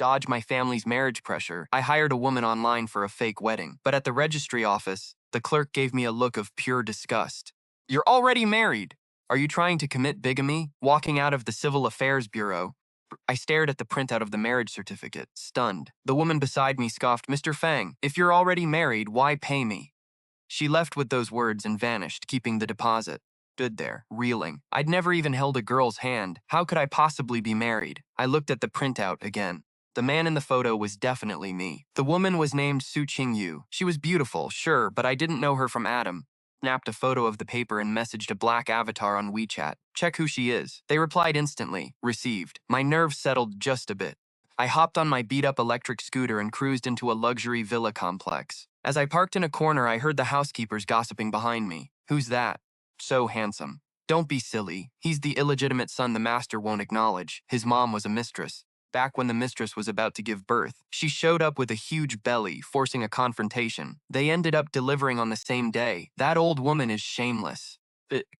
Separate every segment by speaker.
Speaker 1: dodge my family's marriage pressure, I hired a woman online for a fake wedding. But at the registry office, the clerk gave me a look of pure disgust. You're already married. Are you trying to commit bigamy? Walking out of the Civil Affairs Bureau, I stared at the printout of the marriage certificate, stunned. The woman beside me scoffed, Mr. Fang, if you're already married, why pay me? She left with those words and vanished, keeping the deposit. Stood there, reeling. I'd never even held a girl's hand. How could I possibly be married? I looked at the printout again. The man in the photo was definitely me. The woman was named Su Qingyue. She was beautiful, sure, but I didn't know her from Adam. Snapped a photo of the paper and messaged a black avatar on WeChat. Check who she is. They replied instantly. Received. My nerves settled just a bit. I hopped on my beat-up electric scooter and cruised into a luxury villa complex. As I parked in a corner, I heard the housekeepers gossiping behind me. Who's that? So handsome. Don't be silly. He's the illegitimate son the master won't acknowledge. His mom was a mistress. Back when the mistress was about to give birth, she showed up with a huge belly, forcing a confrontation. They ended up delivering on the same day. That old woman is shameless.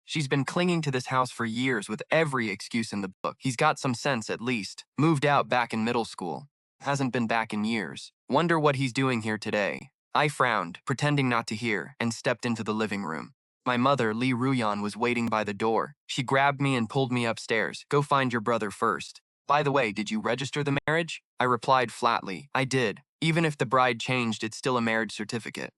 Speaker 1: She's been clinging to this house for years with every excuse in the book. He's got some sense at least. Moved out back in middle school. Hasn't been back in years. Wonder what he's doing here today. I frowned, pretending not to hear, and stepped into the living room. My mother, Ruyan, was waiting by the door. She grabbed me and pulled me upstairs. Go find your brother first. By the way, did you register the marriage? I replied flatly. I did. Even if the bride changed, it's still a marriage certificate.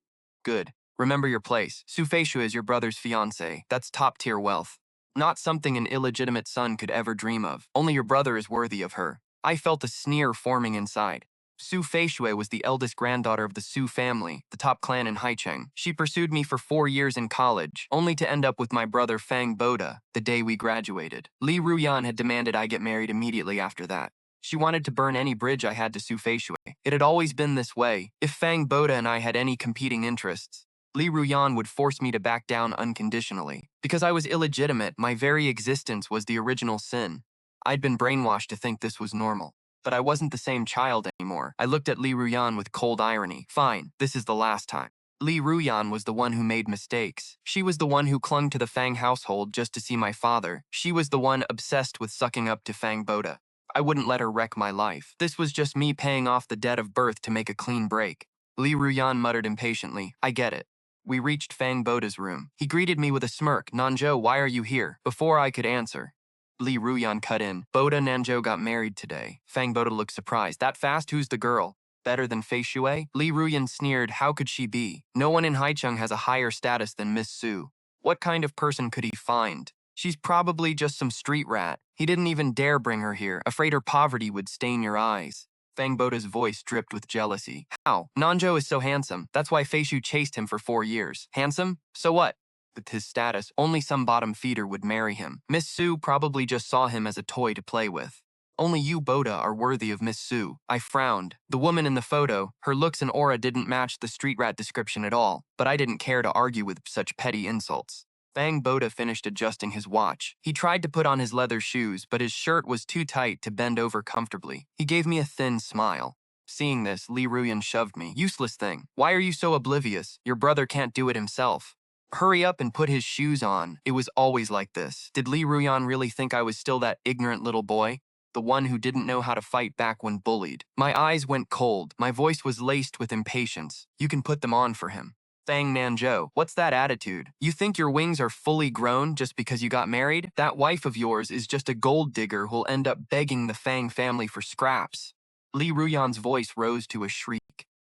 Speaker 1: Good. Remember your place. Su Feixue is your brother's fiancée. That's top-tier wealth. Not something an illegitimate son could ever dream of. Only your brother is worthy of her. I felt a sneer forming inside. Su Feixue was the eldest granddaughter of the Su family, the top clan in Haicheng. She pursued me for 4 years in college, only to end up with my brother Fang Boda the day we graduated. Ruyan had demanded I get married immediately after that. She wanted to burn any bridge I had to Su Feixue. It had always been this way. If Fang Boda and I had any competing interests, Ruyan would force me to back down unconditionally. Because I was illegitimate, my very existence was the original sin. I'd been brainwashed to think this was normal. But I wasn't the same child anymore. I looked at Ruyan with cold irony. Fine, this is the last time. Ruyan was the one who made mistakes. She was the one who clung to the Fang household just to see my father. She was the one obsessed with sucking up to Fang Boda. I wouldn't let her wreck my life. This was just me paying off the debt of birth to make a clean break. Ruyan muttered impatiently. I get it. We reached Fang Boda's room. He greeted me with a smirk. Nange, why are you here? Before I could answer, Ruyan cut in. Boda Nange got married today. Fang Boda looked surprised. That fast? Who's the girl? Better than Feixue? Ruyan sneered. How could she be? No one in Haicheng has a higher status than Miss Su. What kind of person could he find? She's probably just some street rat. He didn't even dare bring her here, afraid her poverty would stain your eyes. Fang Boda's voice dripped with jealousy. How? Nange is so handsome. That's why Feixue chased him for 4 years. Handsome? So what? With his status, only some bottom feeder would marry him. Miss Su probably just saw him as a toy to play with. Only you, Boda, are worthy of Miss Su. I frowned. The woman in the photo, her looks and aura didn't match the street rat description at all, but I didn't care to argue with such petty insults. Fang Boda finished adjusting his watch. He tried to put on his leather shoes, but his shirt was too tight to bend over comfortably. He gave me a thin smile. Seeing this, Ruyan shoved me. Useless thing. Why are you so oblivious? Your brother can't do it himself. Hurry up and put his shoes on. It was always like this. Did Ruyan really think I was still that ignorant little boy? The one who didn't know how to fight back when bullied. My eyes went cold. My voice was laced with impatience. You can put them on for him. Fang Nange, what's that attitude? You think your wings are fully grown just because you got married? That wife of yours is just a gold digger who'll end up begging the Fang family for scraps. Ruyan's voice rose to a shriek.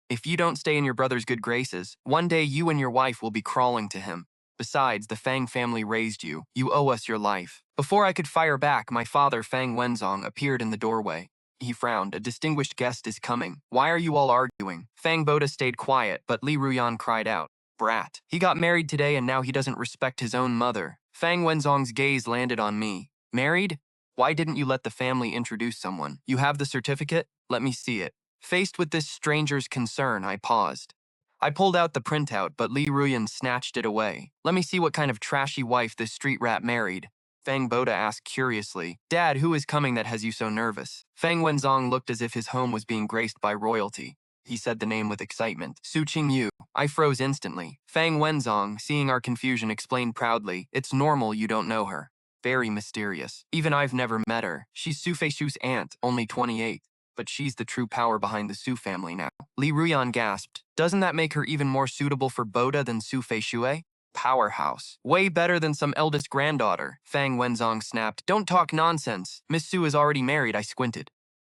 Speaker 1: If you don't stay in your brother's good graces, one day you and your wife will be crawling to him. Besides, the Fang family raised you. You owe us your life. Before I could fire back, my father, Fang Wenzong, appeared in the doorway. He frowned. A distinguished guest is coming. Why are you all arguing? Fang Boda stayed quiet, but Ruyan cried out. Brat. He got married today and now he doesn't respect his own mother. Fang Wenzong's gaze landed on me. Married? Why didn't you let the family introduce someone? You have the certificate? Let me see it. Faced with this stranger's concern, I paused. I pulled out the printout, but Ruyan snatched it away. Let me see what kind of trashy wife this street rat married. Fang Boda asked curiously, Dad, who is coming that has you so nervous? Fang Wenzong looked as if his home was being graced by royalty. He said the name with excitement. Su Qingyue. I froze instantly. Fang Wenzong, seeing our confusion, explained proudly, It's normal you don't know her. Very mysterious. Even I've never met her. She's Su Feixue's aunt, only 28. But she's the true power behind the Su family now. Li Ruyan gasped. Doesn't that make her even more suitable for Boda than Su Feixue? Powerhouse. Way better than some eldest granddaughter. Fang Wenzong snapped. Don't talk nonsense. Miss Su is already married, I squinted.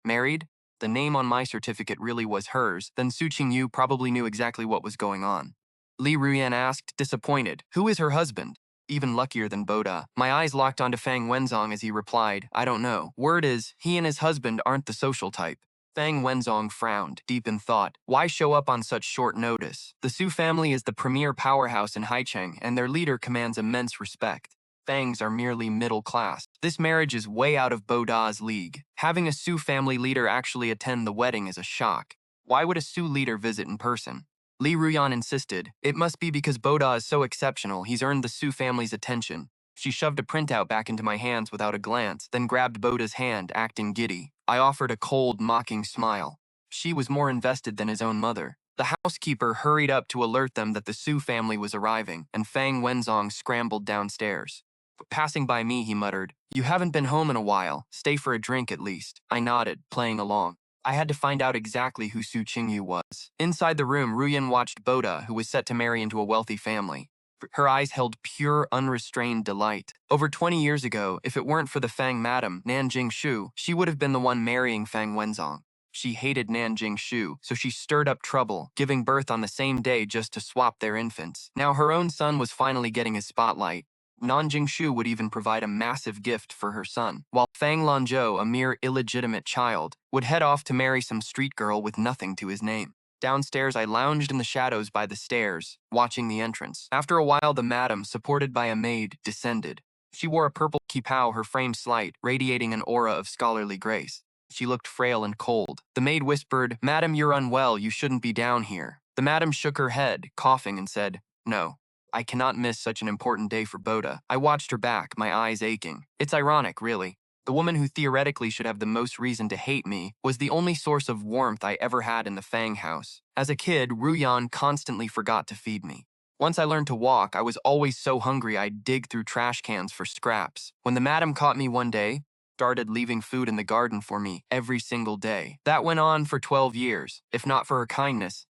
Speaker 1: Married? The name on my certificate really was hers, then Su Qingyue probably knew exactly what was going on. Li Ruyan asked, disappointed. Who is her husband? Even luckier than Boda. My eyes locked onto Fang Wenzong as he replied, I don't know. Word is, he and his husband aren't the social type. Fang Wenzong frowned, deep in thought. Why show up on such short notice? The Su family is the premier powerhouse in Haicheng, and their leader commands immense respect. Fangs are merely middle class. This marriage is way out of Boda's league. Having a Su family leader actually attend the wedding is a shock. Why would a Su leader visit in person? Li Ruyan insisted. It must be because Boda is so exceptional, he's earned the Su family's attention. She shoved a printout back into my hands without a glance, then grabbed Boda's hand, acting giddy. I offered a cold, mocking smile. She was more invested than his own mother. The housekeeper hurried up to alert them that the Su family was arriving, and Fang Wenzong scrambled downstairs. Passing by me, he muttered, You haven't been home in a while. Stay for a drink at least. I nodded, playing along. I had to find out exactly who Su Qingyue was. Inside the room, Ruyan watched Boda, who was set to marry into a wealthy family. Her eyes held pure, unrestrained delight. Over 20 years ago, if it weren't for the Fang madam, Nange, she would have been the one marrying Fang Wenzong. She hated Nange, so she stirred up trouble, giving birth on the same day just to swap their infants. Now her own son was finally getting his spotlight. Nanjing would even provide a massive gift for her son, while Fang Lanzhou, a mere illegitimate child, would head off to marry some street girl with nothing to his name. Downstairs, I lounged in the shadows by the stairs, watching the entrance. After a while, the madam, supported by a maid, descended. She wore a purple kipao, her frame slight, radiating an aura of scholarly grace. She looked frail and cold. The maid whispered, Madam, you're unwell, you shouldn't be down here. The madam shook her head, coughing, and said, No. I cannot miss such an important day for Boda. I watched her back, my eyes aching. It's ironic, really. The woman who theoretically should have the most reason to hate me was the only source of warmth I ever had in the Fang house. As a kid, Ruyan constantly forgot to feed me. Once I learned to walk, I was always so hungry I'd dig through trash cans for scraps. When the madam caught me one day, started leaving food in the garden for me every single day. That went on for 12 years. If not for her kindness,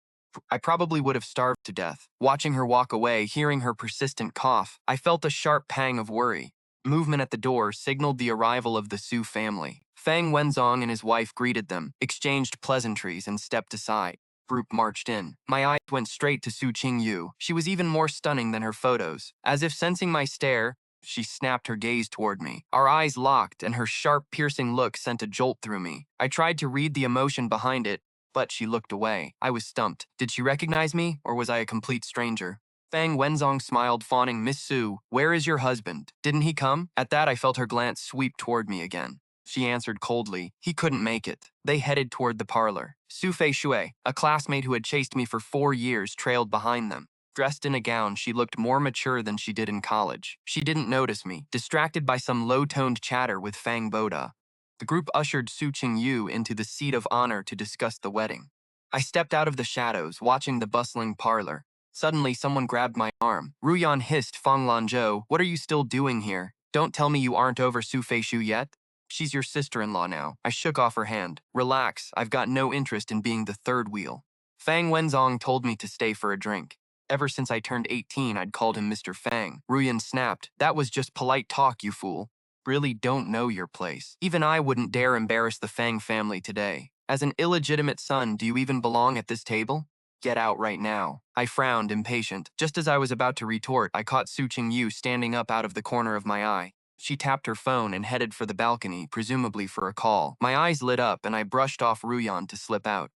Speaker 1: I probably would have starved to death. Watching her walk away, hearing her persistent cough, I felt a sharp pang of worry. Movement at the door signaled the arrival of the Su family. Fang Wenzong and his wife greeted them, exchanged pleasantries, and stepped aside. Group marched in. My eyes went straight to Su Qingyue. She was even more stunning than her photos. As if sensing my stare, she snapped her gaze toward me. Our eyes locked, and her sharp, piercing look sent a jolt through me. I tried to read the emotion behind it, but she looked away. I was stumped. Did she recognize me, or was I a complete stranger? Fang Wenzong smiled, fawning, Miss Su, where is your husband? Didn't he come? At that, I felt her glance sweep toward me again. She answered coldly, he couldn't make it. They headed toward the parlor. Su Feixue, a classmate who had chased me for 4 years, trailed behind them. Dressed in a gown, she looked more mature than she did in college. She didn't notice me, distracted by some low-toned chatter with Fang Boda. The group ushered Su Qingyue into the seat of honor to discuss the wedding. I stepped out of the shadows, watching the bustling parlor. Suddenly, someone grabbed my arm. Ruyan hissed, Fang Lanzhou, what are you still doing here? Don't tell me you aren't over Su Feixue yet? She's your sister-in-law now. I shook off her hand. Relax, I've got no interest in being the third wheel. Fang Wenzong told me to stay for a drink. Ever since I turned 18, I'd called him Mr. Fang. Ruyan snapped, that was just polite talk, you fool. Really don't know your place. Even I wouldn't dare embarrass the Fang family today. As an illegitimate son, do you even belong at this table? Get out right now. I frowned, impatient. Just as I was about to retort, I caught Su Qingyue standing up out of the corner of my eye. She tapped her phone and headed for the balcony, presumably for a call. My eyes lit up and I brushed off Ruyan to slip out.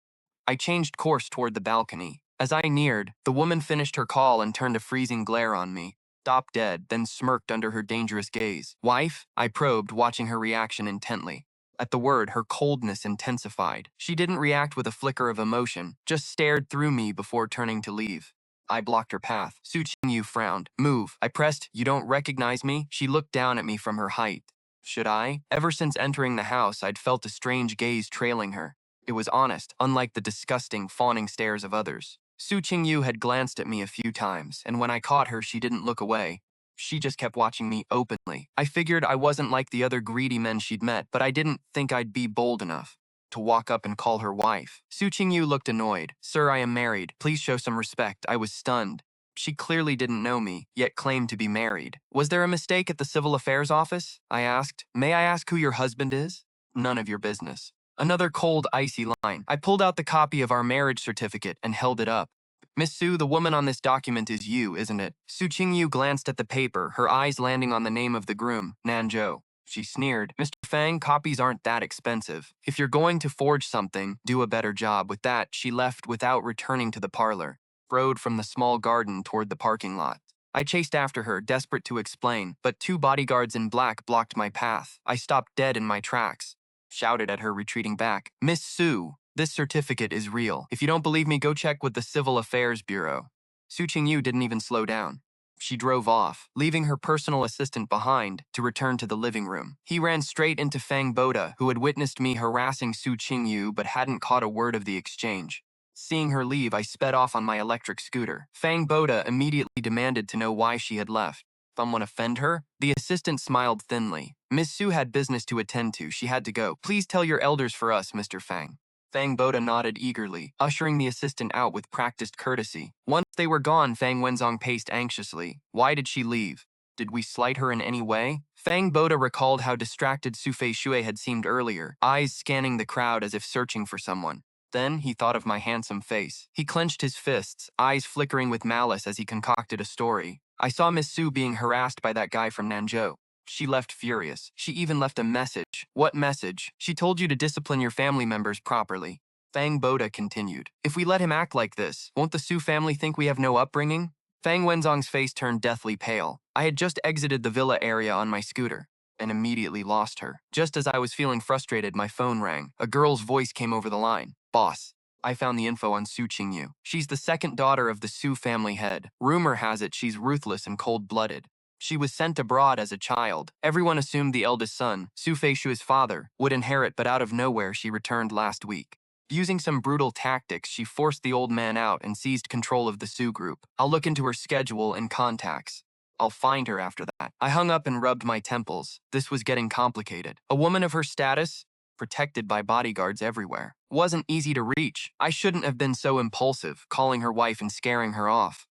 Speaker 1: I changed course toward the balcony. As I neared, the woman finished her call and turned a freezing glare on me. Stopped dead, then smirked under her dangerous gaze. Wife? I probed, watching her reaction intently. At the word, her coldness intensified. She didn't react with a flicker of emotion, just stared through me before turning to leave. I blocked her path. Su Qingyue frowned. Move. I pressed, you don't recognize me? She looked down at me from her height. Should I? Ever since entering the house, I'd felt a strange gaze trailing her. It was honest, unlike the disgusting, fawning stares of others. Su Qingyue had glanced at me a few times, and when I caught her, she didn't look away. She just kept watching me openly. I figured I wasn't like the other greedy men she'd met, but I didn't think I'd be bold enough. to walk up and call her wife. Su Qingyue looked annoyed. Sir, I am married. Please show some respect. I was stunned. She clearly didn't know me, yet claimed to be married. Was there a mistake at the Civil Affairs office? I asked. May I ask who your husband is? None of your business. Another cold, icy line. I pulled out the copy of our marriage certificate and held it up. Miss Su, the woman on this document is you, isn't it? Su Qingyue glanced at the paper, her eyes landing on the name of the groom, Nange. She sneered. Mr. Fang, copies aren't that expensive. If you're going to forge something, do a better job. With that, she left without returning to the parlor, rode from the small garden toward the parking lot. I chased after her, desperate to explain, but 2 bodyguards in black blocked my path. I stopped dead in my tracks, shouted at her, retreating back. Miss Su, this certificate is real. If you don't believe me, go check with the Civil Affairs Bureau. Su Qingyue didn't even slow down. She drove off, leaving her personal assistant behind to return to the living room. He ran straight into Fang Boda, who had witnessed me harassing Su Qingyue but hadn't caught a word of the exchange. Seeing her leave, I sped off on my electric scooter. Fang Boda immediately demanded to know why she had left. Someone offend her? The assistant smiled thinly. Miss Su had business to attend to. She had to go. Please tell your elders for us, Mr. Fang. Fang Boda nodded eagerly, ushering the assistant out with practiced courtesy. Once they were gone, Fang Wenzong paced anxiously. Why did she leave? Did we slight her in any way? Fang Boda recalled how distracted Su Feixue had seemed earlier, eyes scanning the crowd as if searching for someone. Then he thought of my handsome face. He clenched his fists, eyes flickering with malice as he concocted a story. I saw Miss Su being harassed by that guy from Nange. She left furious. She even left a message. What message? She told you to discipline your family members properly. Fang Boda continued. If we let him act like this, won't the Su family think we have no upbringing? Fang Wenzong's face turned deathly pale. I had just exited the villa area on my scooter and immediately lost her. Just as I was feeling frustrated, my phone rang. A girl's voice came over the line. Boss, I found the info on Su Qingyue. She's the second daughter of the Su family head. Rumor has it she's ruthless and cold-blooded. She was sent abroad as a child. Everyone assumed the eldest son, Su Feishue's father, would inherit, but out of nowhere she returned last week. Using some brutal tactics, she forced the old man out and seized control of the Su group. I'll look into her schedule and contacts. I'll find her after that. I hung up and rubbed my temples. This was getting complicated. A woman of her status, protected by bodyguards everywhere, wasn't easy to reach. I shouldn't have been so impulsive, calling her wife and scaring her off.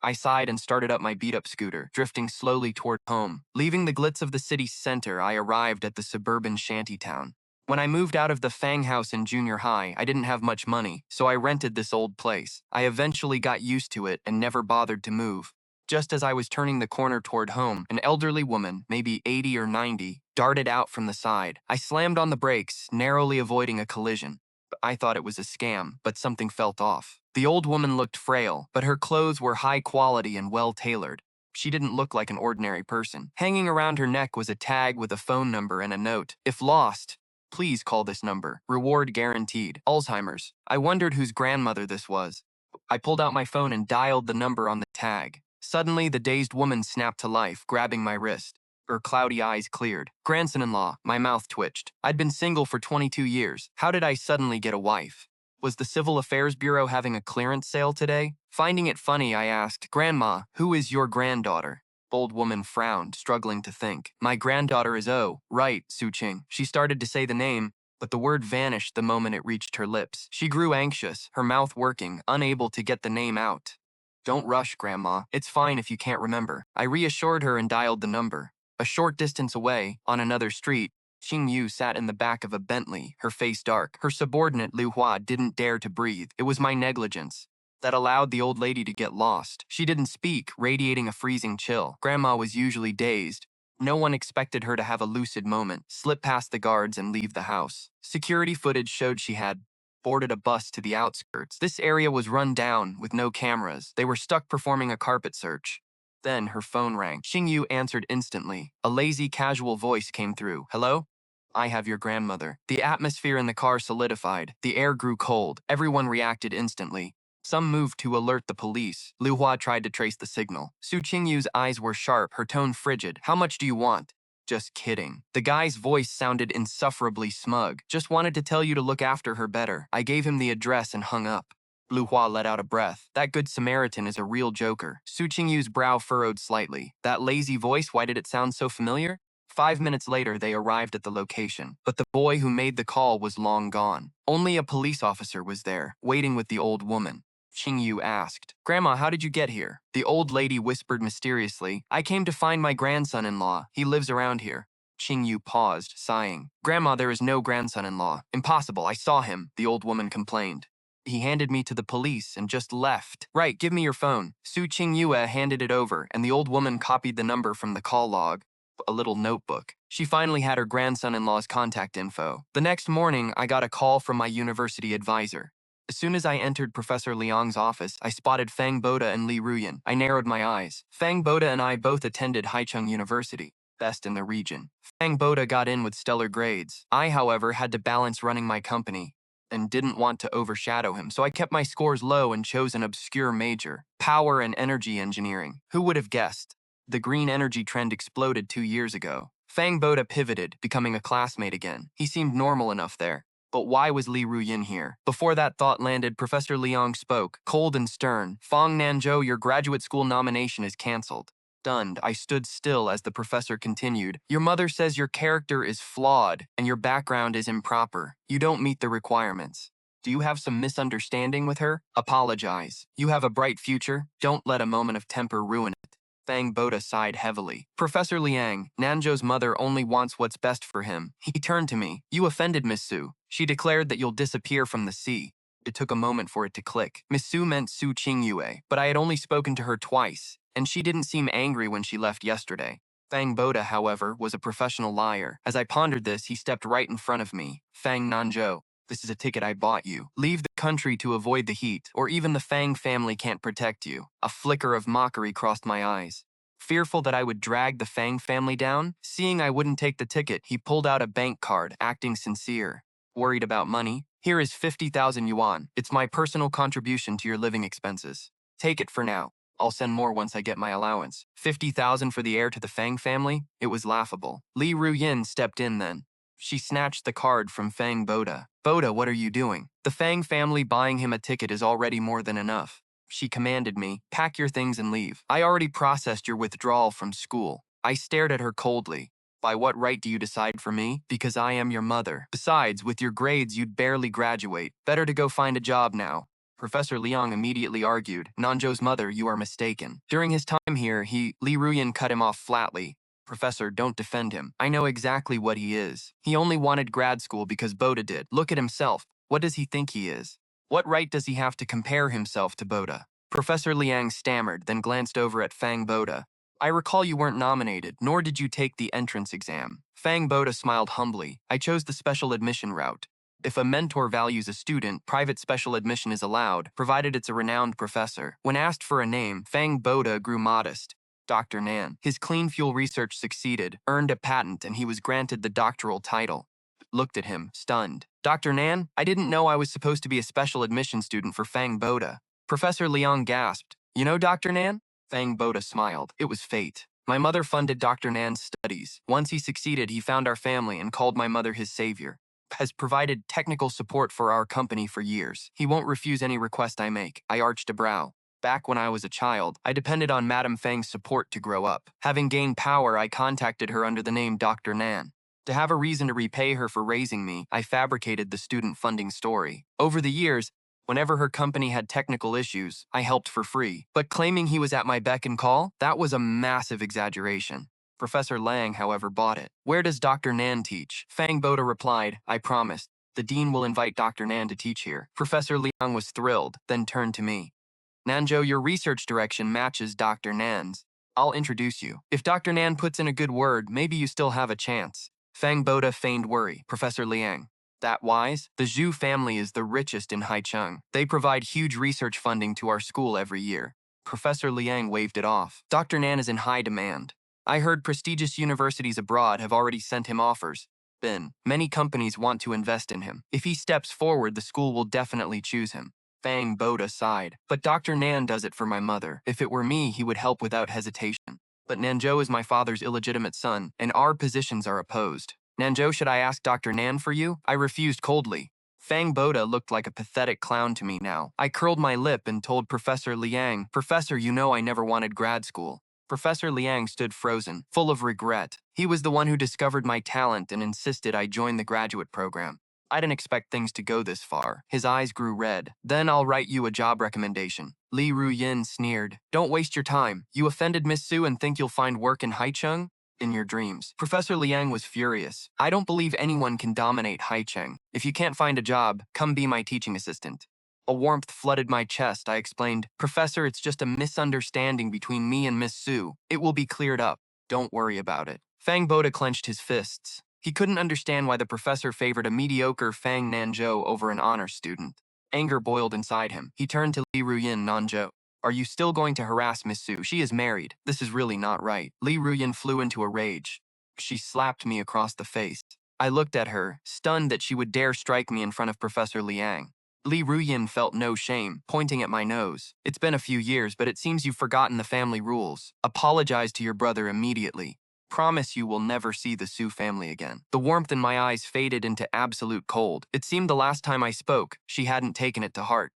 Speaker 1: I sighed and started up my beat-up scooter, drifting slowly toward home. Leaving the glitz of the city's center, I arrived at the suburban shantytown. When I moved out of the Fang house in junior high, I didn't have much money, so I rented this old place. I eventually got used to it and never bothered to move. Just as I was turning the corner toward home, an elderly woman, maybe 80 or 90, darted out from the side. I slammed on the brakes, narrowly avoiding a collision. I thought it was a scam, but something felt off. The old woman looked frail, but her clothes were high quality and well-tailored. She didn't look like an ordinary person. Hanging around her neck was a tag with a phone number and a note. If lost, please call this number. Reward guaranteed. Alzheimer's. I wondered whose grandmother this was. I pulled out my phone and dialed the number on the tag. Suddenly, the dazed woman snapped to life, grabbing my wrist. Her cloudy eyes cleared. Grandson-in-law, my mouth twitched. I'd been single for 22 years. How did I suddenly get a wife? Was the Civil Affairs Bureau having a clearance sale today? Finding it funny, I asked, Grandma, who is your granddaughter? Old woman frowned, struggling to think. My granddaughter is right, Su Qing. She started to say the name, but the word vanished the moment it reached her lips. She grew anxious, her mouth working, unable to get the name out. Don't rush, Grandma. It's fine if you can't remember. I reassured her and dialed the number. A short distance away, on another street, Qingyu sat in the back of a Bentley, her face dark. Her subordinate, Liu Hua, didn't dare to breathe. It was my negligence that allowed the old lady to get lost. She didn't speak, radiating a freezing chill. Grandma was usually dazed. No one expected her to have a lucid moment, slip past the guards and leave the house. Security footage showed she had boarded a bus to the outskirts. This area was run down, with no cameras. They were stuck performing a carpet search. Then her phone rang. Qingyu answered instantly. A lazy, casual voice came through. Hello? I have your grandmother. The atmosphere in the car solidified. The air grew cold. Everyone reacted instantly. Some moved to alert the police. Liu Hua tried to trace the signal. Su Qingyu's eyes were sharp, her tone frigid. How much do you want? Just kidding. The guy's voice sounded insufferably smug. Just wanted to tell you to look after her better. I gave him the address and hung up. Liu Hua let out a breath. That good Samaritan is a real joker. Su Qingyu's brow furrowed slightly. That lazy voice, why did it sound so familiar? 5 minutes later, they arrived at the location, but the boy who made the call was long gone. Only a police officer was there, waiting with the old woman. Qingyue asked, "Grandma, how did you get here?" The old lady whispered mysteriously, "I came to find my grandson-in-law. He lives around here." Qingyue paused, sighing. "Grandma, there is no grandson-in-law. Impossible, I saw him," the old woman complained. "He handed me to the police and just left." "Right, give me your phone." Su Qingyue handed it over, and the old woman copied the number from the call log. A little notebook. She finally had her grandson-in-law's contact info. The next morning, I got a call from my university advisor. As soon as I entered Professor Liang's office, I spotted Fang Boda and Li Ruyan. I narrowed my eyes. Fang Boda and I both attended Haicheng University, best in the region. Fang Boda got in with stellar grades. I, however, had to balance running my company and didn't want to overshadow him, so I kept my scores low and chose an obscure major, power and energy engineering. Who would have guessed? The green energy trend exploded 2 years ago. Fang Boda pivoted, becoming a classmate again. He seemed normal enough there. But why was Li Ruyan here? Before that thought landed, Professor Liang spoke, cold and stern. "Fang Nange, your graduate school nomination is cancelled." Stunned, I stood still as the professor continued. "Your mother says your character is flawed and your background is improper. You don't meet the requirements. Do you have some misunderstanding with her? Apologize. You have a bright future. Don't let a moment of temper ruin it." Fang Boda sighed heavily. "Professor Liang, Nanjo's mother only wants what's best for him." He turned to me. "You offended Miss Su. She declared that you'll disappear from the sea." It took a moment for it to click. Miss Su meant Su Qingyue, but I had only spoken to her twice, and she didn't seem angry when she left yesterday. Fang Boda, however, was a professional liar. As I pondered this, he stepped right in front of me. "Fang Nanzhou, this is a ticket I bought you. Leave the country to avoid the heat, or even the Fang family can't protect you." A flicker of mockery crossed my eyes. Fearful that I would drag the Fang family down, seeing I wouldn't take the ticket, he pulled out a bank card, acting sincere. "Worried about money? Here is 50,000 yuan. It's my personal contribution to your living expenses. Take it for now. I'll send more once I get my allowance." 50,000 for the heir to the Fang family? It was laughable. Li Ruyan stepped in then. She snatched the card from Fang Boda. "Boda, what are you doing? The Fang family buying him a ticket is already more than enough." She commanded me, "Pack your things and leave. I already processed your withdrawal from school." I stared at her coldly. "By what right do you decide for me? Because I am your mother. Besides, with your grades, you'd barely graduate. Better to go find a job now." Professor Liang immediately argued, "Nanzhou's mother, you are mistaken. During his time here, Li Ruyan cut him off flatly. Professor, don't defend him. I know exactly what he is. He only wanted grad school because Boda did. Look at himself. What does he think he is? What right does he have to compare himself to Boda?" Professor Liang stammered, then glanced over at Fang Boda. "I recall you weren't nominated, nor did you take the entrance exam." Fang Boda smiled humbly. "I chose the special admission route. If a mentor values a student, private special admission is allowed, provided it's a renowned professor." When asked for a name, Fang Boda grew modest. Dr. Nan. His clean fuel research succeeded, earned a patent, and he was granted the doctoral title. Looked at him, stunned. "Dr. Nan, I didn't know I was supposed to be a special admission student for Fang Boda." Professor Liang gasped. "You know Dr. Nan?" Fang Boda smiled. "It was fate. My mother funded Dr. Nan's studies. Once he succeeded, he found our family and called my mother his savior. Has provided technical support for our company for years. He won't refuse any request I make." I arched a brow. Back when I was a child, I depended on Madame Fang's support to grow up. Having gained power, I contacted her under the name Dr. Nan. To have a reason to repay her for raising me, I fabricated the student funding story. Over the years, whenever her company had technical issues, I helped for free. But claiming he was at my beck and call? That was a massive exaggeration. Professor Lang, however, bought it. "Where does Dr. Nan teach?" Fang Boda replied, "I promised. The dean will invite Dr. Nan to teach here." Professor Liang was thrilled, then turned to me. "Nanzhou, your research direction matches Dr. Nan's. I'll introduce you. If Dr. Nan puts in a good word, maybe you still have a chance." Fang Boda feigned worry. "Professor Liang, that wise? The Zhu family is the richest in Haicheng. They provide huge research funding to our school every year." Professor Liang waved it off. "Dr. Nan is in high demand. I heard prestigious universities abroad have already sent him offers. Many companies want to invest in him. If he steps forward, the school will definitely choose him." Fang Boda sighed. "But Dr. Nan does it for my mother. If it were me, he would help without hesitation. But Nanzhou is my father's illegitimate son, and our positions are opposed." "Nanzhou, should I ask Dr. Nan for you?" I refused coldly. Fang Boda looked like a pathetic clown to me now. I curled my lip and told Professor Liang, "Professor, you know I never wanted grad school." Professor Liang stood frozen, full of regret. He was the one who discovered my talent and insisted I join the graduate program. I didn't expect things to go this far. His eyes grew red. Then I'll write you a job recommendation. Li Ruyan sneered. Don't waste your time. You offended Miss Su and think you'll find work in Haicheng? In your dreams. Professor Liang was furious. I don't believe anyone can dominate Haicheng. If you can't find a job, come be my teaching assistant. A warmth flooded my chest. I explained, Professor, it's just a misunderstanding between me and Miss Su. It will be cleared up. Don't worry about it. Fang Boda clenched his fists. He couldn't understand why the professor favored a mediocre Fang Nange over an honor student. Anger boiled inside him. He turned to Li Ruyan Nange. Are you still going to harass Miss Su? She is married. This is really not right. Li Ruyan flew into a rage. She slapped me across the face. I looked at her, stunned that she would dare strike me in front of Professor Liang. Li Ruyan felt no shame, pointing at my nose. It's been a few years, but it seems you've forgotten the family rules. Apologize to your brother immediately. Promise you will never see the Su family again. The warmth in my eyes faded into absolute cold. It seemed the last time I spoke, she hadn't taken it to heart.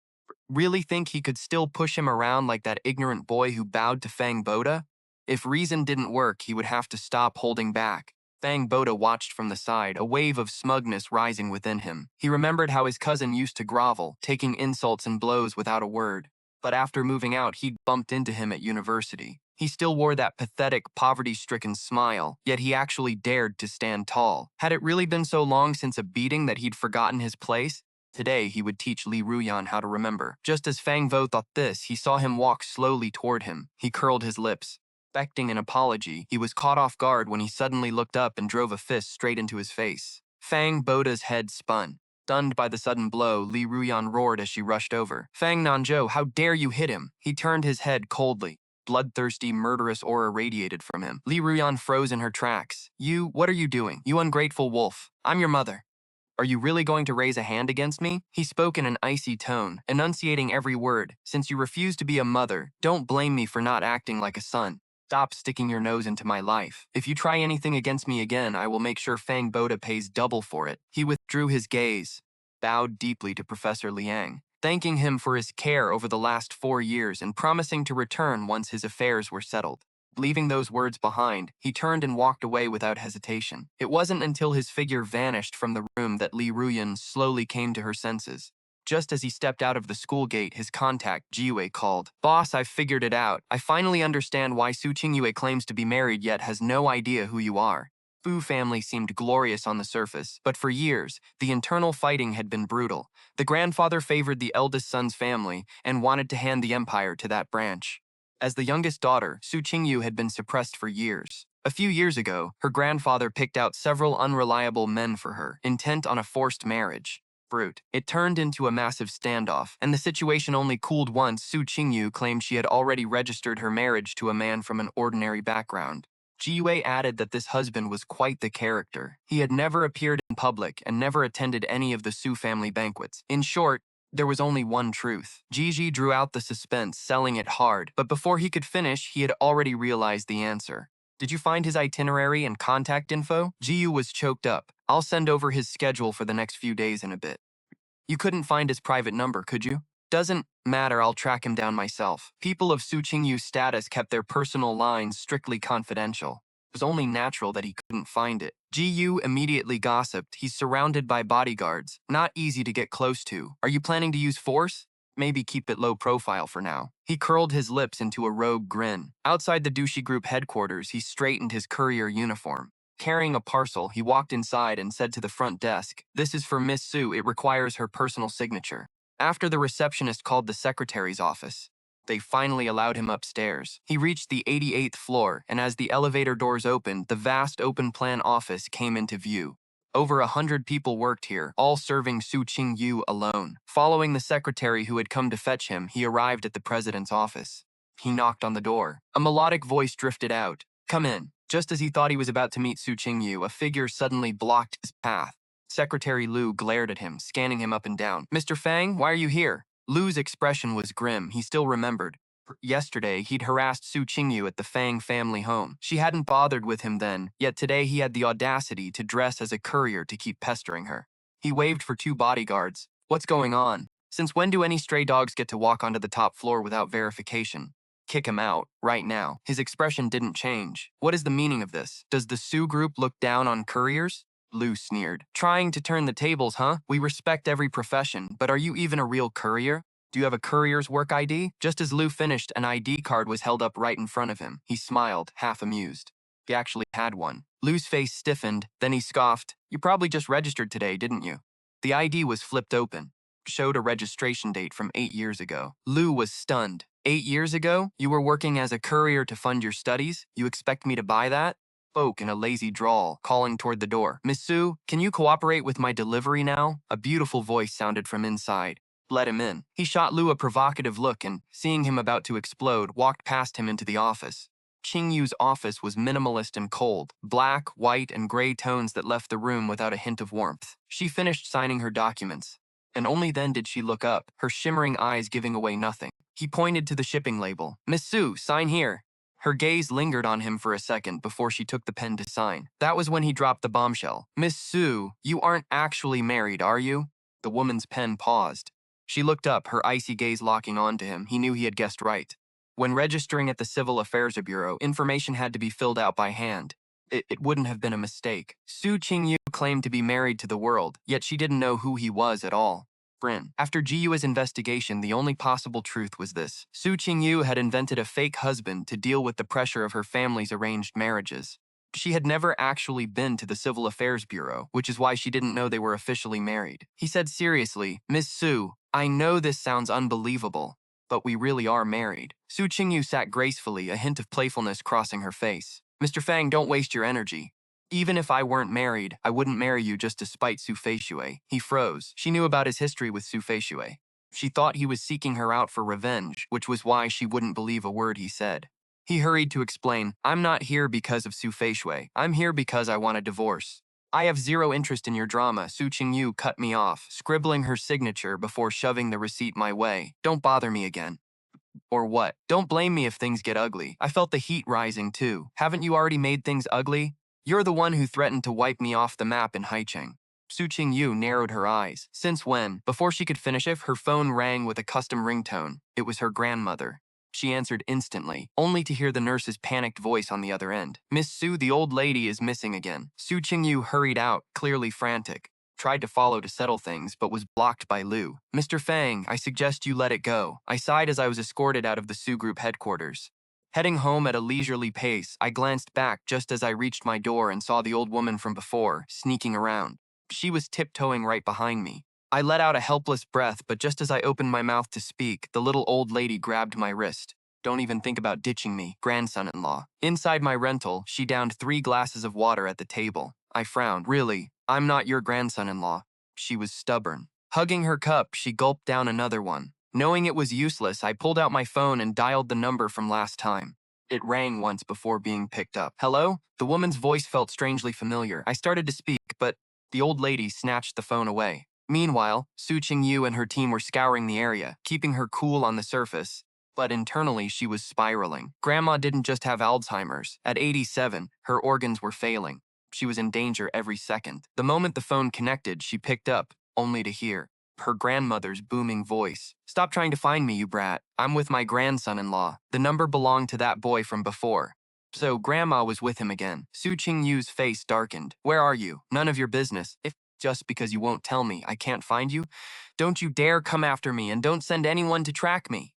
Speaker 1: Really think he could still push him around like that ignorant boy who bowed to Fang Boda? If reason didn't work, he would have to stop holding back. Fang Boda watched from the side, a wave of smugness rising within him. He remembered how his cousin used to grovel, taking insults and blows without a word. But after moving out, he'd bumped into him at university. He still wore that pathetic, poverty-stricken smile, yet he actually dared to stand tall. Had it really been so long since a beating that he'd forgotten his place? Today, he would teach Li Ruyan how to remember. Just as Fang Vo thought this, he saw him walk slowly toward him. He curled his lips. Expecting an apology, he was caught off guard when he suddenly looked up and drove a fist straight into his face. Fang Boda's head spun. Stunned by the sudden blow, Li Ruyan roared as she rushed over. Fang Nanzhou, how dare you hit him? He turned his head coldly. Bloodthirsty, murderous aura radiated from him. Li Ruyan froze in her tracks. What are you doing? You ungrateful wolf. I'm your mother. Are you really going to raise a hand against me? He spoke in an icy tone, enunciating every word. Since you refuse to be a mother, don't blame me for not acting like a son. Stop sticking your nose into my life. If you try anything against me again, I will make sure Fang Boda pays double for it. He withdrew his gaze, bowed deeply to Professor Liang, thanking him for his care over the last 4 years and promising to return once his affairs were settled. Leaving those words behind, he turned and walked away without hesitation. It wasn't until his figure vanished from the room that Li Ruyan slowly came to her senses. Just as he stepped out of the school gate, his contact, Jiwei, called. Boss, I've figured it out. I finally understand why Su Qingyue claims to be married yet has no idea who you are. Fu family seemed glorious on the surface, but for years, the internal fighting had been brutal. The grandfather favored the eldest son's family and wanted to hand the empire to that branch. As the youngest daughter, Su Qingyue had been suppressed for years. A few years ago, her grandfather picked out several unreliable men for her, intent on a forced marriage. Brute. It turned into a massive standoff, and the situation only cooled once Su Qingyue claimed she had already registered her marriage to a man from an ordinary background. Jiwei added that this husband was quite the character. He had never appeared in public and never attended any of the Su family banquets. In short, there was only one truth. Gigi drew out the suspense, selling it hard, but before he could finish, he had already realized the answer. Did you find his itinerary and contact info? Jiu was choked up. I'll send over his schedule for the next few days in a bit. You couldn't find his private number, could you? Doesn't matter, I'll track him down myself. People of Su Qingyue's status kept their personal lines strictly confidential. It was only natural that he couldn't find it. Jiu immediately gossiped. He's surrounded by bodyguards. Not easy to get close to. Are you planning to use force? Maybe keep it low profile for now. He curled his lips into a rogue grin. Outside the Dushi Group headquarters, he straightened his courier uniform. Carrying a parcel, he walked inside and said to the front desk, "This is for Miss Su. It requires her personal signature." After the receptionist called the secretary's office, they finally allowed him upstairs. He reached the 88th floor, and as the elevator doors opened, the vast open-plan office came into view. Over 100 people worked here, all serving Su Qingyue alone. Following the secretary who had come to fetch him, he arrived at the president's office. He knocked on the door. A melodic voice drifted out. "Come in." Just as he thought he was about to meet Su Qingyue, a figure suddenly blocked his path. Secretary Lu glared at him, scanning him up and down. "Mr. Fang, why are you here?" Lu's expression was grim. He still remembered. Yesterday, he'd harassed Su Qingyue at the Fang family home. She hadn't bothered with him then, yet today he had the audacity to dress as a courier to keep pestering her. He waved for 2 bodyguards. "What's going on? Since when do any stray dogs get to walk onto the top floor without verification?" Kick him out, right now. His expression didn't change. What is the meaning of this? Does the Su group look down on couriers? Lu sneered. Trying to turn the tables, huh? We respect every profession, but are you even a real courier? Do you have a courier's work ID? Just as Lu finished, an ID card was held up right in front of him. He smiled, half amused. He actually had one. Lu's face stiffened, then he scoffed. You probably just registered today, didn't you? The ID was flipped open. Showed a registration date from 8 years ago. Lu was stunned. 8 years ago? You were working as a courier to fund your studies? You expect me to buy that? Spoke in a lazy drawl, calling toward the door. Miss Su, can you cooperate with my delivery now? A beautiful voice sounded from inside. Let him in. He shot Lu a provocative look and, seeing him about to explode, walked past him into the office. Qingyue's office was minimalist and cold, black, white, and gray tones that left the room without a hint of warmth. She finished signing her documents, and only then did she look up, her shimmering eyes giving away nothing. He pointed to the shipping label. Miss Su, sign here. Her gaze lingered on him for a second before she took the pen to sign. That was when he dropped the bombshell. Miss Su, you aren't actually married, are you? The woman's pen paused. She looked up, her icy gaze locking onto him. He knew he had guessed right. When registering at the Civil Affairs Bureau, information had to be filled out by hand. It wouldn't have been a mistake. Su Qingyue claimed to be married to the world, yet she didn't know who he was at all. After Jiyue's investigation, the only possible truth was this. Su Qingyue had invented a fake husband to deal with the pressure of her family's arranged marriages. She had never actually been to the Civil Affairs Bureau, which is why she didn't know they were officially married. He said seriously, Miss Su, I know this sounds unbelievable, but we really are married. Su Qingyue sat gracefully, a hint of playfulness crossing her face. Mr. Fang, don't waste your energy. Even if I weren't married, I wouldn't marry you just to spite Su Feixue. He froze. She knew about his history with Su Feixue. She thought he was seeking her out for revenge, which was why she wouldn't believe a word he said. He hurried to explain, I'm not here because of Su Feixue. I'm here because I want a divorce. I have zero interest in your drama. Su Qingyue cut me off, scribbling her signature before shoving the receipt my way. Don't bother me again. Or what? Don't blame me if things get ugly. I felt the heat rising too. Haven't you already made things ugly? You're the one who threatened to wipe me off the map in Haicheng. Su Qingyue narrowed her eyes. Since when? Before she could finish it, her phone rang with a custom ringtone. It was her grandmother. She answered instantly, only to hear the nurse's panicked voice on the other end. Miss Su, the old lady is missing again. Su Qingyue hurried out, clearly frantic. Tried to follow to settle things, but was blocked by Lu. Mr. Fang, I suggest you let it go. I sighed as I was escorted out of the Su Group headquarters. Heading home at a leisurely pace, I glanced back just as I reached my door and saw the old woman from before, sneaking around. She was tiptoeing right behind me. I let out a helpless breath, but just as I opened my mouth to speak, the little old lady grabbed my wrist. Don't even think about ditching me, grandson-in-law. Inside my rental, she downed 3 glasses of water at the table. I frowned. Really, I'm not your grandson-in-law. She was stubborn. Hugging her cup, she gulped down another one. Knowing it was useless, I pulled out my phone and dialed the number from last time. It rang once before being picked up. Hello? The woman's voice felt strangely familiar. I started to speak, but the old lady snatched the phone away. Meanwhile, Su Qingyue and her team were scouring the area, keeping her cool on the surface. But internally, she was spiraling. Grandma didn't just have Alzheimer's. At 87, her organs were failing. She was in danger every second. The moment the phone connected, she picked up, only to hear her grandmother's booming voice. Stop trying to find me, you brat. I'm with my grandson-in-law. The number belonged to that boy from before. So Grandma was with him again. Su Qingyue's face darkened. Where are you? None of your business. If just because you won't tell me, I can't find you? Don't you dare come after me, and don't send anyone to track me.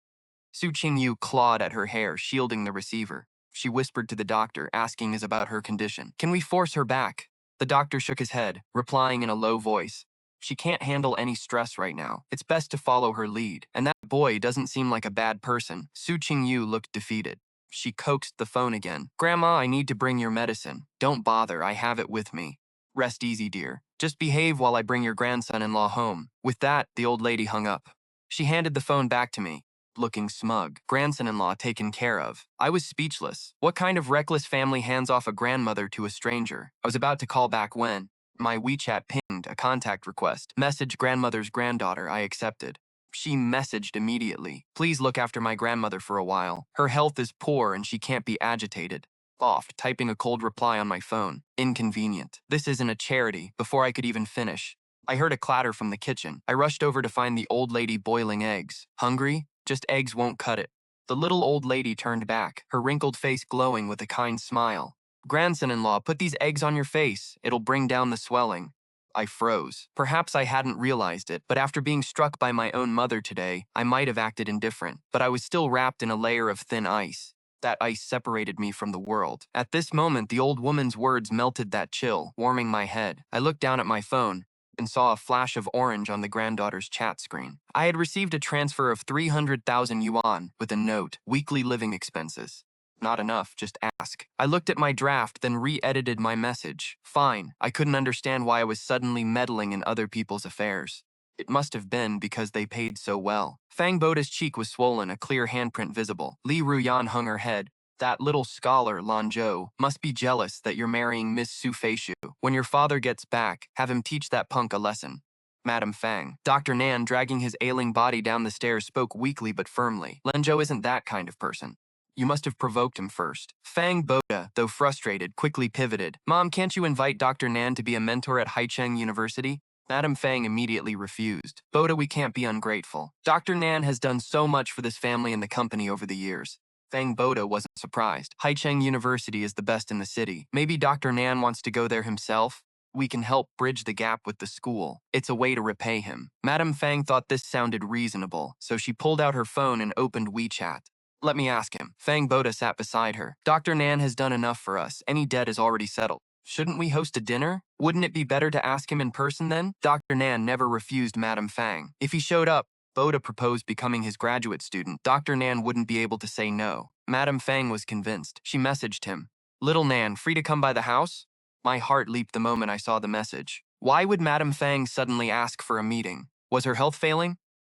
Speaker 1: Su Qingyue clawed at her hair, shielding the receiver. She whispered to the doctor, asking about her condition. Can we force her back? The doctor shook his head, replying in a low voice. She can't handle any stress right now. It's best to follow her lead. And that boy doesn't seem like a bad person. Su Qingyue looked defeated. She coaxed the phone again. Grandma, I need to bring your medicine. Don't bother, I have it with me. Rest easy, dear. Just behave while I bring your grandson-in-law home. With that, the old lady hung up. She handed the phone back to me, looking smug. Grandson-in-law taken care of. I was speechless. What kind of reckless family hands off a grandmother to a stranger? I was about to call back when my WeChat pinged a contact request. Message grandmother's granddaughter. I accepted. She messaged immediately. Please look after my grandmother for a while. Her health is poor and she can't be agitated. Off, typing a cold reply on my phone. Inconvenient. This isn't a charity. Before I could even finish, I heard a clatter from the kitchen. I rushed over to find the old lady boiling eggs. Hungry? Just eggs won't cut it. The little old lady turned back, her wrinkled face glowing with a kind smile. Grandson-in-law, put these eggs on your face. It'll bring down the swelling. I froze. Perhaps I hadn't realized it, but after being struck by my own mother today, I might have acted indifferent, but I was still wrapped in a layer of thin ice. That ice separated me from the world. At this moment, the old woman's words melted that chill, warming my head. I looked down at my phone and saw a flash of orange on the granddaughter's chat screen. I had received a transfer of 300,000 yuan with a note, weekly living expenses. Not enough, just ask. I looked at my draft, then re-edited my message. Fine. I couldn't understand why I was suddenly meddling in other people's affairs. It must have been because they paid so well. Fang Boda's cheek was swollen, a clear handprint visible. Ruyan hung her head. That little scholar, Lanzhou, must be jealous that you're marrying Miss Su Feixue. When your father gets back, have him teach that punk a lesson. Madam Fang. Dr. Nan, dragging his ailing body down the stairs, spoke weakly but firmly. Lanzhou isn't that kind of person. You must have provoked him first. Fang Boda, though frustrated, quickly pivoted. Mom, can't you invite Dr. Nan to be a mentor at Haicheng University? Madam Fang immediately refused. Boda, we can't be ungrateful. Dr. Nan has done so much for this family and the company over the years. Fang Boda wasn't surprised. Haicheng University is the best in the city. Maybe Dr. Nan wants to go there himself? We can help bridge the gap with the school. It's a way to repay him. Madam Fang thought this sounded reasonable, so she pulled out her phone and opened WeChat. Let me ask him. Fang Boda sat beside her. Dr. Nan has done enough for us. Any debt is already settled. Shouldn't we host a dinner? Wouldn't it be better to ask him in person then? Dr. Nan never refused Madam Fang. If he showed up, Boda proposed becoming his graduate student. Dr. Nan wouldn't be able to say no. Madam Fang was convinced. She messaged him. Little Nan, free to come by the house? My heart leaped the moment I saw the message. Why would Madam Fang suddenly ask for a meeting? Was her health failing?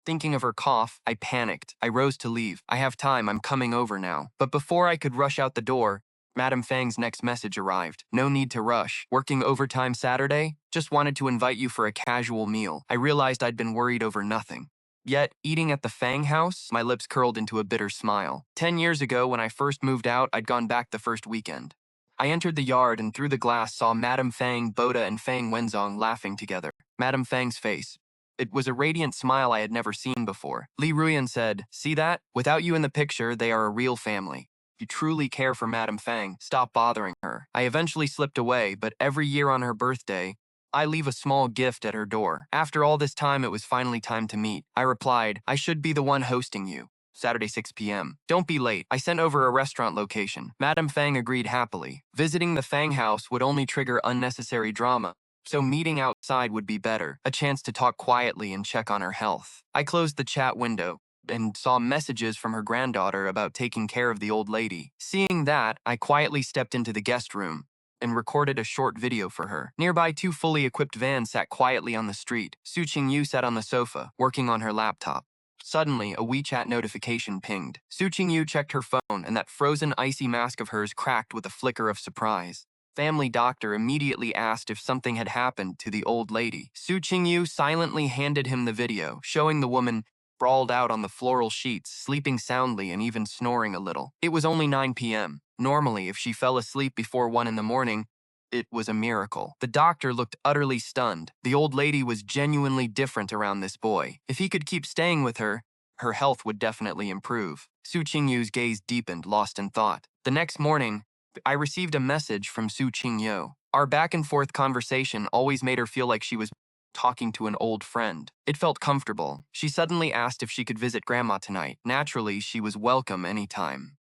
Speaker 1: Thinking of her cough, I panicked. I rose to leave. I have time, I'm coming over now. But before I could rush out the door, Madam Fang's next message arrived. No need to rush. Working overtime Saturday? Just wanted to invite you for a casual meal. I realized I'd been worried over nothing. Yet, eating at the Fang house, my lips curled into a bitter smile. 10 years ago, when I first moved out, I'd gone back the first weekend. I entered the yard and through the glass saw Madam Fang, Boda, and Fang Wenzong laughing together. Madam Fang's face. It was a radiant smile I had never seen before. Ruyan said, see that? Without you in the picture, they are a real family. If you truly care for Madam Fang, stop bothering her. I eventually slipped away, but every year on her birthday, I leave a small gift at her door. After all this time, it was finally time to meet. I replied, I should be the one hosting you. Saturday 6 p.m. Don't be late. I sent over a restaurant location. Madam Fang agreed happily. Visiting the Fang house would only trigger unnecessary drama, so meeting outside would be better, a chance to talk quietly and check on her health. I closed the chat window and saw messages from her granddaughter about taking care of the old lady. Seeing that, I quietly stepped into the guest room and recorded a short video for her. Nearby, 2 fully equipped vans sat quietly on the street. Su Qingyue sat on the sofa, working on her laptop. Suddenly, a WeChat notification pinged. Su Qingyue checked her phone, and that frozen, icy mask of hers cracked with a flicker of surprise. Family doctor immediately asked if something had happened to the old lady. Su Qingyue silently handed him the video, showing the woman sprawled out on the floral sheets, sleeping soundly and even snoring a little. It was only 9 p.m. Normally, if she fell asleep before 1 in the morning, it was a miracle. The doctor looked utterly stunned. The old lady was genuinely different around this boy. If he could keep staying with her, her health would definitely improve. Su Qingyue's gaze deepened, lost in thought. The next morning, I received a message from Su Qingyue. Our back-and-forth conversation always made her feel like she was talking to an old friend. It felt comfortable. She suddenly asked if she could visit Grandma tonight. Naturally, she was welcome anytime.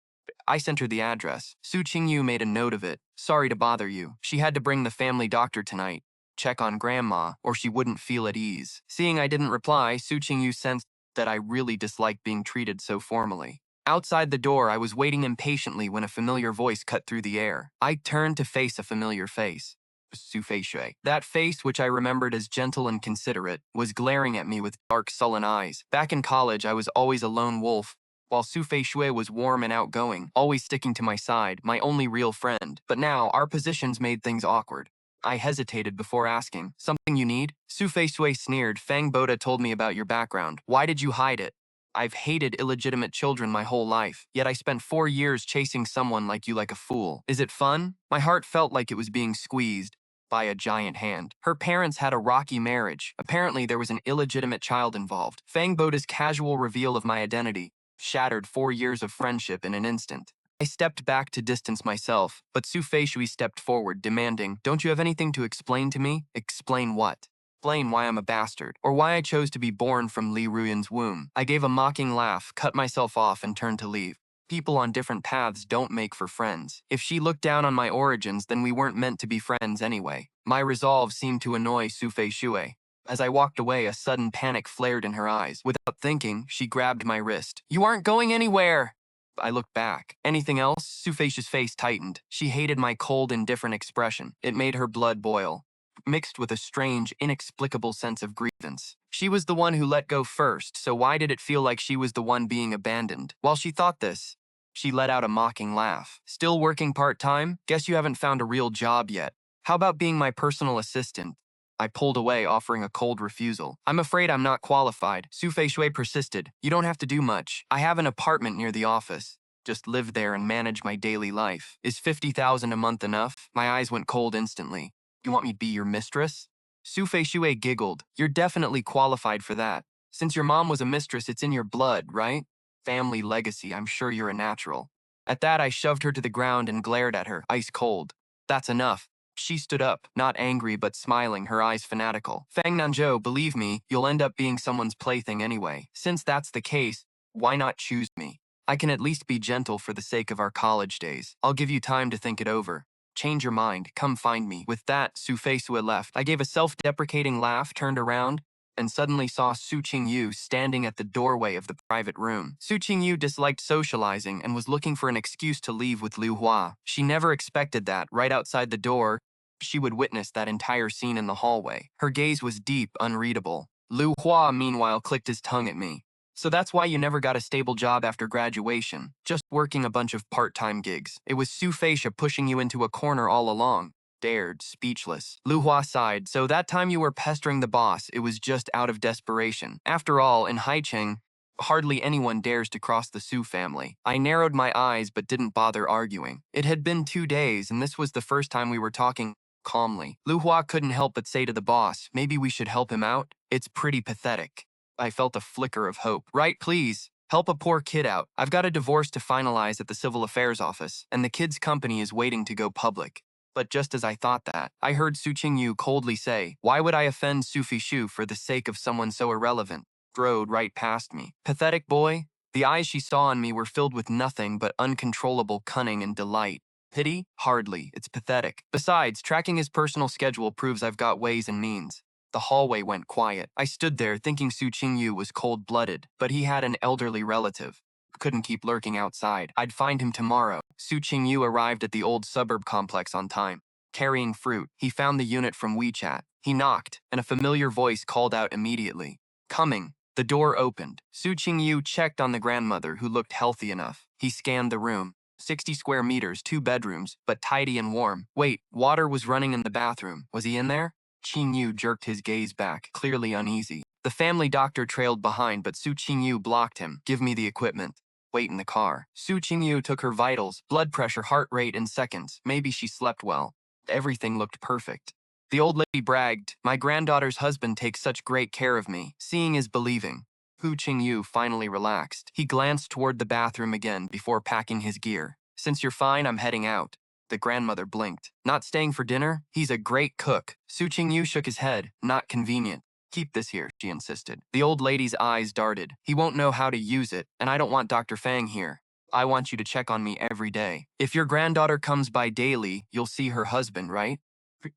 Speaker 1: I sent her the address. Su Qingyue made a note of it. Sorry to bother you. She had to bring the family doctor tonight. Check on Grandma, or she wouldn't feel at ease. Seeing I didn't reply, Su Qingyue sensed that I really disliked being treated so formally. Outside the door, I was waiting impatiently when a familiar voice cut through the air. I turned to face a familiar face. Su Feixue. That face, which I remembered as gentle and considerate, was glaring at me with dark, sullen eyes. Back in college, I was always a lone wolf, while Su Feixue was warm and outgoing, always sticking to my side, my only real friend. But now, our positions made things awkward. I hesitated before asking, something you need? Su Feixue sneered. Fang Boda told me about your background. Why did you hide it? I've hated illegitimate children my whole life, yet I spent 4 years chasing someone like you like a fool. Is it fun? My heart felt like it was being squeezed by a giant hand. Her parents had a rocky marriage. Apparently, there was an illegitimate child involved. Fang Boda's casual reveal of my identity shattered 4 years of friendship in an instant. I stepped back to distance myself, but Su Feixue stepped forward, demanding, "Don't you have anything to explain to me?" "Explain what?" "Explain why I'm a bastard, or why I chose to be born from Li Ruyan's womb." I gave a mocking laugh, cut myself off, and turned to leave. People on different paths don't make for friends. If she looked down on my origins, then we weren't meant to be friends anyway. My resolve seemed to annoy Su Feixue. As I walked away, a sudden panic flared in her eyes. Without thinking, she grabbed my wrist. "You aren't going anywhere!" I looked back. "Anything else?" Su Feixue's face tightened. She hated my cold, indifferent expression. It made her blood boil, mixed with a strange, inexplicable sense of grievance. She was the one who let go first, so why did it feel like she was the one being abandoned? While she thought this, she let out a mocking laugh. "Still working part-time? Guess you haven't found a real job yet. How about being my personal assistant?" I pulled away, offering a cold refusal. "I'm afraid I'm not qualified." Su Feixue persisted. "You don't have to do much. I have an apartment near the office. Just live there and manage my daily life. Is 50,000 a month enough?" My eyes went cold instantly. "You want me to be your mistress?" Su Feixue giggled. "You're definitely qualified for that. Since your mom was a mistress, it's in your blood, right? Family legacy, I'm sure you're a natural." At that, I shoved her to the ground and glared at her, ice cold. "That's enough." She stood up, not angry but smiling, her eyes fanatical. "Fang Nange, believe me, you'll end up being someone's plaything anyway. Since that's the case, why not choose me? I can at least be gentle for the sake of our college days. I'll give you time to think it over. Change your mind, come find me." With that, Su Feixue left. I gave a self-deprecating laugh, turned around, and suddenly saw Su Qingyue standing at the doorway of the private room. Su Qingyue disliked socializing and was looking for an excuse to leave with Lu Hua. She never expected that, right outside the door, she would witness that entire scene in the hallway. Her gaze was deep, unreadable. Lu Hua, meanwhile, clicked his tongue at me. "So that's why you never got a stable job after graduation, just working a bunch of part-time gigs. It was Su Feixue pushing you into a corner all along." Stared, speechless. Lu Hua sighed. "So that time you were pestering the boss, it was just out of desperation. After all, in Haicheng, hardly anyone dares to cross the Su family." I narrowed my eyes but didn't bother arguing. It had been 2 days, and this was the first time we were talking calmly. Lu Hua couldn't help but say to the boss, "Maybe we should help him out? It's pretty pathetic." I felt a flicker of hope. "Right, please. Help a poor kid out. I've got a divorce to finalize at the Civil Affairs office, and the kid's company is waiting to go public." But just as I thought that, I heard Su Qingyue coldly say, "Why would I offend Su Feixue for the sake of someone so irrelevant?" Strode right past me. Pathetic boy? The eyes she saw on me were filled with nothing but uncontrollable cunning and delight. Pity? Hardly. It's pathetic. Besides, tracking his personal schedule proves I've got ways and means. The hallway went quiet. I stood there thinking Su Qingyue was cold-blooded, but he had an elderly relative. Couldn't keep lurking outside. I'd find him tomorrow. Su Qingyue arrived at the old suburb complex on time. Carrying fruit, he found the unit from WeChat. He knocked, and a familiar voice called out immediately. "Coming." The door opened. Su Qingyue checked on the grandmother, who looked healthy enough. He scanned the room. 60 square meters, 2 bedrooms, but tidy and warm. Wait, water was running in the bathroom. Was he in there? Qingyue jerked his gaze back, clearly uneasy. The family doctor trailed behind, but Su Qingyue blocked him. "Give me the equipment. Wait in the car." Su Qingyue took her vitals, blood pressure, heart rate in seconds. Maybe she slept well. Everything looked perfect. The old lady bragged, "My granddaughter's husband takes such great care of me. Seeing is believing." Su Qingyue finally relaxed. He glanced toward the bathroom again before packing his gear. "Since you're fine, I'm heading out." The grandmother blinked. "Not staying for dinner? He's a great cook." Su Qingyue shook his head. "Not convenient." "Keep this here," she insisted. The old lady's eyes darted. "He won't know how to use it, and I don't want Dr. Fang here. I want you to check on me every day. If your granddaughter comes by daily, you'll see her husband, right?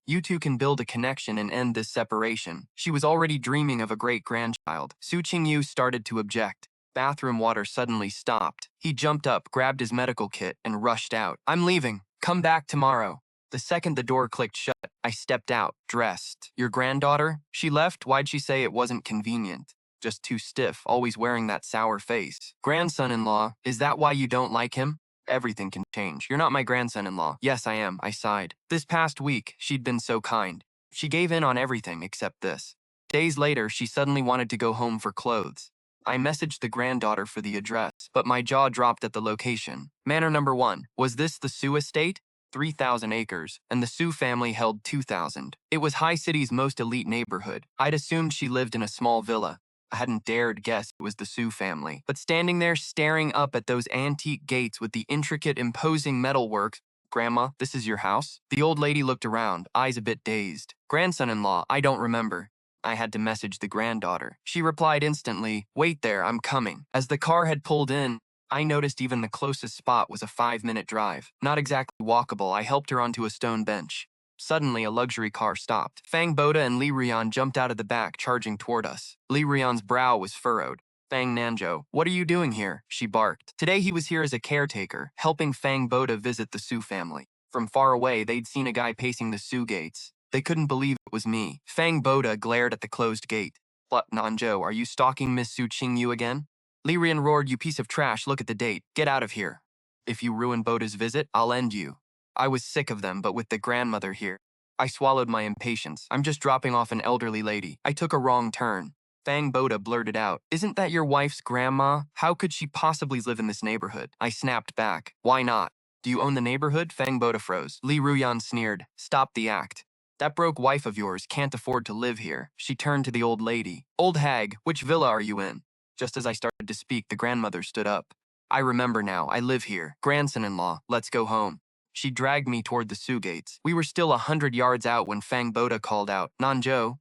Speaker 1: You two can build a connection and end this separation." She was already dreaming of a great-grandchild. Su Qingyue started to object. Bathroom water suddenly stopped. He jumped up, grabbed his medical kit, and rushed out. "I'm leaving. Come back tomorrow." The second the door clicked shut, I stepped out, dressed. "Your granddaughter? She left? Why'd she say it wasn't convenient?" "Just too stiff, always wearing that sour face." "Grandson-in-law, is that why you don't like him?" "Everything can change. You're not my grandson-in-law." "Yes, I am," I sighed. This past week, she'd been so kind. She gave in on everything except this. Days later, she suddenly wanted to go home for clothes. I messaged the granddaughter for the address, but my jaw dropped at the location. Manor number 1. Was this the Su estate? 3,000 acres, and the Su family held 2,000. It was High City's most elite neighborhood. I'd assumed she lived in a small villa. I hadn't dared guess it was the Su family. But standing there staring up at those antique gates with the intricate, imposing metalwork, Grandma, this is your house? The old lady looked around, eyes a bit dazed. Grandson-in-law, I don't remember. I had to message the granddaughter. She replied instantly, wait there, I'm coming. As the car had pulled in, I noticed even the closest spot was a 5-minute drive. Not exactly walkable, I helped her onto a stone bench. Suddenly, a luxury car stopped. Fang, Boda, and Li Ruyan jumped out of the back, charging toward us. Li Ruyan's brow was furrowed. Fang Nange, what are you doing here? She barked. Today he was here as a caretaker, helping Fang Boda visit the Su family. From far away, they'd seen a guy pacing the Su gates. They couldn't believe it was me. Fang Boda glared at the closed gate. What, Nange, are you stalking Miss Su Qingyue again? Li Ruyan roared, you piece of trash, look at the date. Get out of here. If you ruin Boda's visit, I'll end you. I was sick of them, but with the grandmother here, I swallowed my impatience. I'm just dropping off an elderly lady. I took a wrong turn. Fang Boda blurted out, isn't that your wife's grandma? How could she possibly live in this neighborhood? I snapped back. Why not? Do you own the neighborhood? Fang Boda froze. Li Ruyan sneered. Stop the act. That broke wife of yours can't afford to live here. She turned to the old lady. Old hag, which villa are you in? Just as I started to speak, the grandmother stood up. I remember now. I live here. Grandson-in-law, let's go home. She dragged me toward the Su gates. We were still 100 yards out when Fang Boda called out, Nanjo,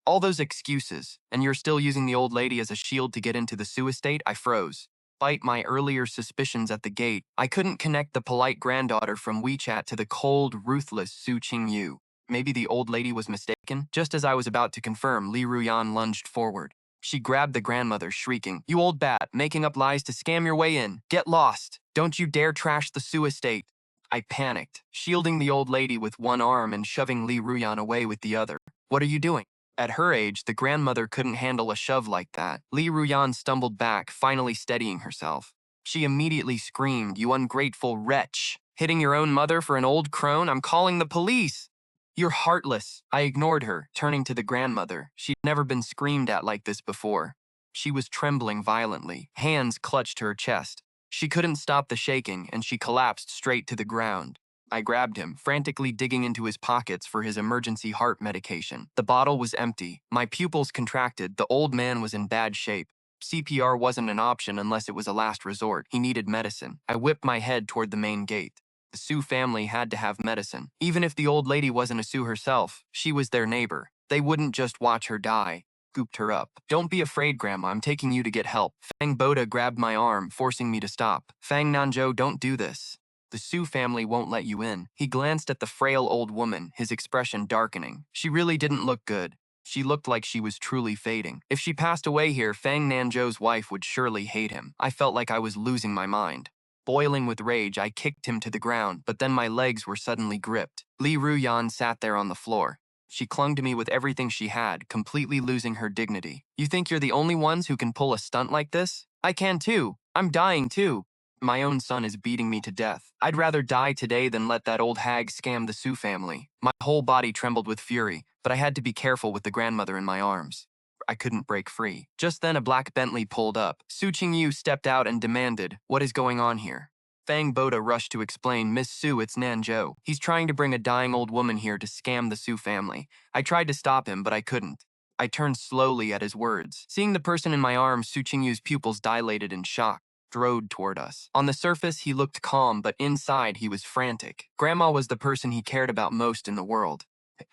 Speaker 1: all those excuses, and you're still using the old lady as a shield to get into the Su estate? I froze. Despite my earlier suspicions at the gate, I couldn't connect the polite granddaughter from WeChat to the cold, ruthless Su Qingyue. Maybe the old lady was mistaken? Just as I was about to confirm, Li Ruyan lunged forward. She grabbed the grandmother, shrieking, you old bat, making up lies to scam your way in. Get lost. Don't you dare trash the Su estate. I panicked, shielding the old lady with one arm and shoving Li Ruyan away with the other. What are you doing? At her age, the grandmother couldn't handle a shove like that. Li Ruyan stumbled back, finally steadying herself. She immediately screamed, you ungrateful wretch. Hitting your own mother for an old crone? I'm calling the police. You're heartless. I ignored her, turning to the grandmother. She'd never been screamed at like this before. She was trembling violently. Hands clutched her chest. She couldn't stop the shaking, and she collapsed straight to the ground. I grabbed him, frantically digging into his pockets for his emergency heart medication. The bottle was empty. My pupils contracted. The old man was in bad shape. CPR wasn't an option unless it was a last resort. He needed medicine. I whipped my head toward the main gate. The Su family had to have medicine. Even if the old lady wasn't a Su herself, she was their neighbor. They wouldn't just watch her die. Scooped her up. Don't be afraid, Grandma. I'm taking you to get help. Fang Boda grabbed my arm, forcing me to stop. Fang Nanjo, don't do this. The Su family won't let you in. He glanced at the frail old woman, his expression darkening. She really didn't look good. She looked like she was truly fading. If she passed away here, Fang Nanjo's wife would surely hate him. I felt like I was losing my mind. Boiling with rage, I kicked him to the ground, but then my legs were suddenly gripped. Li Ruyan sat there on the floor. She clung to me with everything she had, completely losing her dignity. You think you're the only ones who can pull a stunt like this? I can too. I'm dying too. My own son is beating me to death. I'd rather die today than let that old hag scam the Su family. My whole body trembled with fury, but I had to be careful with the grandmother in my arms. I couldn't break free. Just then a black Bentley pulled up. Su Qingyue stepped out and demanded, what is going on here? Fang Boda rushed to explain, Miss Su, it's Nanjo. He's trying to bring a dying old woman here to scam the Su family. I tried to stop him, but I couldn't. I turned slowly at his words. Seeing the person in my arms, Su Qingyue's pupils dilated in shock. Strode toward us. On the surface, he looked calm, but inside, he was frantic. Grandma was the person he cared about most in the world.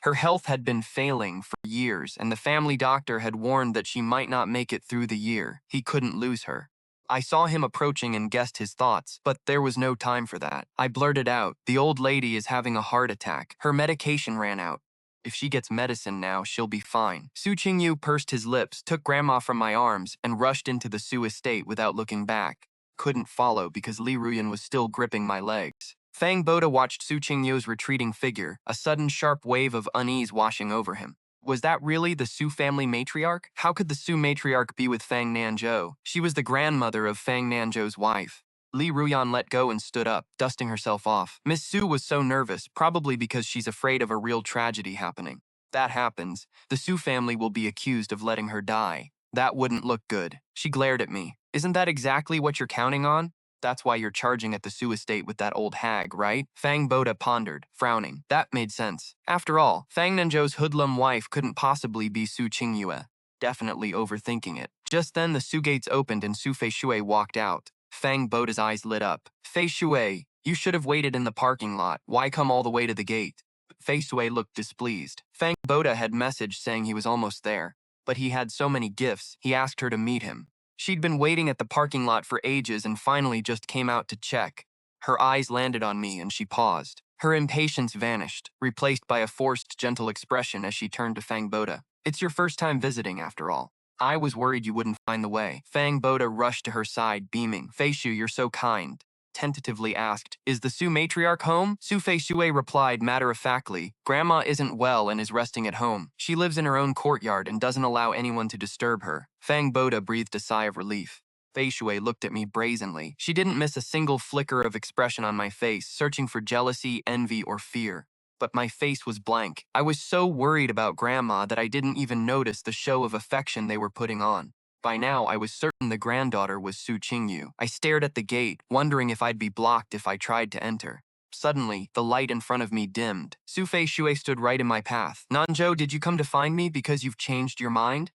Speaker 1: Her health had been failing for years, and the family doctor had warned that she might not make it through the year. He couldn't lose her. I saw him approaching and guessed his thoughts, but there was no time for that. I blurted out, the old lady is having a heart attack. Her medication ran out. If she gets medicine now, she'll be fine. Su Qingyue pursed his lips, took Grandma from my arms, and rushed into the Su estate without looking back. Couldn't follow because Li Ruyan was still gripping my legs. Fang Boda watched Su Qingyue's retreating figure, a sudden sharp wave of unease washing over him. Was that really the Su family matriarch? How could the Su matriarch be with Fang Nanjo? She was the grandmother of Fang Nanjo's wife. Li Ruyan let go and stood up, dusting herself off. Miss Su was so nervous, probably because she's afraid of a real tragedy happening. If that happens, the Su family will be accused of letting her die. That wouldn't look good. She glared at me. Isn't that exactly what you're counting on? That's why you're charging at the Su estate with that old hag, right? Fang Boda pondered, frowning. That made sense. After all, Fang Nanjo's hoodlum wife couldn't possibly be Su Qingyue. Definitely overthinking it. Just then, the Su gates opened and Su Feixue walked out. Fang Boda's eyes lit up. Feixue, you should have waited in the parking lot. Why come all the way to the gate? Feixue looked displeased. Fang Boda had messaged saying he was almost there, but he had so many gifts, he asked her to meet him. She'd been waiting at the parking lot for ages and finally just came out to check. Her eyes landed on me and she paused. Her impatience vanished, replaced by a forced, gentle expression as she turned to Fang Boda. It's your first time visiting, after all. I was worried you wouldn't find the way. Fang Boda rushed to her side, beaming. Feixue, you're so kind. Tentatively asked, is the Su Matriarch home? Su Feixue replied matter-of-factly, Grandma isn't well and is resting at home. She lives in her own courtyard and doesn't allow anyone to disturb her. Fang Boda breathed a sigh of relief. Feixue looked at me brazenly. She didn't miss a single flicker of expression on my face, searching for jealousy, envy, or fear. But my face was blank. I was so worried about Grandma that I didn't even notice the show of affection they were putting on. By now, I was certain the granddaughter was Su Qingyue. I stared at the gate, wondering if I'd be blocked if I tried to enter. Suddenly, the light in front of me dimmed. Su Feixue stood right in my path. Nange, did you come to find me because you've changed your mind?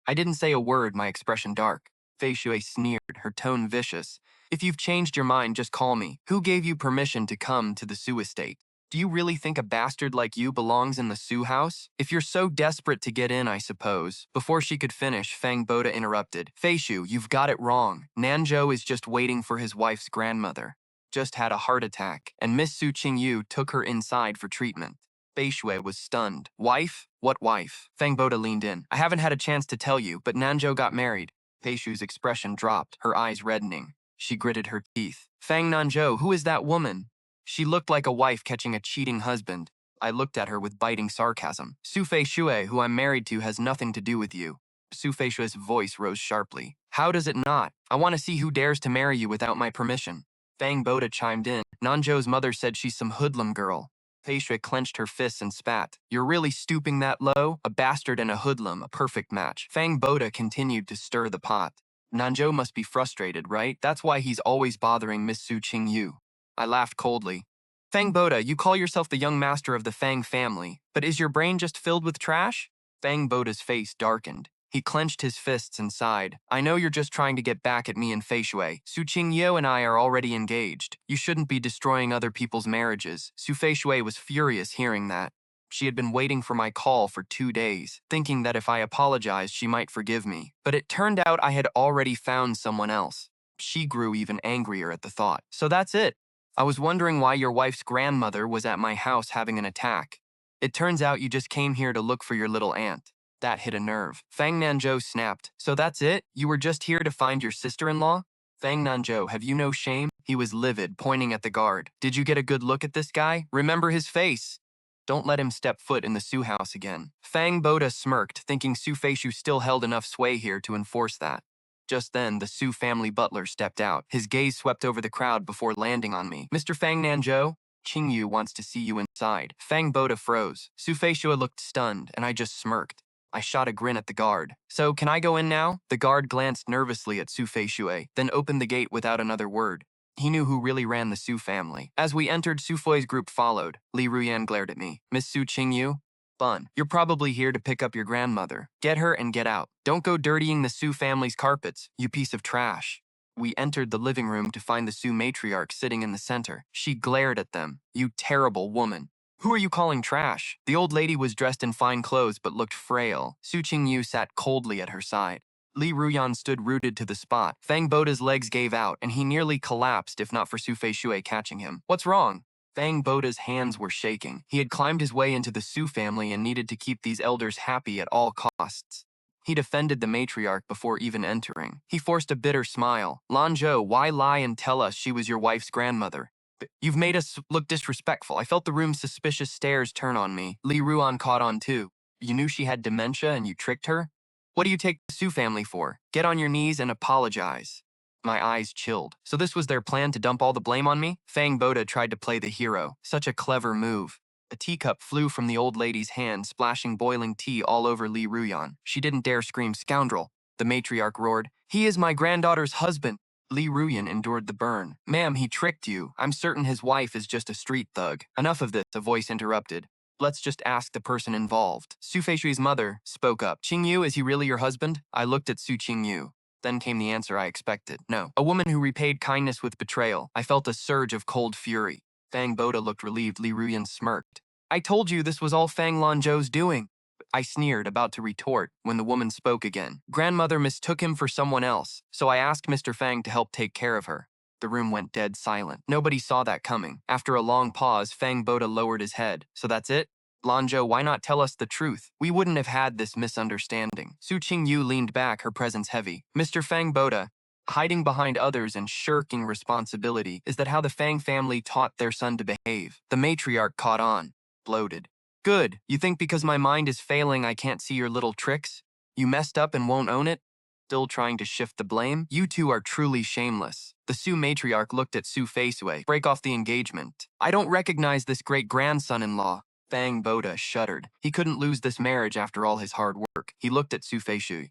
Speaker 1: I didn't say a word, my expression dark. Feixue sneered, her tone vicious. If you've changed your mind, just call me. Who gave you permission to come to the Su estate? Do you really think a bastard like you belongs in the Su house? If you're so desperate to get in, I suppose. Before she could finish, Fang Boda interrupted. Feixue, you've got it wrong. Nange is just waiting for his wife's grandmother. Just had a heart attack, and Miss Su Qingyue took her inside for treatment. Feixue was stunned. Wife? What wife? Fang Boda leaned in. I haven't had a chance to tell you, but Nange got married. Feishue's expression dropped, her eyes reddening. She gritted her teeth. Fang Nange, who is that woman? She looked like a wife catching a cheating husband. I looked at her with biting sarcasm. Su Feixue, who I'm married to, has nothing to do with you. Su Feishue's voice rose sharply. How does it not? I want to see who dares to marry you without my permission. Fang Boda chimed in. Nanjo's mother said she's some hoodlum girl. Feishue clenched her fists and spat. You're really stooping that low? A bastard and a hoodlum, a perfect match. Fang Boda continued to stir the pot. Nange must be frustrated, right? That's why he's always bothering Miss Su Qingyue. I laughed coldly. Fang Boda, you call yourself the young master of the Fang family, but is your brain just filled with trash? Fang Boda's face darkened. He clenched his fists and sighed. I know you're just trying to get back at me and Feixue. Su Qingyue and I are already engaged. You shouldn't be destroying other people's marriages. Su Feixue was furious hearing that. She had been waiting for my call for 2 days, thinking that if I apologized, she might forgive me. But it turned out I had already found someone else. She grew even angrier at the thought. So that's it. I was wondering why your wife's grandmother was at my house having an attack. It turns out you just came here to look for your little aunt. That hit a nerve. Fang Nange snapped. So that's it? You were just here to find your sister-in-law? Fang Nange, have you no shame? He was livid, pointing at the guard. Did you get a good look at this guy? Remember his face. Don't let him step foot in the Su house again. Fang Boda smirked, thinking Su Feixue still held enough sway here to enforce that. Just then, the Su family butler stepped out. His gaze swept over the crowd before landing on me. Mr. Fang Nange, Qingyue wants to see you inside. Fang Boda froze. Su Feixue looked stunned, and I just smirked. I shot a grin at the guard. So, can I go in now? The guard glanced nervously at Su Feixue, then opened the gate without another word. He knew who really ran the Su family. As we entered, Su Fui's group followed. Ruyan glared at me. Miss Su Qingyue? Bun, you're probably here to pick up your grandmother. Get her and get out. Don't go dirtying the Su family's carpets, you piece of trash. We entered the living room to find the Su matriarch sitting in the center. She glared at them. You terrible woman. Who are you calling trash? The old lady was dressed in fine clothes but looked frail. Su Qingyue sat coldly at her side. Ruyan stood rooted to the spot. Fang Boda's legs gave out, and he nearly collapsed if not for Su Feixue catching him. What's wrong? Fang Boda's hands were shaking. He had climbed his way into the Su family and needed to keep these elders happy at all costs. He defended the matriarch before even entering. He forced a bitter smile. Nange, why lie and tell us she was your wife's grandmother? You've made us look disrespectful. I felt the room's suspicious stares turn on me. Ruyan caught on too. You knew she had dementia and you tricked her? What do you take the Su family for? Get on your knees and apologize. My eyes chilled. So this was their plan to dump all the blame on me? Fang Boda tried to play the hero. Such a clever move. A teacup flew from the old lady's hand, splashing boiling tea all over Ruyan. She didn't dare scream scoundrel. The matriarch roared, He is my granddaughter's husband. Ruyan endured the burn. Ma'am, he tricked you. I'm certain his wife is just a street thug. Enough of this, a voice interrupted. Let's just ask the person involved. Su Feishue's mother spoke up. Qingyue, is he really your husband? I looked at Su Qingyue. Then came the answer I expected. No. A woman who repaid kindness with betrayal. I felt a surge of cold fury. Fang Boda looked relieved. Ruyan smirked. I told you this was all Fang Lanzhou's doing. I sneered, about to retort, when the woman spoke again. Grandmother mistook him for someone else, so I asked Mr. Fang to help take care of her. The room went dead silent. Nobody saw that coming. After a long pause, Fang Boda lowered his head. So that's it? Lanzhou, why not tell us the truth? We wouldn't have had this misunderstanding. Su Qingyue leaned back, her presence heavy. Mr. Fang Boda, hiding behind others and shirking responsibility, is that how the Fang family taught their son to behave? The matriarch caught on, bloated. Good. You think because my mind is failing I can't see your little tricks? You messed up and won't own it? Still trying to shift the blame? You two are truly shameless. The Su matriarch looked at Su Feixue. Break off the engagement. I don't recognize this great-grandson-in-law. Fang Boda shuddered. He couldn't lose this marriage after all his hard work. He looked at Su Feixue.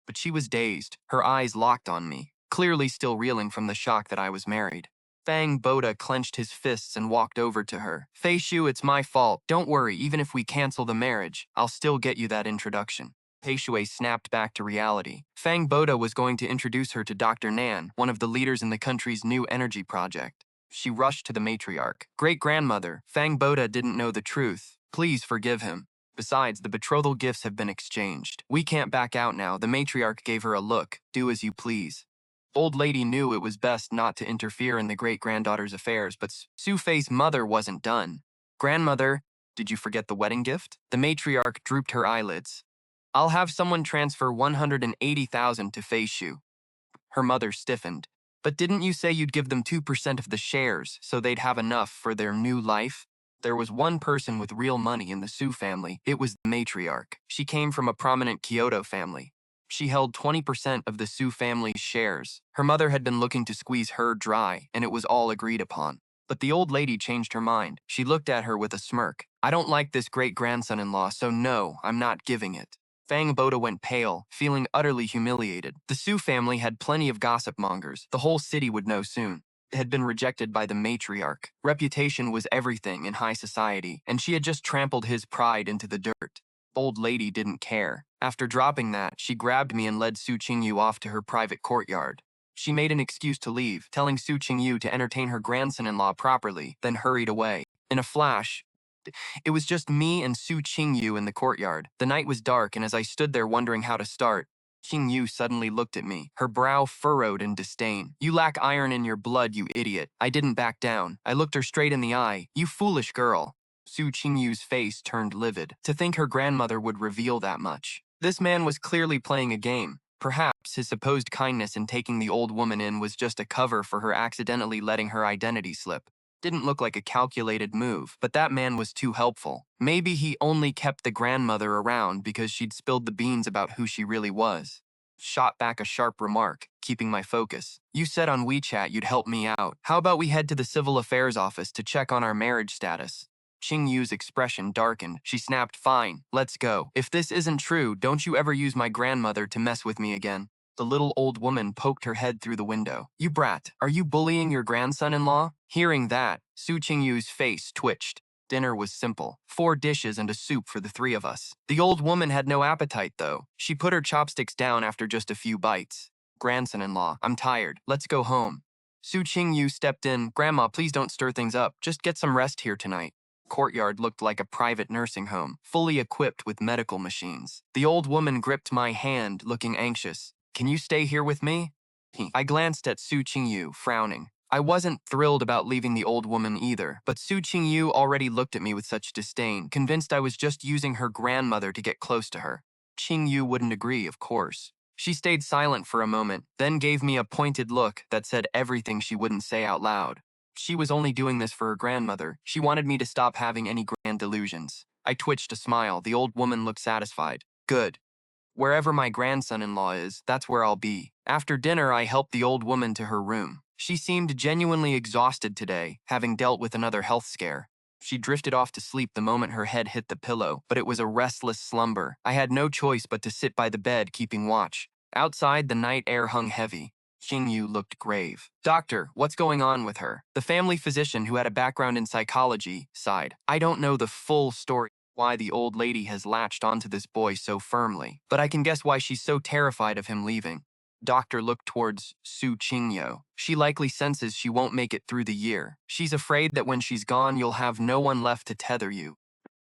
Speaker 1: But she was dazed. Her eyes locked on me, clearly still reeling from the shock that I was married. Fang Boda clenched his fists and walked over to her. Feixue, it's my fault. Don't worry, even if we cancel the marriage, I'll still get you that introduction. Feixue snapped back to reality. Fang Boda was going to introduce her to Dr. Nan, one of the leaders in the country's new energy project. She rushed to the matriarch. Great-grandmother, Fang Boda didn't know the truth. Please forgive him. Besides, the betrothal gifts have been exchanged. We can't back out now. The matriarch gave her a look. Do as you please. Old lady knew it was best not to interfere in the great-granddaughter's affairs, but Su Fei's mother wasn't done. Grandmother, did you forget the wedding gift? The matriarch drooped her eyelids. I'll have someone transfer 180,000 to Feixue. Her mother stiffened. But didn't you say you'd give them 2% of the shares so they'd have enough for their new life? There was one person with real money in the Su family. It was the matriarch. She came from a prominent Kyoto family. She held 20% of the Su family's shares. Her mother had been looking to squeeze her dry, and it was all agreed upon. But the old lady changed her mind. She looked at her with a smirk. I don't like this great-grandson-in-law, so no, I'm not giving it. Fang Boda went pale, feeling utterly humiliated. The Su family had plenty of gossip mongers. The whole city would know soon. It had been rejected by the matriarch. Reputation was everything in high society, and she had just trampled his pride into the dirt. Old lady didn't care. After dropping that, she grabbed me and led Su Qingyue off to her private courtyard. She made an excuse to leave, telling Su Qingyue to entertain her grandson-in-law properly, then hurried away. In a flash, it was just me and Su Qingyue in the courtyard. The night was dark, and as I stood there wondering how to start, Qingyue suddenly looked at me, her brow furrowed in disdain. You lack iron in your blood, you idiot. I didn't back down. I looked her straight in the eye. You foolish girl. Su Qingyue's face turned livid. To think her grandmother would reveal that much. This man was clearly playing a game. Perhaps his supposed kindness in taking the old woman in was just a cover for her accidentally letting her identity slip. Didn't look like a calculated move, but that man was too helpful. Maybe he only kept the grandmother around because she'd spilled the beans about who she really was. Shot back a sharp remark, keeping my focus. You said on WeChat you'd help me out. How about we head to the Civil Affairs office to check on our marriage status? Qingyue's expression darkened. She snapped, fine, let's go. If this isn't true, don't you ever use my grandmother to mess with me again. The little old woman poked her head through the window. You brat, are you bullying your grandson-in-law? Hearing that, Su Qingyue's face twitched. Dinner was simple. 4 dishes and a soup for the 3 of us. The old woman had no appetite, though. She put her chopsticks down after just a few bites. Grandson-in-law, I'm tired. Let's go home. Su Qingyue stepped in. Grandma, please don't stir things up. Just get some rest here tonight. Courtyard looked like a private nursing home, fully equipped with medical machines. The old woman gripped my hand, looking anxious. Can you stay here with me? I glanced at Su Qingyue, frowning. I wasn't thrilled about leaving the old woman either, but Su Qingyue already looked at me with such disdain, convinced I was just using her grandmother to get close to her. Qingyue wouldn't agree, of course. She stayed silent for a moment, then gave me a pointed look that said everything she wouldn't say out loud. She was only doing this for her grandmother. She wanted me to stop having any grand delusions. I twitched a smile. The old woman looked satisfied. Good. Wherever my grandson-in-law is, that's where I'll be. After dinner, I helped the old woman to her room. She seemed genuinely exhausted today, having dealt with another health scare. She drifted off to sleep the moment her head hit the pillow, but it was a restless slumber. I had no choice but to sit by the bed, keeping watch. Outside, the night air hung heavy. Qingyue looked grave. Doctor, what's going on with her? The family physician, who had a background in psychology, sighed. I don't know the full story. why the old lady has latched onto this boy so firmly, but I can guess why she's so terrified of him leaving. Doctor looked towards Su Qingyue. She likely senses she won't make it through the year. She's afraid that when she's gone, you'll have no one left to tether you.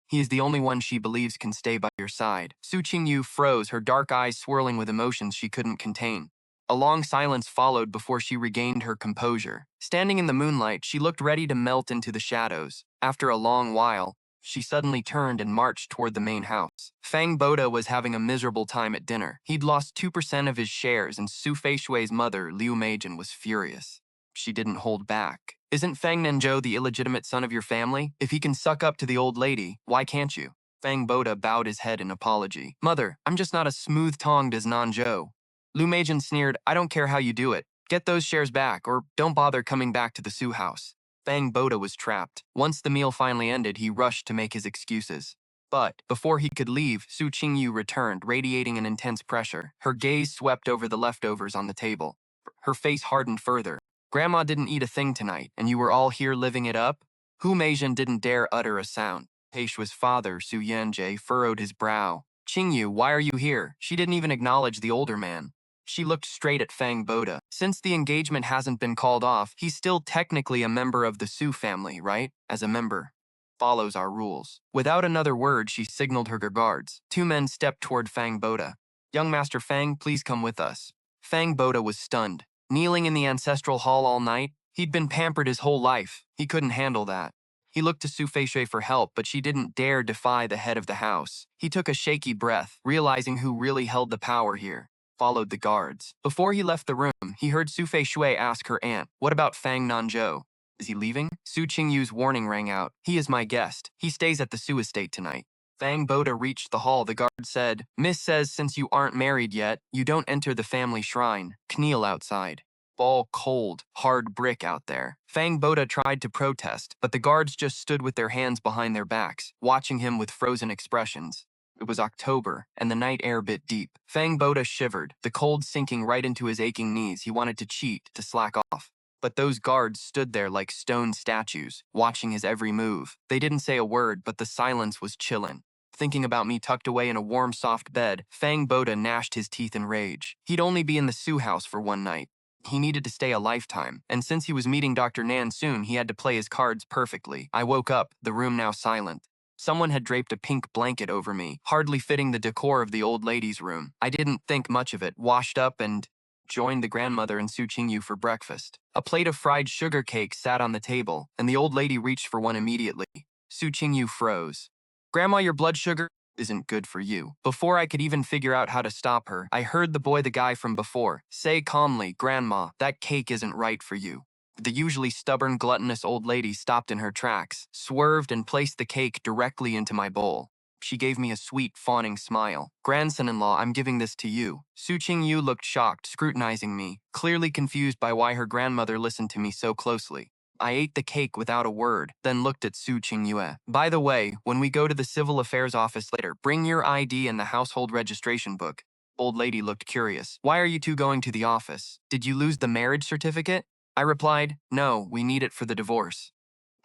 Speaker 1: He is the only one she believes can stay by your side. Su Qingyue froze, her dark eyes swirling with emotions she couldn't contain. A long silence followed before she regained her composure. Standing in the moonlight, she looked ready to melt into the shadows. After a long while, she suddenly turned and marched toward the main house. Fang Boda was having a miserable time at dinner. He'd lost 2% of his shares, and Su Feishue's mother, Liu Meijin, was furious. She didn't hold back. Isn't Fang Nange the illegitimate son of your family? If he can suck up to the old lady, why can't you? Fang Boda bowed his head in apology. Mother, I'm just not as smooth-tongued as Nange. Liu Meijin sneered, I don't care how you do it. Get those shares back, or don't bother coming back to the Su house. Fang Boda was trapped. Once the meal finally ended, he rushed to make his excuses. But before he could leave, Su Qingyue returned, radiating an intense pressure. Her gaze swept over the leftovers on the table. Her face hardened further. Grandma didn't eat a thing tonight, and you were all here living it up? Hu Meijin didn't dare utter a sound. Feishue's father, Su Yanjie, furrowed his brow. Qingyu, why are you here? She didn't even acknowledge the older man. She looked straight at Fang Boda. Since the engagement hasn't been called off, he's still technically a member of the Su family, right? As a member. Follows our rules. Without another word, she signaled her guards. Two men stepped toward Fang Boda. Young Master Fang, please come with us. Fang Boda was stunned. Kneeling in the ancestral hall all night, he'd been pampered his whole life. He couldn't handle that. He looked to Su Feixue for help, but she didn't dare defy the head of the house. He took a shaky breath, realizing who really held the power here. Followed the guards. Before he left the room, he heard Su Feixue ask her aunt, what about Fang Nange? Is he leaving? Su Qingyue's warning rang out. He is my guest. He stays at the Su estate tonight. Fang Boda reached the hall. The guard said, Miss says since you aren't married yet, you don't enter the family shrine. Kneel outside. All cold, hard brick out there. Fang Boda tried to protest, but the guards just stood with their hands behind their backs, watching him with frozen expressions. It was October, and the night air bit deep. Fang Boda shivered, the cold sinking right into his aching knees. He wanted to cheat, to slack off. But those guards stood there like stone statues, watching his every move. They didn't say a word, but the silence was chillin'. Thinking about me tucked away in a warm, soft bed, Fang Boda gnashed his teeth in rage. He'd only be in the Su house for one night. He needed to stay a lifetime, and since he was meeting Dr. Nan soon, he had to play his cards perfectly. I woke up, the room now silent. Someone had draped a pink blanket over me, hardly fitting the decor of the old lady's room. I didn't think much of it, washed up and joined the grandmother and Su Qingyue for breakfast. A plate of fried sugar cake sat on the table, and the old lady reached for one immediately. Su Qingyue froze. Grandma, your blood sugar isn't good for you. Before I could even figure out how to stop her, I heard the guy from before, say calmly, Grandma, that cake isn't right for you. The usually stubborn, gluttonous old lady stopped in her tracks, swerved, and placed the cake directly into my bowl. She gave me a sweet, fawning smile. Grandson-in-law, I'm giving this to you. Su Qingyue looked shocked, scrutinizing me, clearly confused by why her grandmother listened to me so closely. I ate the cake without a word, then looked at Su Qingyue. By the way, when we go to the civil affairs office later, bring your ID and the household registration book. Old lady looked curious. Why are you two going to the office? Did you lose the marriage certificate? I replied, no, we need it for the divorce.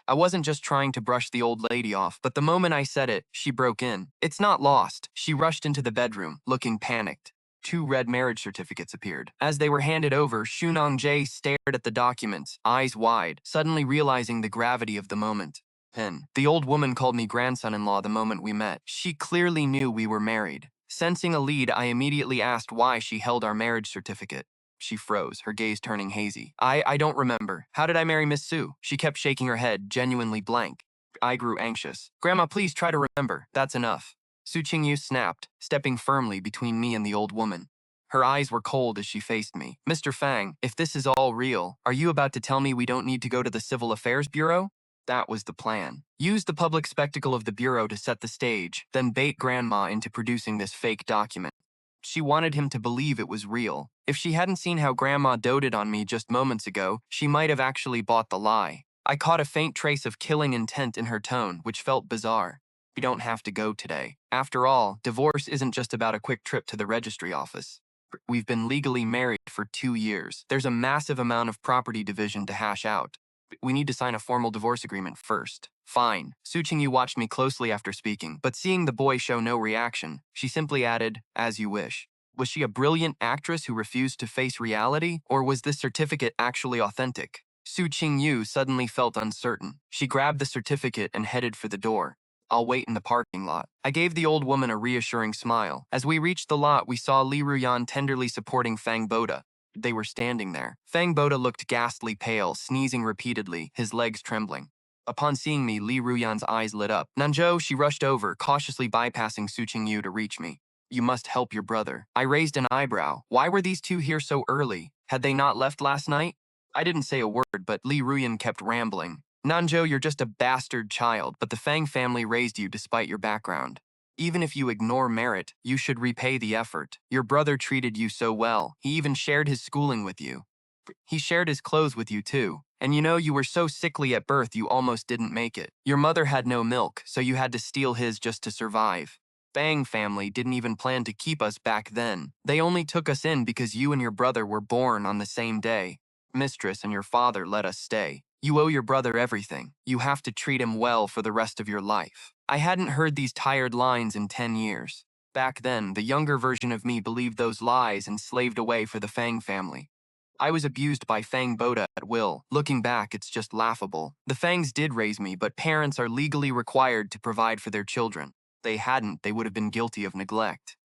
Speaker 1: I wasn't just trying to brush the old lady off, but the moment I said it, she broke in. It's not lost. She rushed into the bedroom, looking panicked. 2 red marriage certificates appeared. As they were handed over, Shu Nange stared at the documents, eyes wide, suddenly realizing the gravity of the moment. The old woman called me grandson-in-law the moment we met. She clearly knew we were married. Sensing a lead, I immediately asked why she held our marriage certificate. She froze, her gaze turning hazy. I don't remember. How did I marry Miss Su? She kept shaking her head, genuinely blank. I grew anxious. Grandma, please try to remember. That's enough. Su Qingyue snapped, stepping firmly between me and the old woman. Her eyes were cold as she faced me. Mr. Fang, if this is all real, are you about to tell me we don't need to go to the Civil Affairs Bureau? That was the plan. Use the public spectacle of the Bureau to set the stage, then bait Grandma into producing this fake document. She wanted him to believe it was real. If she hadn't seen how Grandma doted on me just moments ago, she might have actually bought the lie. I caught a faint trace of killing intent in her tone, which felt bizarre. We don't have to go today. After all, divorce isn't just about a quick trip to the registry office. We've been legally married for 2 years. There's a massive amount of property division to hash out. We need to sign a formal divorce agreement first. Fine. Su Qingyue watched me closely after speaking, but seeing the boy show no reaction, she simply added, as you wish. Was she a brilliant actress who refused to face reality, or was this certificate actually authentic? Su Qingyue suddenly felt uncertain. She grabbed the certificate and headed for the door. I'll wait in the parking lot. I gave the old woman a reassuring smile. As we reached the lot, we saw Ruyan tenderly supporting Fang Boda. They were standing there. Fang Boda looked ghastly pale, sneezing repeatedly, his legs trembling. Upon seeing me, Ruyan's eyes lit up. Nange, she rushed over, cautiously bypassing Su Qingyue to reach me. You must help your brother. I raised an eyebrow. Why were these two here so early? Had they not left last night? I didn't say a word, but Ruyan kept rambling. Nange, you're just a bastard child, but the Fang family raised you despite your background. Even if you ignore merit, you should repay the effort. Your brother treated you so well. He even shared his schooling with you. He shared his clothes with you too. And you were so sickly at birth you almost didn't make it. Your mother had no milk, so you had to steal his just to survive. Fang family didn't even plan to keep us back then. They only took us in because you and your brother were born on the same day. Mistress and your father let us stay. You owe your brother everything. You have to treat him well for the rest of your life. I hadn't heard these tired lines in 10 years. Back then, the younger version of me believed those lies and slaved away for the Fang family. I was abused by Fang Boda at will. Looking back, it's just laughable. The Fangs did raise me, but parents are legally required to provide for their children. They hadn't, they would have been guilty of neglect.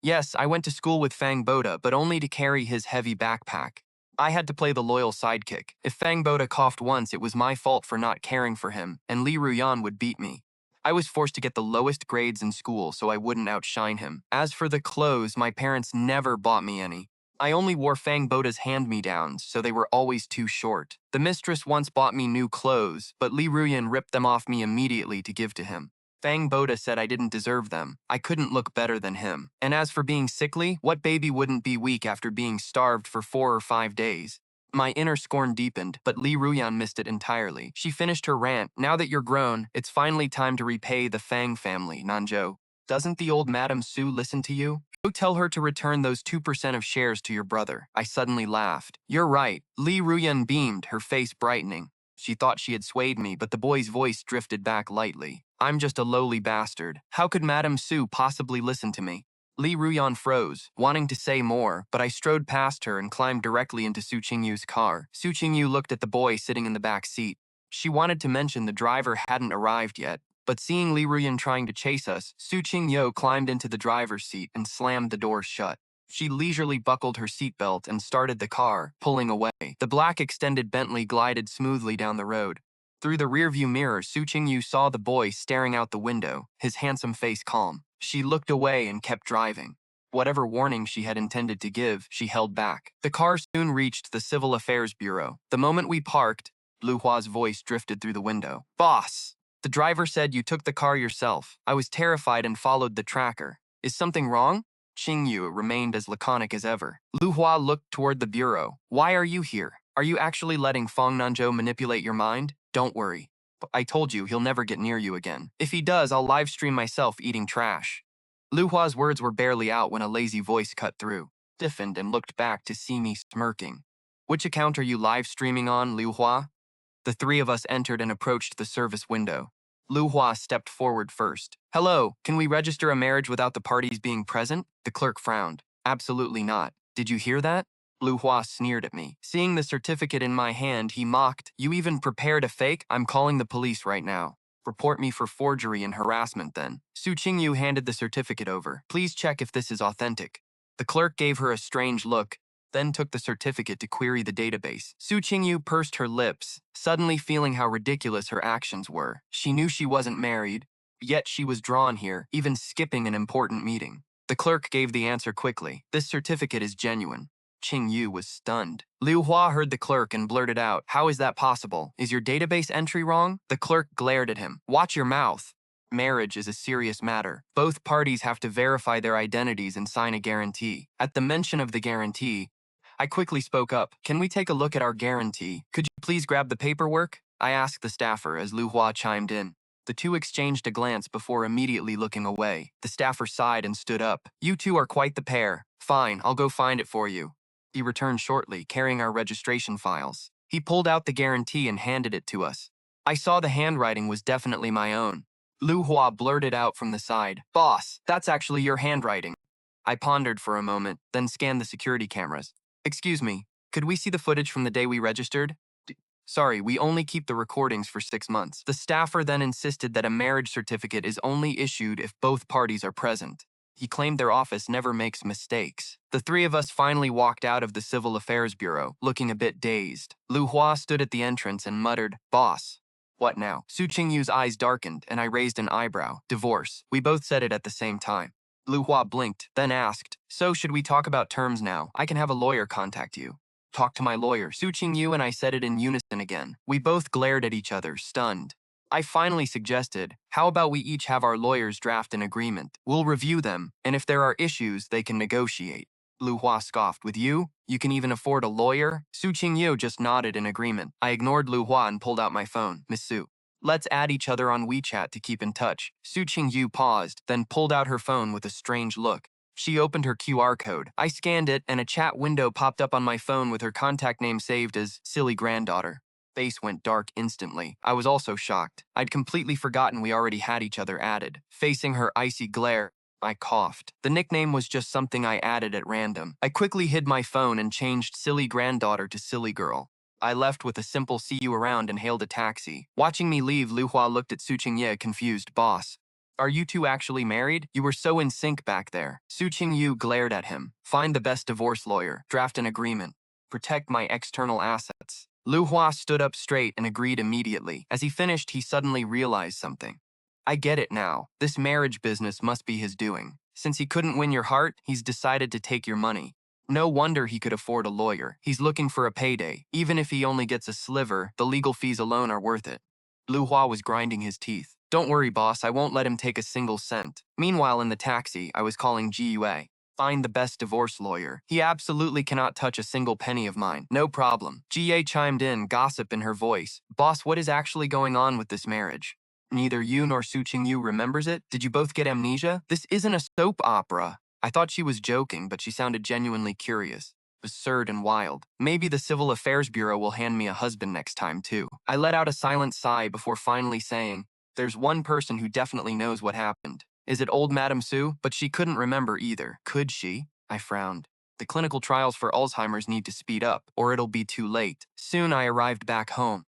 Speaker 1: Yes, I went to school with Fang Boda, but only to carry his heavy backpack. I had to play the loyal sidekick. If Fang Boda coughed once, it was my fault for not caring for him, and Ruyan would beat me. I was forced to get the lowest grades in school so I wouldn't outshine him. As for the clothes, my parents never bought me any. I only wore Fang Boda's hand-me-downs, so they were always too short. The mistress once bought me new clothes, but Ruyan ripped them off me immediately to give to him. Fang Boda said I didn't deserve them. I couldn't look better than him. And as for being sickly, what baby wouldn't be weak after being starved for 4 or 5 days? My inner scorn deepened, but Ruyan missed it entirely. She finished her rant. Now that you're grown, it's finally time to repay the Fang family, Nange. Doesn't the old Madame Su listen to you? Go tell her to return those 2% of shares to your brother. I suddenly laughed. You're right. Ruyan beamed, her face brightening. She thought she had swayed me, but the boy's voice drifted back lightly. I'm just a lowly bastard. How could Madame Su possibly listen to me? Ruyan froze, wanting to say more, but I strode past her and climbed directly into Su Qingyue's car. Su Qingyue looked at the boy sitting in the back seat. She wanted to mention the driver hadn't arrived yet, but seeing Ruyan trying to chase us, Su Qingyue climbed into the driver's seat and slammed the doors shut. She leisurely buckled her seatbelt and started the car, pulling away. The black extended Bentley glided smoothly down the road. Through the rearview mirror, Su Qingyue saw the boy staring out the window, his handsome face calm. She looked away and kept driving. Whatever warning she had intended to give, she held back. The car soon reached the Civil Affairs Bureau. The moment we parked, Lu Hua's voice drifted through the window. Boss! The driver said you took the car yourself. I was terrified and followed the tracker. Is something wrong? Qingyue remained as laconic as ever. Lu Hua looked toward the bureau. Why are you here? Are you actually letting Fang Nange manipulate your mind? Don't worry. I told you he'll never get near you again. If he does, I'll live stream myself eating trash. Lu Hua's words were barely out when a lazy voice cut through, stiffened and looked back to see me smirking. Which account are you live streaming on, Lu Hua? The three of us entered and approached the service window. Lu Hua stepped forward first. Hello, can we register a marriage without the parties being present? The clerk frowned. Absolutely not. Did you hear that? Lu Hua sneered at me. Seeing the certificate in my hand, he mocked. You even prepared a fake? I'm calling the police right now. Report me for forgery and harassment then. Su Qingyue handed the certificate over. Please check if this is authentic. The clerk gave her a strange look, then took the certificate to query the database. Su Qingyue pursed her lips, suddenly feeling how ridiculous her actions were. She knew she wasn't married, yet she was drawn here, even skipping an important meeting. The clerk gave the answer quickly. This certificate is genuine. Qingyue was stunned. Lu Hua heard the clerk and blurted out, How is that possible? Is your database entry wrong? The clerk glared at him. Watch your mouth. Marriage is a serious matter. Both parties have to verify their identities and sign a guarantee. At the mention of the guarantee, I quickly spoke up. Can we take a look at our guarantee? Could you please grab the paperwork? I asked the staffer as Lu Hua chimed in. The two exchanged a glance before immediately looking away. The staffer sighed and stood up. You two are quite the pair. Fine, I'll go find it for you. He returned shortly, carrying our registration files. He pulled out the guarantee and handed it to us. I saw the handwriting was definitely my own. Lu Hua blurted out from the side, "Boss, that's actually your handwriting." I pondered for a moment, then scanned the security cameras. "Excuse me, could we see the footage from the day we registered?" Sorry, we only keep the recordings for 6 months. The staffer then insisted that a marriage certificate is only issued if both parties are present. He claimed their office never makes mistakes. The three of us finally walked out of the Civil Affairs Bureau, looking a bit dazed. Lu Hua stood at the entrance and muttered, "Boss." "What now?" Su Qingyue's eyes darkened, and I raised an eyebrow. "Divorce." We both said it at the same time. Lu Hua blinked, then asked, "So should we talk about terms now? I can have a lawyer contact you." "Talk to my lawyer." Su Qingyue and I said it in unison again. We both glared at each other, stunned. I finally suggested, "How about we each have our lawyers draft an agreement? We'll review them, and if there are issues, they can negotiate." Lu Hua scoffed, "With you? You can even afford a lawyer?" Su Qingyue just nodded in agreement. I ignored Lu Hua and pulled out my phone. "Miss Su, let's add each other on WeChat to keep in touch." Su Qingyue paused, then pulled out her phone with a strange look. She opened her QR code. I scanned it, and a chat window popped up on my phone with her contact name saved as Silly Granddaughter. Face went dark instantly. I was also shocked. I'd completely forgotten we already had each other added. Facing her icy glare, I coughed. The nickname was just something I added at random. I quickly hid my phone and changed Silly Granddaughter to Silly Girl. I left with a simple "see you around" and hailed a taxi. Watching me leave, Lu Hua looked at Su Qingyue confused. "Boss, are you two actually married? You were so in sync back there." Su Qingyue glared at him. "Find the best divorce lawyer. Draft an agreement. Protect my external assets." Lu Hua stood up straight and agreed immediately. As he finished, he suddenly realized something. "I get it now. This marriage business must be his doing. Since he couldn't win your heart, he's decided to take your money. No wonder he could afford a lawyer. He's looking for a payday. Even if he only gets a sliver, the legal fees alone are worth it." Lu Hua was grinding his teeth. "Don't worry, boss. I won't let him take a single cent." Meanwhile, in the taxi, I was calling Gua. "Find the best divorce lawyer. He absolutely cannot touch a single penny of mine." "No problem." Ga chimed in, gossip in her voice. "Boss, what is actually going on with this marriage? Neither you nor Su Qingyu remembers it? Did you both get amnesia? This isn't a soap opera." I thought she was joking, but she sounded genuinely curious. Absurd and wild. Maybe the Civil Affairs Bureau will hand me a husband next time, too. I let out a silent sigh before finally saying, "There's one person who definitely knows what happened. Is it old Madame Su?" But she couldn't remember either. Could she? I frowned. The clinical trials for Alzheimer's need to speed up, or it'll be too late. Soon I arrived back home.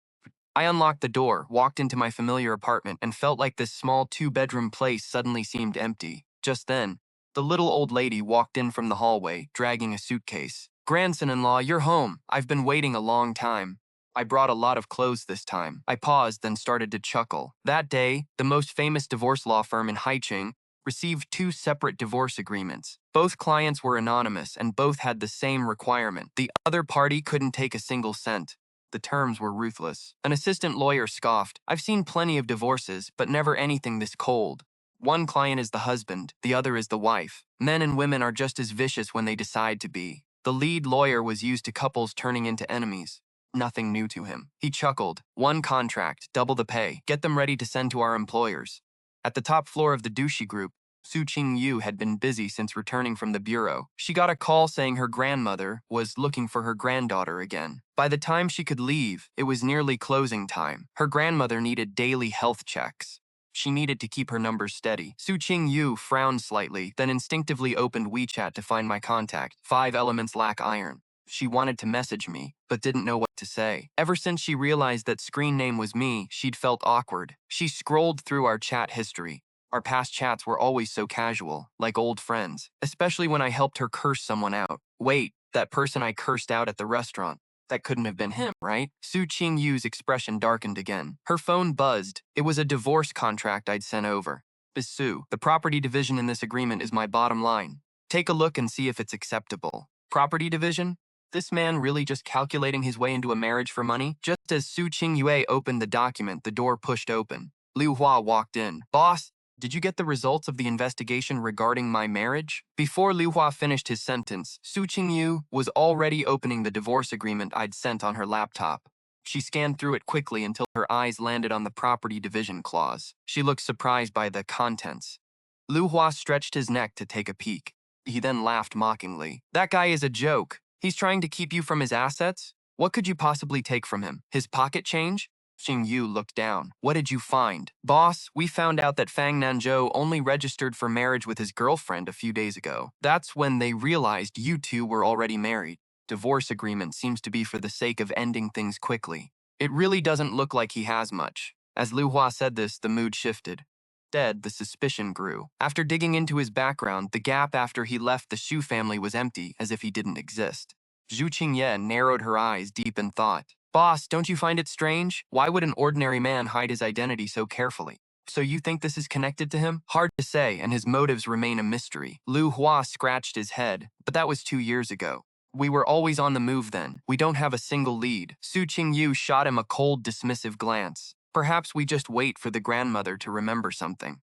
Speaker 1: I unlocked the door, walked into my familiar apartment, and felt like this small 2-bedroom place suddenly seemed empty. Just then, the little old lady walked in from the hallway, dragging a suitcase. "Grandson-in-law, you're home. I've been waiting a long time." I brought a lot of clothes this time. I paused, then started to chuckle. That day, the most famous divorce law firm in Haicheng received 2 separate divorce agreements. Both clients were anonymous, and both had the same requirement. The other party couldn't take a single cent. The terms were ruthless. An assistant lawyer scoffed, "I've seen plenty of divorces, but never anything this cold. One client is the husband, the other is the wife. Men and women are just as vicious when they decide to be." The lead lawyer was used to couples turning into enemies. Nothing new to him. He chuckled. "One contract, double the pay. Get them ready to send to our employers." At the top floor of the Dushi group, Su Qingyu had been busy since returning from the bureau. She got a call saying her grandmother was looking for her granddaughter again. By the time she could leave, it was nearly closing time. Her grandmother needed daily health checks. She needed to keep her numbers steady. Su Qingyu frowned slightly, then instinctively opened WeChat to find my contact. 5 elements lack iron. She wanted to message me, but didn't know what to say. Ever since she realized that screen name was me, she'd felt awkward. She scrolled through our chat history. Our past chats were always so casual, like old friends, especially when I helped her curse someone out. Wait, that person I cursed out at the restaurant. That couldn't have been him, right? Su Qingyu's expression darkened again. Her phone buzzed. It was a divorce contract I'd sent over. "Miss Su, the property division in this agreement is my bottom line. Take a look and see if it's acceptable." Property division? This man really just calculating his way into a marriage for money? Just as Su Qingyue opened the document, the door pushed open. Liu Hua walked in. "Boss, did you get the results of the investigation regarding my marriage?" Before Liu Hua finished his sentence, Su Qingyu was already opening the divorce agreement I'd sent on her laptop. She scanned through it quickly until her eyes landed on the property division clause. She looked surprised by the contents. Liu Hua stretched his neck to take a peek. He then laughed mockingly. "That guy is a joke. He's trying to keep you from his assets? What could you possibly take from him? His pocket change? Qingyue looked down. What did you find? Boss, we found out that Fang Nange only registered for marriage with his girlfriend a few days ago. That's when they realized you two were already married. Divorce agreement seems to be for the sake of ending things quickly. It really doesn't look like he has much. As Lu Hua said this, the mood shifted. Instead, the suspicion grew. After digging into his background, the gap after he left the Shu family was empty, as if he didn't exist. Su Qingyue narrowed her eyes deep in thought. Boss, don't you find it strange? Why would an ordinary man hide his identity so carefully? So you think this is connected to him? Hard to say, and his motives remain a mystery. Lu Hua scratched his head, but that was 2 years ago. We were always on the move then. We don't have a single lead. Su Qingyue shot him a cold, dismissive glance. Perhaps we just wait for the grandmother to remember something.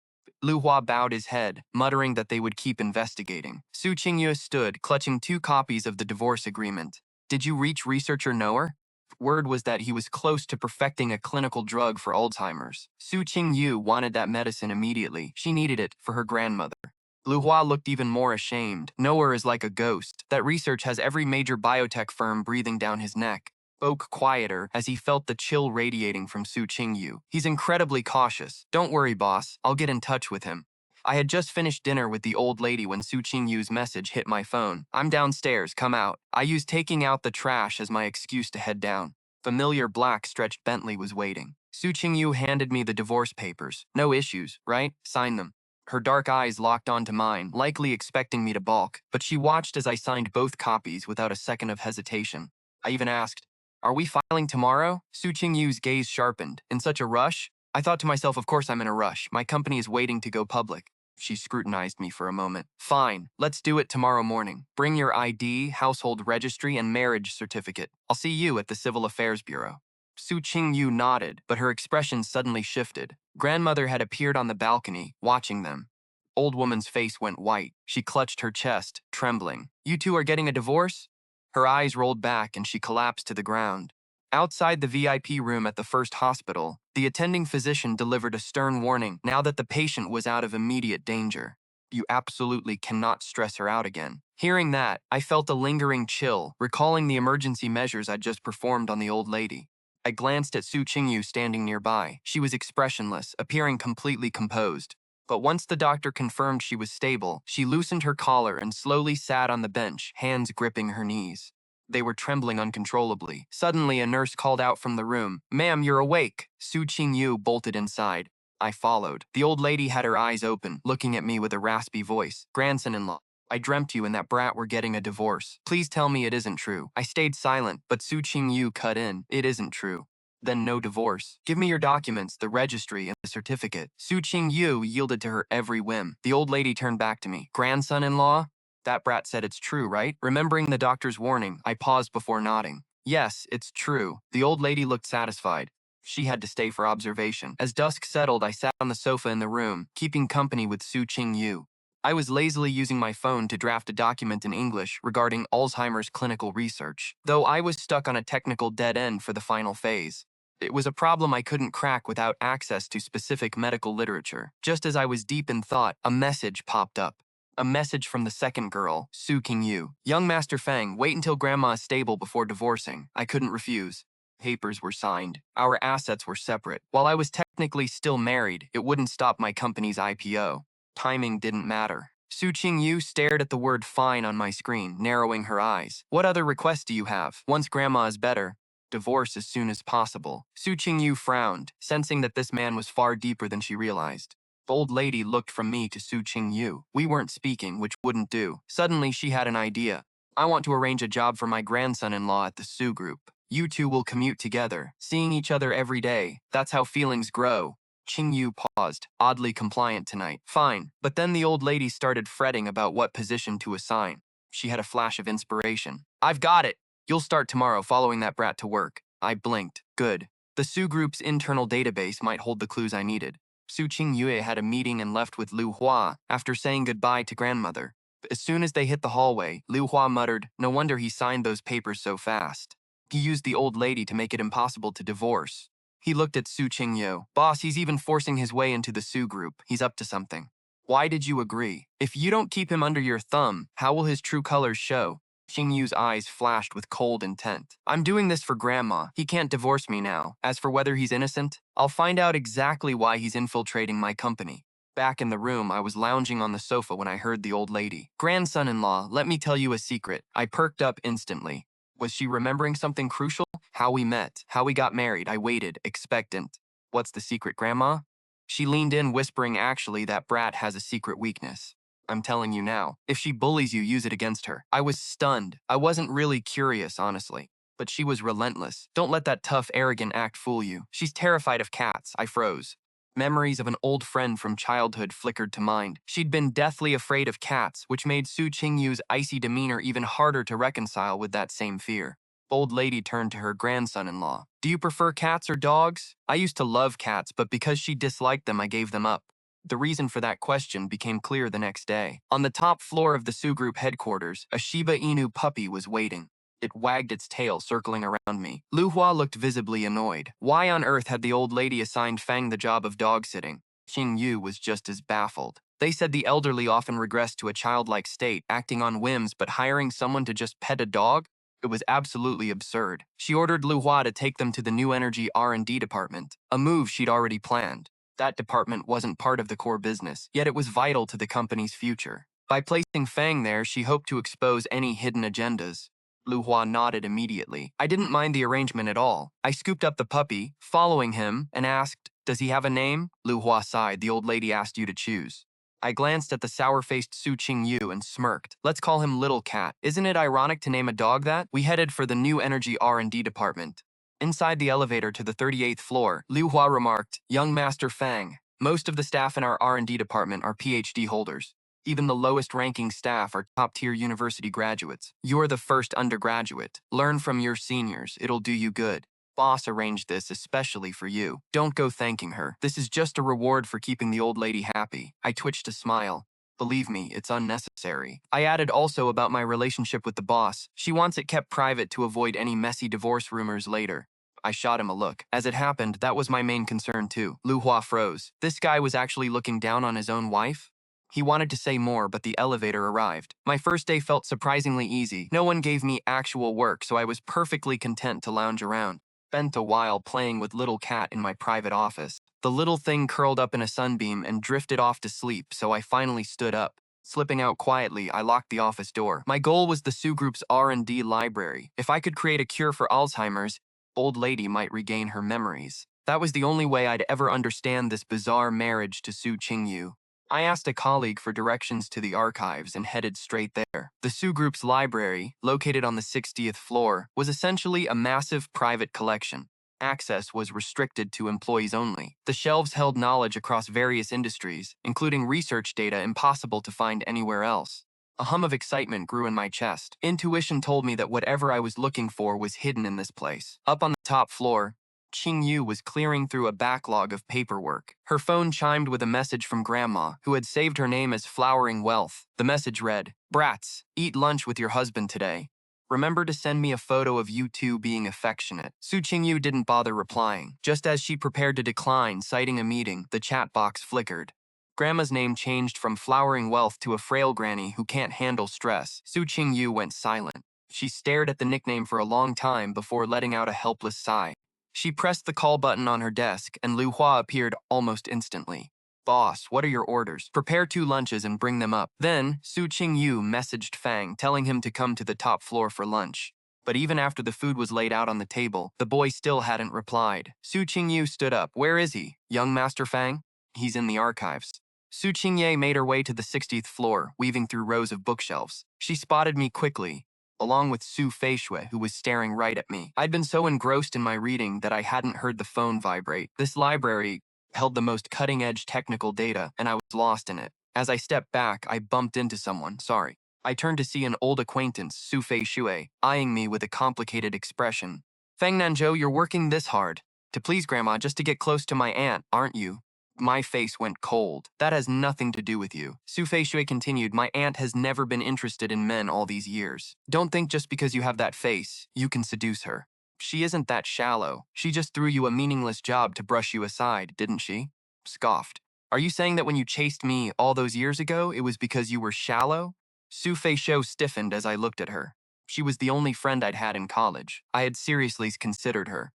Speaker 1: Lu Hua bowed his head, muttering that they would keep investigating. Su Qingyue stood, clutching 2 copies of the divorce agreement. Did you reach researcher Knower? Word was that he was close to perfecting a clinical drug for Alzheimer's. Su Qingyue wanted that medicine immediately. She needed it for her grandmother. Lu Hua looked even more ashamed. Knower is like a ghost. That research has every major biotech firm breathing down his neck. Spoke quieter as he felt the chill radiating from Su Qingyue. He's incredibly cautious. Don't worry, boss. I'll get in touch with him. I had just finished dinner with the old lady when Su Qingyue's message hit my phone. I'm downstairs, come out. I used taking out the trash as my excuse to head down. Familiar black stretched Bentley was waiting. Su Qingyue handed me the divorce papers. No issues, right? Sign them. Her dark eyes locked onto mine, likely expecting me to balk, but she watched as I signed both copies without a second of hesitation. I even asked, are we filing tomorrow? Su Qingyue's gaze sharpened. In such a rush? I thought to myself, of course I'm in a rush. My company is waiting to go public. She scrutinized me for a moment. Fine, let's do it tomorrow morning. Bring your ID, household registry, and marriage certificate. I'll see you at the Civil Affairs Bureau. Su Qingyue nodded, but her expression suddenly shifted. Grandmother had appeared on the balcony, watching them. Old woman's face went white. She clutched her chest, trembling. You two are getting a divorce? Her eyes rolled back and she collapsed to the ground. Outside the VIP room at the first hospital, the attending physician delivered a stern warning now that the patient was out of immediate danger. You absolutely cannot stress her out again. Hearing that, I felt a lingering chill, recalling the emergency measures I'd just performed on the old lady. I glanced at Su Qingyue standing nearby. She was expressionless, appearing completely composed. But once the doctor confirmed she was stable, she loosened her collar and slowly sat on the bench, hands gripping her knees. They were trembling uncontrollably. Suddenly, a nurse called out from the room, "Ma'am, you're awake." Su Qingyue bolted inside. I followed. The old lady had her eyes open, looking at me with a raspy voice. "Grandson-in-law, I dreamt you and that brat were getting a divorce. Please tell me it isn't true." I stayed silent, but Su Qingyue cut in. "It isn't true." "Then no divorce. Give me your documents, the registry, and the certificate." Su Qingyue yielded to her every whim. The old lady turned back to me. "Grandson-in-law? That brat said it's true, right?" Remembering the doctor's warning, I paused before nodding. "Yes, it's true." The old lady looked satisfied. She had to stay for observation. As dusk settled, I sat on the sofa in the room, keeping company with Su Qingyue. I was lazily using my phone to draft a document in English regarding Alzheimer's clinical research, though I was stuck on a technical dead end for the final phase. It was a problem I couldn't crack without access to specific medical literature. Just as I was deep in thought, a message popped up. A message from the second girl, Su Qingyue. "Young Master Fang, wait until Grandma is stable before divorcing." I couldn't refuse. Papers were signed. Our assets were separate. While I was technically still married, it wouldn't stop my company's IPO. Timing didn't matter. Su Qingyue stared at the word fine on my screen, narrowing her eyes. "What other requests do you have? Once Grandma is better." "Divorce as soon as possible." Su Qingyue frowned, sensing that this man was far deeper than she realized. The old lady looked from me to Su Qingyue. We weren't speaking, which wouldn't do. Suddenly, she had an idea. "I want to arrange a job for my grandson-in-law at the Su Group. You two will commute together, seeing each other every day. That's how feelings grow." Qingyue paused, oddly compliant tonight. "Fine." But then the old lady started fretting about what position to assign. She had a flash of inspiration. "I've got it! You'll start tomorrow following that brat to work." I blinked. Good. The Su Group's internal database might hold the clues I needed. Su Qingyue had a meeting and left with Lu Hua after saying goodbye to grandmother. But as soon as they hit the hallway, Lu Hua muttered, "No wonder he signed those papers so fast. He used the old lady to make it impossible to divorce." He looked at Su Qingyue. "Boss, he's even forcing his way into the Su Group. He's up to something." "Why did you agree? If you don't keep him under your thumb, how will his true colors show?" Qingyue's eyes flashed with cold intent. I'm doing this for Grandma. He can't divorce me now. As for whether he's innocent, I'll find out exactly why he's infiltrating my company. Back in the room, I was lounging on the sofa when I heard the old lady. Grandson-in-law, let me tell you a secret. I perked up instantly. Was she remembering something crucial? How we met, how we got married. I waited, expectant. What's the secret, Grandma? She leaned in, whispering, actually, that brat has a secret weakness. I'm telling you now. If she bullies you, use it against her. I was stunned. I wasn't really curious, honestly. But she was relentless. Don't let that tough, arrogant act fool you. She's terrified of cats. I froze. Memories of an old friend from childhood flickered to mind. She'd been deathly afraid of cats, which made Su Qingyue's icy demeanor even harder to reconcile with that same fear. Old lady turned to her grandson-in-law. Do you prefer cats or dogs? I used to love cats, but because she disliked them, I gave them up. The reason for that question became clear the next day. On the top floor of the Su Group headquarters, a Shiba Inu puppy was waiting. It wagged its tail, circling around me. Lu Hua looked visibly annoyed. Why on earth had the old lady assigned Fang the job of dog-sitting? Qingyu was just as baffled. They said the elderly often regress to a childlike state, acting on whims, but hiring someone to just pet a dog? It was absolutely absurd. She ordered Lu Hua to take them to the new energy R&D department, a move she'd already planned. That department wasn't part of the core business, yet it was vital to the company's future. By placing Fang there, she hoped to expose any hidden agendas. Lu Hua nodded immediately. I didn't mind the arrangement at all. I scooped up the puppy, following him, and asked, does he have a name? Lu Hua sighed. The old lady asked you to choose. I glanced at the sour-faced Su Qingyue and smirked. Let's call him Little Cat. Isn't it ironic to name a dog that? We headed for the new energy R&D department. Inside the elevator to the 38th floor, Liu Hua remarked, Young Master Fang, most of the staff in our R&D department are PhD holders. Even the lowest-ranking staff are top-tier university graduates. You're the first undergraduate. Learn from your seniors. It'll do you good. Boss arranged this especially for you. Don't go thanking her. This is just a reward for keeping the old lady happy. I twitched a smile. Believe me, it's unnecessary. I added also about my relationship with the boss. She wants it kept private to avoid any messy divorce rumors later. I shot him a look. As it happened, that was my main concern too. Lu Hua froze. This guy was actually looking down on his own wife? He wanted to say more, but the elevator arrived. My first day felt surprisingly easy. No one gave me actual work, so I was perfectly content to lounge around. Spent a while playing with Little Cat in my private office. The little thing curled up in a sunbeam and drifted off to sleep, so I finally stood up. Slipping out quietly, I locked the office door. My goal was the Su Group's R&D library. If I could create a cure for Alzheimer's, old lady might regain her memories. That was the only way I'd ever understand this bizarre marriage to Su Qingyue. I asked a colleague for directions to the archives and headed straight there. The Su Group's library, located on the 60th floor, was essentially a massive private collection. Access was restricted to employees only. The shelves held knowledge across various industries, including research data impossible to find anywhere else. A hum of excitement grew in my chest. Intuition told me that whatever I was looking for was hidden in this place. Up on the top floor, Qingyu was clearing through a backlog of paperwork. Her phone chimed with a message from Grandma, who had saved her name as Flowering Wealth. The message read, Brats, eat lunch with your husband today. Remember to send me a photo of you two being affectionate. Su Qingyu didn't bother replying. Just as she prepared to decline, citing a meeting, the chat box flickered. Grandma's name changed from Flowering Wealth to a frail granny who can't handle stress. Su Qingyu went silent. She stared at the nickname for a long time before letting out a helpless sigh. She pressed the call button on her desk, and Lu Hua appeared almost instantly. Boss, what are your orders? Prepare 2 lunches and bring them up. Then, Su Qingyue messaged Fang, telling him to come to the top floor for lunch. But even after the food was laid out on the table, the boy still hadn't replied. Su Qingyue stood up. Where is he? Young Master Fang? He's in the archives. Su Qingyue made her way to the 60th floor, weaving through rows of bookshelves. She spotted me quickly, along with Su Feixue, who was staring right at me. I'd been so engrossed in my reading that I hadn't heard the phone vibrate. This library held the most cutting-edge technical data, and I was lost in it. As I stepped back, I bumped into someone. Sorry. I turned to see an old acquaintance, Su Feixue, eyeing me with a complicated expression. Fang Nange, you're working this hard. To please Grandma, just to get close to my aunt, aren't you? My face went cold. That has nothing to do with you. Su Feixue continued, my aunt has never been interested in men all these years. Don't think just because you have that face, you can seduce her. She isn't that shallow. She just threw you a meaningless job to brush you aside, didn't she? Scoffed. Are you saying that when you chased me all those years ago, it was because you were shallow? Su Feixue stiffened as I looked at her. She was the only friend I'd had in college. I had seriously considered her.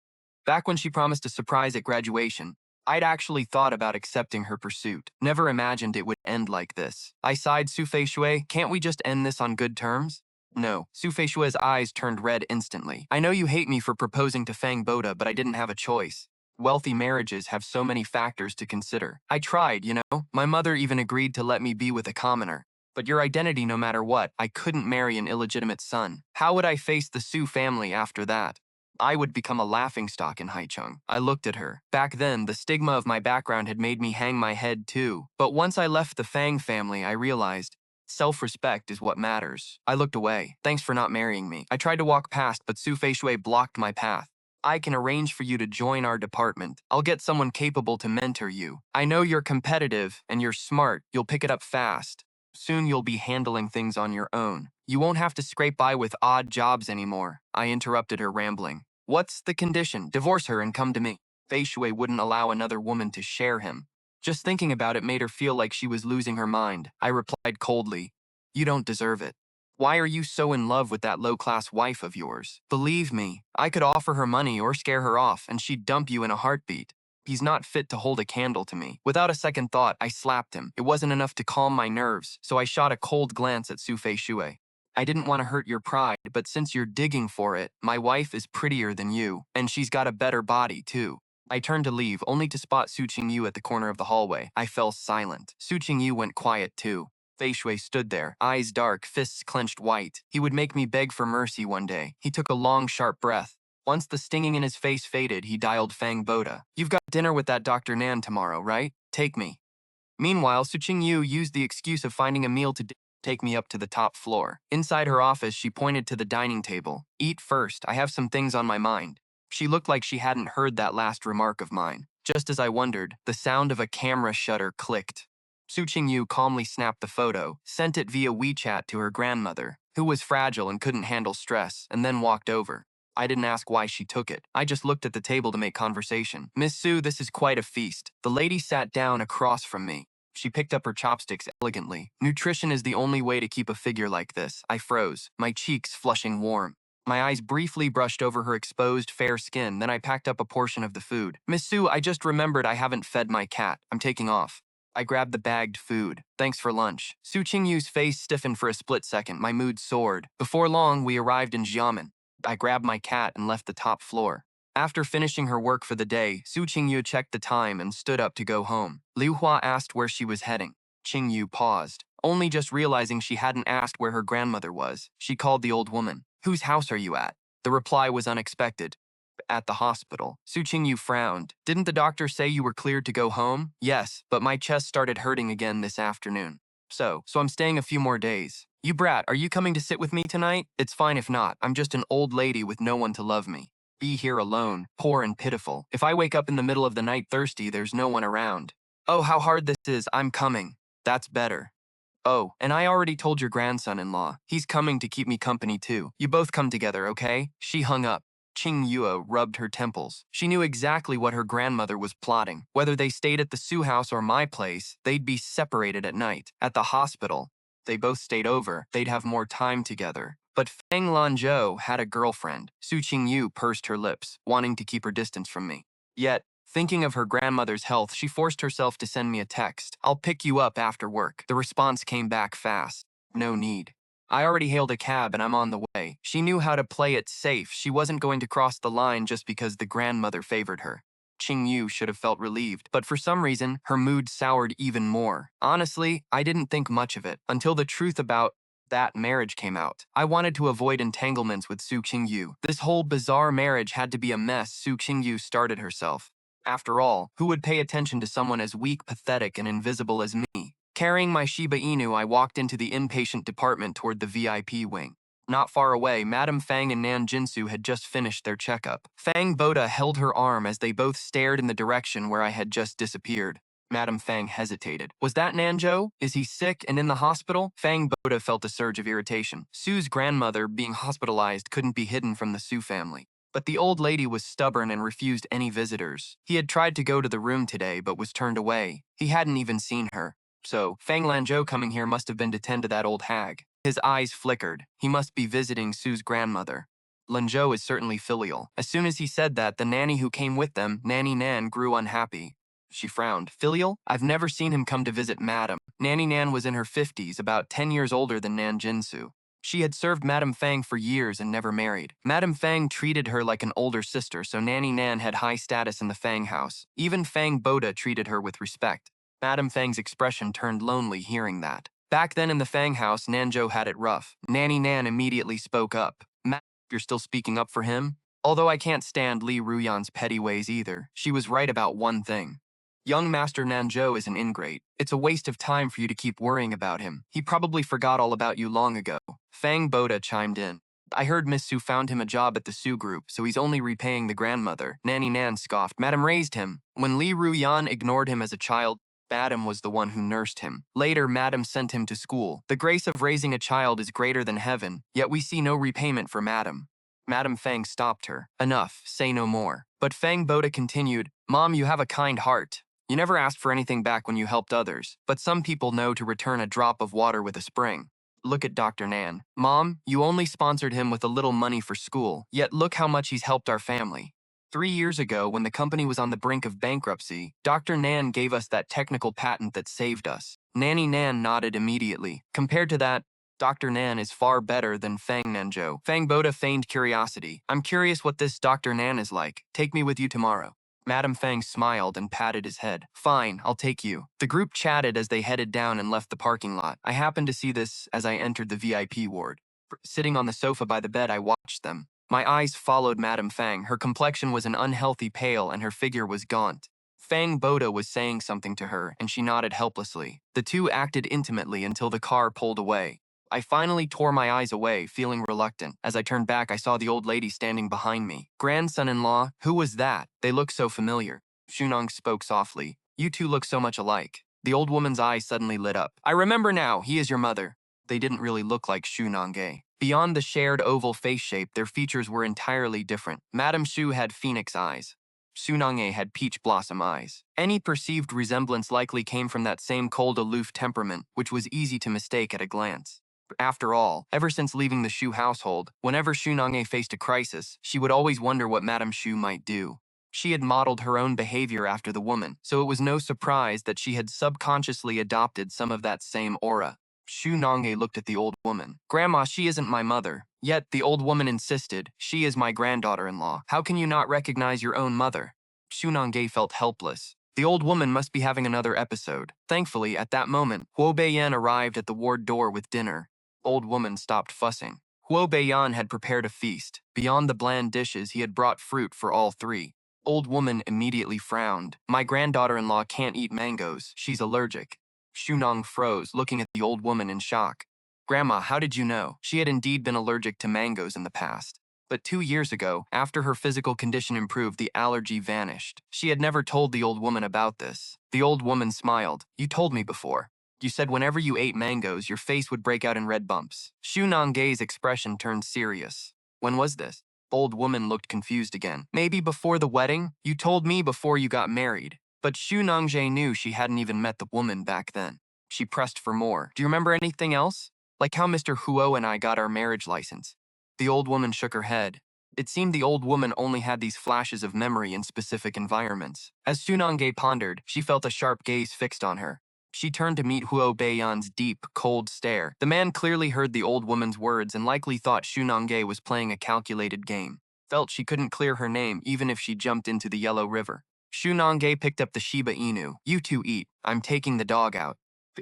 Speaker 1: Back when she promised a surprise at graduation, I'd actually thought about accepting her pursuit. Never imagined it would end like this. I sighed. Su Feixue, can't we just end this on good terms? No. Su Feishue's eyes turned red instantly. I know you hate me for proposing to Fang Boda, but I didn't have a choice. Wealthy marriages have so many factors to consider. I tried, you know. My mother even agreed to let me be with a commoner. But your identity, no matter what, I couldn't marry an illegitimate son. How would I face the Su family after that? I would become a laughingstock in Haicheng. I looked at her. Back then, the stigma of my background had made me hang my head too. But once I left the Fang family, I realized self-respect is what matters. I looked away. Thanks for not marrying me. I tried to walk past, but Su Feishui blocked my path. I can arrange for you to join our department. I'll get someone capable to mentor you. I know you're competitive and you're smart. You'll pick it up fast. Soon you'll be handling things on your own. You won't have to scrape by with odd jobs anymore. I interrupted her rambling. What's the condition? Divorce her and come to me. Feixue wouldn't allow another woman to share him. Just thinking about it made her feel like she was losing her mind. I replied coldly, you don't deserve it. Why are you so in love with that low-class wife of yours? Believe me, I could offer her money or scare her off and she'd dump you in a heartbeat. He's not fit to hold a candle to me. Without a second thought, I slapped him. It wasn't enough to calm my nerves, so I shot a cold glance at Su Feixue. I didn't want to hurt your pride, but since you're digging for it, my wife is prettier than you, and she's got a better body, too. I turned to leave, only to spot Su Qingyue at the corner of the hallway. I fell silent. Su Qingyue went quiet, too. Feixue stood there, eyes dark, fists clenched white. He would make me beg for mercy one day. He took a long, sharp breath. Once the stinging in his face faded, he dialed Fang Boda. You've got dinner with that Dr. Nan tomorrow, right? Take me. Meanwhile, Su Qingyue used the excuse of finding a meal to take me up to the top floor. Inside her office, she pointed to the dining table. Eat first, I have some things on my mind. She looked like she hadn't heard that last remark of mine. Just as I wondered, the sound of a camera shutter clicked. Su Qingyue calmly snapped the photo, sent it via WeChat to her grandmother, who was fragile and couldn't handle stress, and then walked over. I didn't ask why she took it. I just looked at the table to make conversation. Miss Su, this is quite a feast. The lady sat down across from me. She picked up her chopsticks elegantly. Nutrition is the only way to keep a figure like this. I froze, my cheeks flushing warm. My eyes briefly brushed over her exposed, fair skin, then I packed up a portion of the food. Miss Su, I just remembered I haven't fed my cat. I'm taking off. I grabbed the bagged food. Thanks for lunch. Su Qingyue's face stiffened for a split second. My mood soared. Before long, we arrived in Xiamen. I grabbed my cat and left the top floor. After finishing her work for the day, Su Qingyue checked the time and stood up to go home. Liu Hua asked where she was heading. Qingyue paused, only just realizing she hadn't asked where her grandmother was. She called the old woman. Whose house are you at? The reply was unexpected. At the hospital. Su Qingyue frowned. Didn't the doctor say you were cleared to go home? Yes, but my chest started hurting again this afternoon. So I'm staying a few more days. You brat, are you coming to sit with me tonight? It's fine if not. I'm just an old lady with no one to love me. Be here alone, poor and pitiful. If I wake up in the middle of the night thirsty, there's no one around. Oh, how hard this is. I'm coming. That's better. Oh, and I already told your grandson-in-law. He's coming to keep me company too. You both come together, okay? She hung up. Qingyue rubbed her temples. She knew exactly what her grandmother was plotting. Whether they stayed at the Su house or my place, they'd be separated at night. At the hospital, they both stayed over. They'd have more time together. But Fang Lanzhou had a girlfriend. Su Qingyue pursed her lips, wanting to keep her distance from me. Yet, thinking of her grandmother's health, she forced herself to send me a text. I'll pick you up after work. The response came back fast. No need. I already hailed a cab and I'm on the way. She knew how to play it safe. She wasn't going to cross the line just because the grandmother favored her. Qingyue should have felt relieved, but for some reason, her mood soured even more. Honestly, I didn't think much of it until the truth about that marriage came out. I wanted to avoid entanglements with Su Qingyue. This whole bizarre marriage had to be a mess Su Qingyue started herself. After all, who would pay attention to someone as weak, pathetic, and invisible as me? Carrying my Shiba Inu, I walked into the inpatient department toward the VIP wing. Not far away, Madame Fang and Nan Jinsu had just finished their checkup. Fang Boda held her arm as they both stared in the direction where I had just disappeared. Madame Fang hesitated. Was that Nange? Is he sick and in the hospital? Fang Boda felt a surge of irritation. Su's grandmother, being hospitalized, couldn't be hidden from the Su family. But the old lady was stubborn and refused any visitors. He had tried to go to the room today, but was turned away. He hadn't even seen her. So, Fang Lanzhou coming here must have been to tend to that old hag. His eyes flickered. He must be visiting Su's grandmother. Lanzhou is certainly filial. As soon as he said that, the nanny who came with them, Nanny Nan, grew unhappy. She frowned. Filial? I've never seen him come to visit Madame. Nanny Nan was in her 50s, about 10 years older than Nan Jinsu. She had served Madame Fang for years and never married. Madame Fang treated her like an older sister, so Nanny Nan had high status in the Fang house. Even Fang Boda treated her with respect. Madame Fang's expression turned lonely hearing that. Back then in the Fang house, Nanzhou had it rough. Nanny Nan immediately spoke up. You're still speaking up for him? Although I can't stand Li Ruyan's petty ways either, she was right about one thing. Young Master Nanzhou is an ingrate. It's a waste of time for you to keep worrying about him. He probably forgot all about you long ago. Fang Boda chimed in. I heard Miss Su found him a job at the Su group, so he's only repaying the grandmother. Nanny Nan scoffed. Madame raised him. When Li Ruyan ignored him as a child, Madame was the one who nursed him. Later, Madame sent him to school. The grace of raising a child is greater than heaven, yet we see no repayment for Madame. Madame Fang stopped her. Enough, say no more. But Fang Boda continued, Mom, you have a kind heart. You never asked for anything back when you helped others, but some people know to return a drop of water with a spring. Look at Dr. Nan. Mom, you only sponsored him with a little money for school, yet look how much he's helped our family. 3 years ago, when the company was on the brink of bankruptcy, Dr. Nan gave us that technical patent that saved us. Nanny Nan nodded immediately. Compared to that, Dr. Nan is far better than Fang Nanzhou. Fang Boda feigned curiosity. I'm curious what this Dr. Nan is like. Take me with you tomorrow. Madame Fang smiled and patted his head. Fine, I'll take you. The group chatted as they headed down and left the parking lot. I happened to see this as I entered the VIP ward. Sitting on the sofa by the bed, I watched them. My eyes followed Madame Fang. Her complexion was an unhealthy pale and her figure was gaunt. Fang Boda was saying something to her, and she nodded helplessly. The two acted intimately until the car pulled away. I finally tore my eyes away, feeling reluctant. As I turned back, I saw the old lady standing behind me. Grandson-in-law, who was that? They look so familiar. Shunong spoke softly. You two look so much alike. The old woman's eyes suddenly lit up. I remember now, he is your mother. They didn't really look like Nange. Beyond the shared oval face shape, their features were entirely different. Madame Shu had phoenix eyes. Nange had peach blossom eyes. Any perceived resemblance likely came from that same cold, aloof temperament, which was easy to mistake at a glance. After all, ever since leaving the Shu household, whenever Nange faced a crisis, she would always wonder what Madame Shu might do. She had modeled her own behavior after the woman, so it was no surprise that she had subconsciously adopted some of that same aura. Nange looked at the old woman. Grandma, she isn't my mother. Yet, the old woman insisted, she is my granddaughter-in-law. How can you not recognize your own mother? Nange felt helpless. The old woman must be having another episode. Thankfully, at that moment, Beiyan arrived at the ward door with dinner. Old woman stopped fussing. Beiyan had prepared a feast. Beyond the bland dishes, he had brought fruit for all three. Old woman immediately frowned. My granddaughter-in-law can't eat mangoes. She's allergic. Shunong froze, looking at the old woman in shock. Grandma, how did you know? She had indeed been allergic to mangoes in the past. But 2 years ago, after her physical condition improved, the allergy vanished. She had never told the old woman about this. The old woman smiled. You told me before. You said whenever you ate mangoes, your face would break out in red bumps. Nange's expression turned serious. When was this? Old woman looked confused again. Maybe before the wedding? You told me before you got married. But Nange knew she hadn't even met the woman back then. She pressed for more. Do you remember anything else? Like how Mr. Huo and I got our marriage license. The old woman shook her head. It seemed the old woman only had these flashes of memory in specific environments. As Nange pondered, she felt a sharp gaze fixed on her. She turned to meet Beiyan's deep, cold stare. The man clearly heard the old woman's words and likely thought Nange was playing a calculated game. Felt she couldn't clear her name even if she jumped into the Yellow River. Nange picked up the Shiba Inu. You two eat. I'm taking the dog out.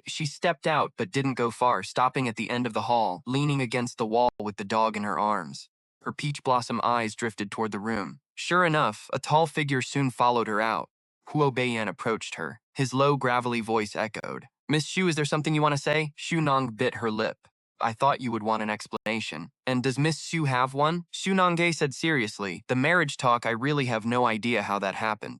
Speaker 1: She stepped out but didn't go far, stopping at the end of the hall, leaning against the wall with the dog in her arms. Her peach blossom eyes drifted toward the room. Sure enough, a tall figure soon followed her out. Beiyan approached her. His low, gravelly voice echoed. Miss Shu, is there something you want to say? Nange bit her lip. I thought you would want an explanation. And does Miss Shu have one? Nange said seriously, the marriage talk, I really have no idea how that happened.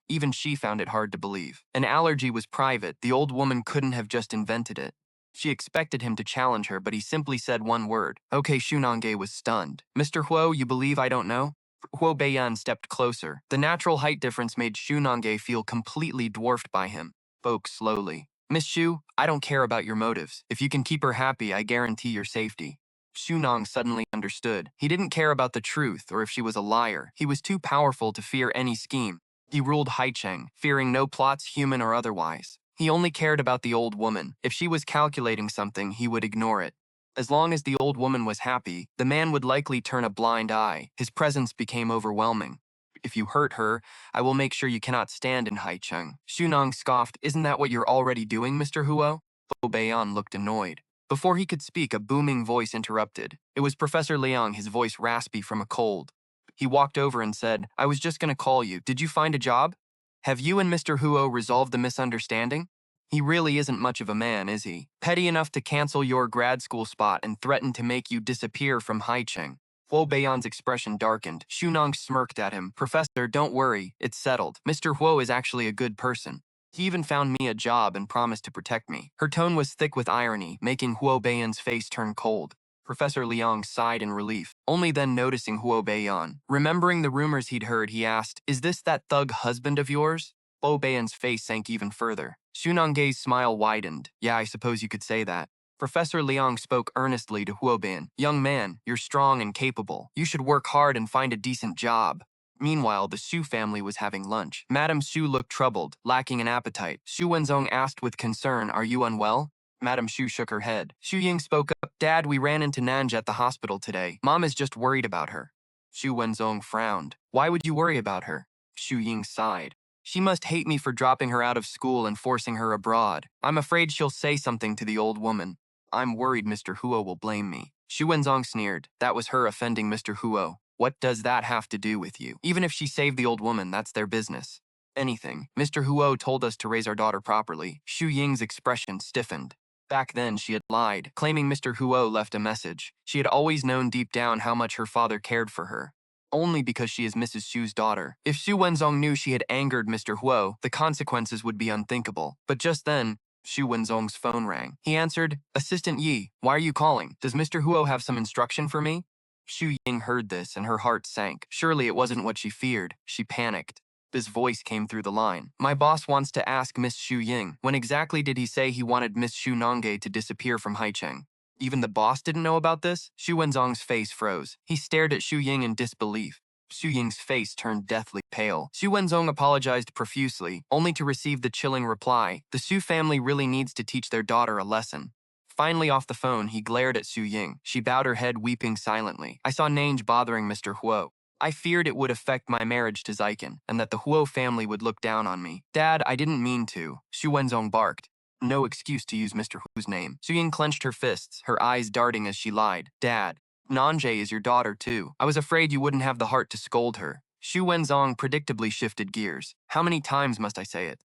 Speaker 1: Even she found it hard to believe. An allergy was private. The old woman couldn't have just invented it. She expected him to challenge her, but he simply said one word. Okay, Nange was stunned. Mr. Huo, you believe I don't know? Beiyan stepped closer. The natural height difference made Nange feel completely dwarfed by him. Spoke slowly. Miss Xu, I don't care about your motives. If you can keep her happy, I guarantee your safety. Xu suddenly understood. He didn't care about the truth or if she was a liar. He was too powerful to fear any scheme. He ruled Haicheng, fearing no plots, human or otherwise. He only cared about the old woman. If she was calculating something, he would ignore it. As long as the old woman was happy, the man would likely turn a blind eye. His presence became overwhelming. If you hurt her, I will make sure you cannot stand in Haicheng. Xu scoffed, isn't that what you're already doing, Mr. Huo? Beiyan looked annoyed. Before he could speak, a booming voice interrupted. It was Professor Liang, his voice raspy from a cold. He walked over and said, I was just going to call you. Did you find a job? Have you and Mr. Huo resolved the misunderstanding? He really isn't much of a man, is he? Petty enough to cancel your grad school spot and threaten to make you disappear from Haicheng. Huo Beiyan's expression darkened. Xu smirked at him. Professor, don't worry. It's settled. Mr. Huo is actually a good person. He even found me a job and promised to protect me. Her tone was thick with irony, making Huo Beiyan's face turn cold. Professor Liang sighed in relief, only then noticing Huo Beiyan. Remembering the rumors he'd heard, he asked, is this that thug husband of yours? Huo Beiyan's face sank even further. Xu smile widened. Yeah, I suppose you could say that. Professor Liang spoke earnestly to Huo Beiyan. Young man, you're strong and capable. You should work hard and find a decent job. Meanwhile, the Su family was having lunch. Madame Xu looked troubled, lacking an appetite. Xu Wenzong asked with concern, are you unwell? Madame Xu shook her head. Xu Ying spoke up, Dad, we ran into Nange at the hospital today. Mom is just worried about her. Xu Wenzong frowned. Why would you worry about her? Xu Ying sighed. She must hate me for dropping her out of school and forcing her abroad. I'm afraid she'll say something to the old woman. I'm worried Mr. Huo will blame me. Xu Wenzong sneered. That was her offending Mr. Huo. What does that have to do with you? Even if she saved the old woman, that's their business. Anything. Mr. Huo told us to raise our daughter properly. Xu Ying's expression stiffened. Back then, she had lied, claiming Mr. Huo left a message. She had always known deep down how much her father cared for her. Only because she is Mrs. Xu's daughter. If Xu Wenzong knew she had angered Mr. Huo, the consequences would be unthinkable. But just then, Xu Wenzong's phone rang. He answered, Assistant Yi, why are you calling? Does Mr. Huo have some instruction for me? Xu Ying heard this and her heart sank. Surely it wasn't what she feared. She panicked. His voice came through the line. My boss wants to ask Miss Xu Ying. When exactly did he say he wanted Miss Xu Nange to disappear from Haicheng? Even the boss didn't know about this? Xu Wenzong's face froze. He stared at Xu Ying in disbelief. Xu Ying's face turned deathly pale. Xu Wenzong apologized profusely, only to receive the chilling reply, the Xu family really needs to teach their daughter a lesson. Finally off the phone, he glared at Xu Ying. She bowed her head, weeping silently. I saw Nange bothering Mr. Huo. I feared it would affect my marriage to Xiken, and that the Huo family would look down on me. Dad, I didn't mean to. Xu Wenzong barked. No excuse to use Mr. Huo's name. Xu Ying clenched her fists, her eyes darting as she lied. Dad, Nange is your daughter too. I was afraid you wouldn't have the heart to scold her. Xu Wenzong predictably shifted gears. How many times must I say it?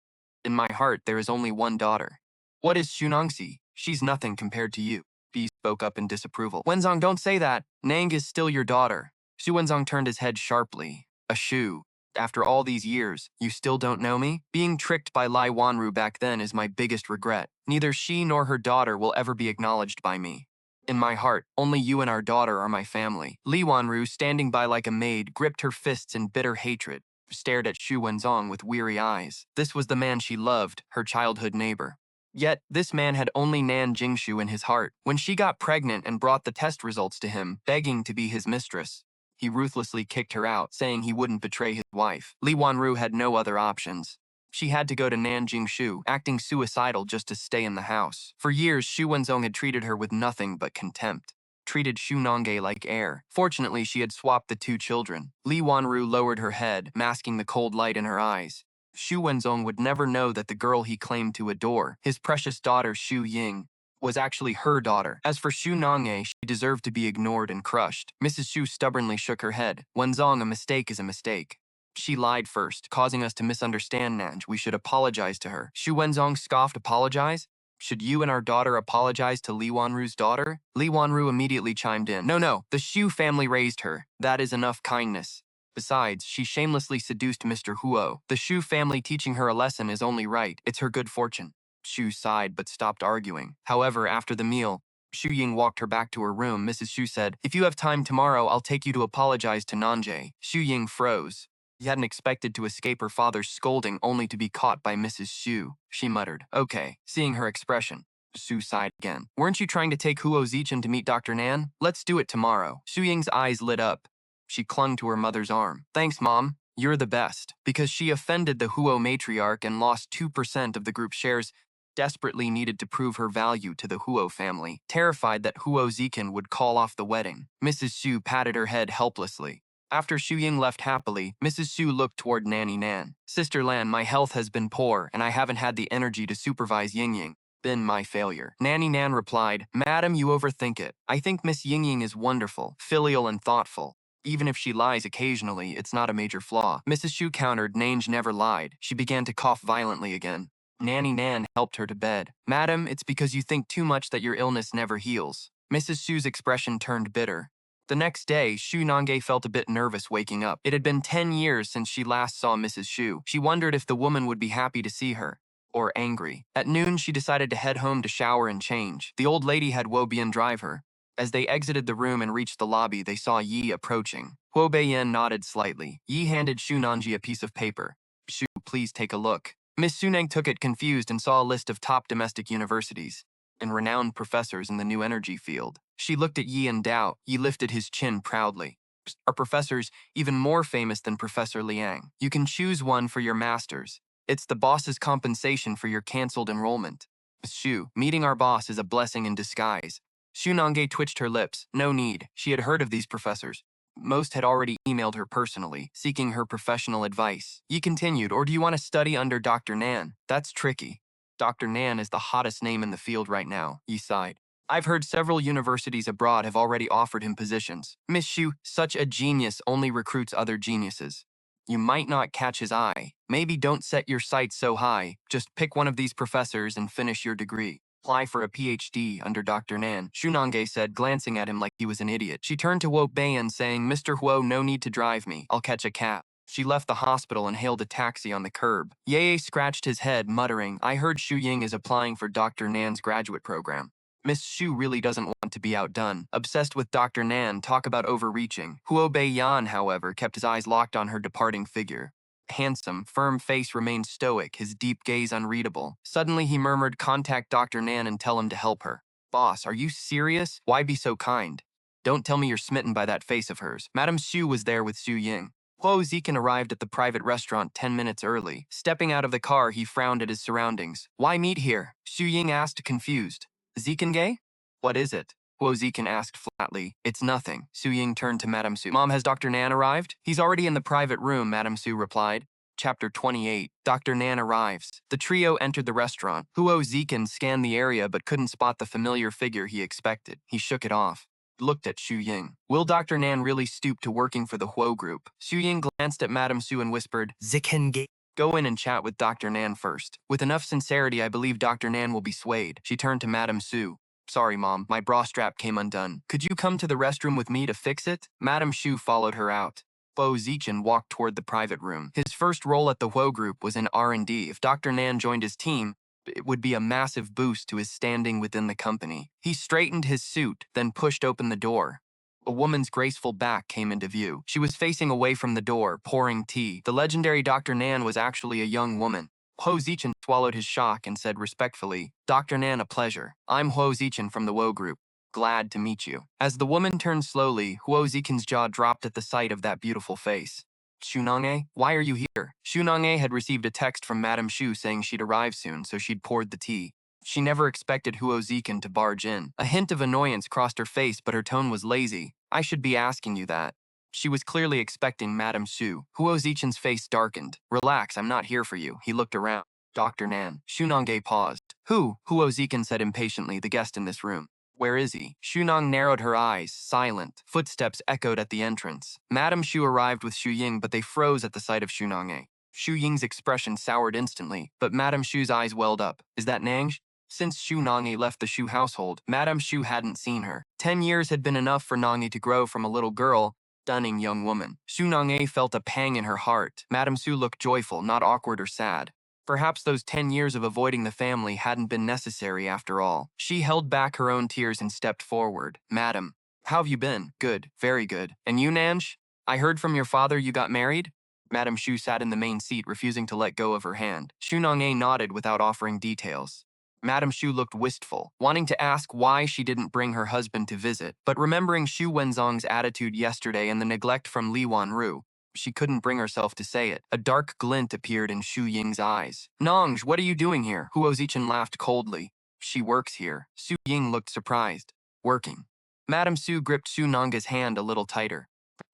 Speaker 1: In my heart, there is only one daughter. What is Xunangxi? She's nothing compared to you. B spoke up in disapproval. Wenzong, don't say that. Nange is still your daughter. Xu Wenzong turned his head sharply. A Xu. After all these years, you still don't know me? Being tricked by Lai Wanru back then is my biggest regret. Neither she nor her daughter will ever be acknowledged by me. In my heart, only you and our daughter are my family. Li Wanru, standing by like a maid, gripped her fists in bitter hatred, stared at Xu Wenzong with weary eyes. This was the man she loved, her childhood neighbor. Yet, this man had only Nan Jingshu in his heart. When she got pregnant and brought the test results to him, begging to be his mistress, he ruthlessly kicked her out, saying he wouldn't betray his wife. Li Wanru had no other options. She had to go to Nan Jingshu, acting suicidal just to stay in the house. For years, Xu Wenzong had treated her with nothing but contempt. Treated Xu Nange like air. Fortunately, she had swapped the two children. Li Wanru lowered her head, masking the cold light in her eyes. Xu Wenzong would never know that the girl he claimed to adore, his precious daughter Xu Ying, was actually her daughter. As for Xu Nange, she deserved to be ignored and crushed. Mrs. Xu stubbornly shook her head. Wenzong, a mistake is a mistake. She lied first, causing us to misunderstand Nange. We should apologize to her. Xu Wenzong scoffed, apologize? Should you and our daughter apologize to Li Wanru's daughter? Li Wanru immediately chimed in. No, the Xu family raised her. That is enough kindness. Besides, she shamelessly seduced Mr. Huo. The Xu family teaching her a lesson is only right. It's her good fortune. Xu sighed but stopped arguing. However, after the meal, Xu Ying walked her back to her room. Mrs. Xu said, if you have time tomorrow, I'll take you to apologize to Nange. Xu Ying froze. He hadn't expected to escape her father's scolding only to be caught by Mrs. Xu. She muttered, "Okay," seeing her expression. Su sighed again. "Weren't you trying to take Huo Zichen to meet Dr. Nan? Let's do it tomorrow." Su Ying's eyes lit up. She clung to her mother's arm. "Thanks, Mom. You're the best." Because she offended the Huo Matriarch and lost 2% of the group's shares, desperately needed to prove her value to the Huo family, terrified that Huo Zichen would call off the wedding. Mrs. Xu patted her head helplessly. After Xu Ying left happily, Mrs. Xu looked toward Nanny Nan. "Sister Lan, my health has been poor, and I haven't had the energy to supervise Ying. Been my failure." Nanny Nan replied, "Madam, you overthink it. I think Miss Ying is wonderful, filial and thoughtful. Even if she lies occasionally, it's not a major flaw." Mrs. Xu countered, "Nange never lied." She began to cough violently again. Nanny Nan helped her to bed. "Madam, it's because you think too much that your illness never heals." Mrs. Xu's expression turned bitter. The next day, Xu Nange felt a bit nervous waking up. It had been 10 years since she last saw Mrs. Xu. She wondered if the woman would be happy to see her, or angry. At noon, she decided to head home to shower and change. The old lady had Beiyan drive her. As they exited the room and reached the lobby, they saw Yi approaching. Beiyan nodded slightly. Yi handed Xu Nange a piece of paper. "Xu, please take a look." Miss Suneng took it confused and saw a list of top domestic universities and renowned professors in the new energy field. She looked at Yi in doubt. Yi lifted his chin proudly. "Are professors even more famous than Professor Liang? You can choose one for your masters. It's the boss's compensation for your canceled enrollment." "Xu, meeting our boss is a blessing in disguise." Xu Nange twitched her lips. No need. She had heard of these professors. Most had already emailed her personally, seeking her professional advice. Yi continued, "Or do you want to study under Dr. Nan? That's tricky." "Dr. Nan is the hottest name in the field right now," Yi sighed. "I've heard several universities abroad have already offered him positions. Miss Xu, such a genius only recruits other geniuses. You might not catch his eye. Maybe don't set your sights so high. Just pick one of these professors and finish your degree. Apply for a PhD under Dr. Nan," Xu Nange said, glancing at him like he was an idiot. She turned to Beiyan, saying, "Mr. Huo, no need to drive me. I'll catch a cab." She left the hospital and hailed a taxi on the curb. Ye scratched his head, muttering, "I heard Xu Ying is applying for Dr. Nan's graduate program. Miss Xu really doesn't want to be outdone. Obsessed with Dr. Nan, talk about overreaching." Huo Beiyan, however, kept his eyes locked on her departing figure. Handsome, firm face remained stoic, his deep gaze unreadable. Suddenly he murmured, "Contact Dr. Nan and tell him to help her." "Boss, are you serious? Why be so kind? Don't tell me you're smitten by that face of hers." Madame Xu was there with Xu Ying. Huo Zichen arrived at the private restaurant 10 minutes early. Stepping out of the car, he frowned at his surroundings. "Why meet here?" Xu Ying asked, confused. "Zichengye? What is it?" Huo Zichen asked flatly. "It's nothing." Xu Ying turned to Madame Xu. "Mom, has Dr. Nan arrived?" "He's already in the private room," Madame Xu replied. Chapter 28. Dr. Nan arrives. The trio entered the restaurant. Huo Zichen scanned the area but couldn't spot the familiar figure he expected. He shook it off. Looked at Xu Ying. Will Dr. Nan really stoop to working for the Huo group? Xu Ying glanced at Madame Xu and whispered, "Zichengye. Go in and chat with Dr. Nan first. With enough sincerity, I believe Dr. Nan will be swayed." She turned to Madame Xu. "Sorry, Mom, my bra strap came undone. Could you come to the restroom with me to fix it?" Madame Xu followed her out. Huo Zichen walked toward the private room. His first role at the Huo group was in R&D. If Dr. Nan joined his team, it would be a massive boost to his standing within the company. He straightened his suit, then pushed open the door. A woman's graceful back came into view. She was facing away from the door, pouring tea. The legendary Dr. Nan was actually a young woman. Huo Zichen swallowed his shock and said respectfully, "Dr. Nan, a pleasure. I'm Huo Zichen from the Huo group. Glad to meet you." As the woman turned slowly, Huo Zichen's jaw dropped at the sight of that beautiful face. "Xu Nange, why are you here?" Xu Nange had received a text from Madame Xu saying she'd arrive soon, so she'd poured the tea. She never expected Huo Zichen to barge in. A hint of annoyance crossed her face, but her tone was lazy. "I should be asking you that." She was clearly expecting Madame Xu. Huo Zichen's face darkened. "Relax, I'm not here for you." He looked around. "Dr. Nan." Xu Nange paused. "Who?" Huo Zichen said impatiently, "The guest in this room." "Where is he?" Xu Nang narrowed her eyes, silent. Footsteps echoed at the entrance. Madame Xu arrived with Xu Ying, but they froze at the sight of Xu Nange. Xu Ying's expression soured instantly, but Madame Xu's eyes welled up. "Is that Nange?" Since Xu Nange left the Xu household, Madame Xu hadn't seen her. 10 years had been enough for Nange to grow from a little girl, stunning young woman. Xu Nange felt a pang in her heart. Madame Xu looked joyful, not awkward or sad. Perhaps those 10 years of avoiding the family hadn't been necessary after all. She held back her own tears and stepped forward. "Madam, how have you been?" "Good, very good. And you, Nange? I heard from your father you got married?" Madame Xu sat in the main seat, refusing to let go of her hand. Xu Nange nodded without offering details. Madame Xu looked wistful, wanting to ask why she didn't bring her husband to visit, but remembering Xu Wenzong's attitude yesterday and the neglect from Li Wanru, she couldn't bring herself to say it. A dark glint appeared in Xu Ying's eyes. Nange, what are you doing here? Huo Zichen laughed coldly. She works here. Su Ying looked surprised. Working. Madame Xu gripped Xu Nange's hand a little tighter.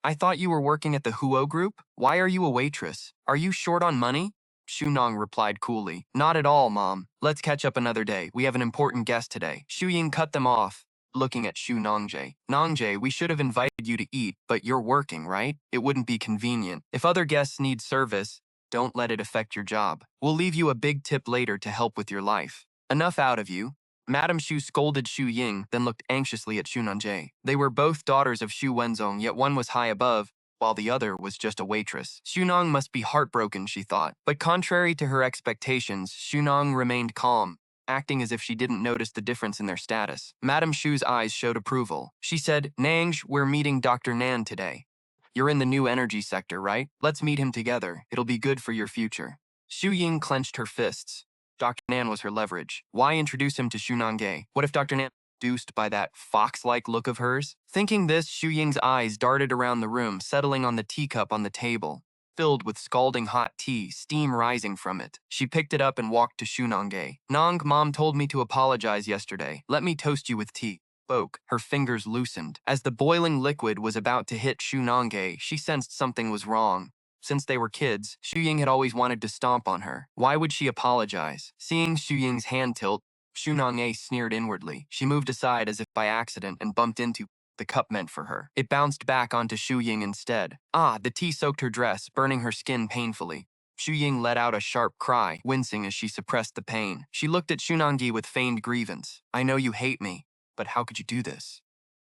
Speaker 1: I thought you were working at the Huo group? Why are you a waitress? Are you short on money? Xu Nong replied coolly. Not at all, Mom. Let's catch up another day. We have an important guest today. Xu Ying cut them off, looking at Xu Nange. Nange, we should have invited you to eat, but you're working, right? It wouldn't be convenient. If other guests need service, don't let it affect your job. We'll leave you a big tip later to help with your life. Enough out of you. Madame Xu scolded Xu Ying, then looked anxiously at Xu Nange. They were both daughters of Xu Wenzong, yet one was high above, while the other was just a waitress. Xu Nong must be heartbroken, she thought. But contrary to her expectations, Xu Nong remained calm, acting as if she didn't notice the difference in their status. Madame Xu's eyes showed approval. She said, Nange, we're meeting Dr. Nan today. You're in the new energy sector, right? Let's meet him together. It'll be good for your future. Xu Ying clenched her fists. Dr. Nan was her leverage. Why introduce him to Xu Nange? What if Dr. Nan seduced by that fox-like look of hers? Thinking this, Xu Ying's eyes darted around the room, settling on the teacup on the table, filled with scalding hot tea, steam rising from it. She picked it up and walked to Xu Nange. Nang, Mom told me to apologize yesterday. Let me toast you with tea. Spoke. Her fingers loosened. As the boiling liquid was about to hit Xu Nange, she sensed something was wrong. Since they were kids, Xu Ying had always wanted to stomp on her. Why would she apologize? Seeing Xu Ying's hand tilt, Xu Nange sneered inwardly. She moved aside as if by accident and bumped into the cup meant for her. It bounced back onto Xu Ying instead. The tea soaked her dress, burning her skin painfully. Xu Ying let out a sharp cry, wincing as she suppressed the pain. She looked at Xu Nange with feigned grievance. I know you hate me, but how could you do this?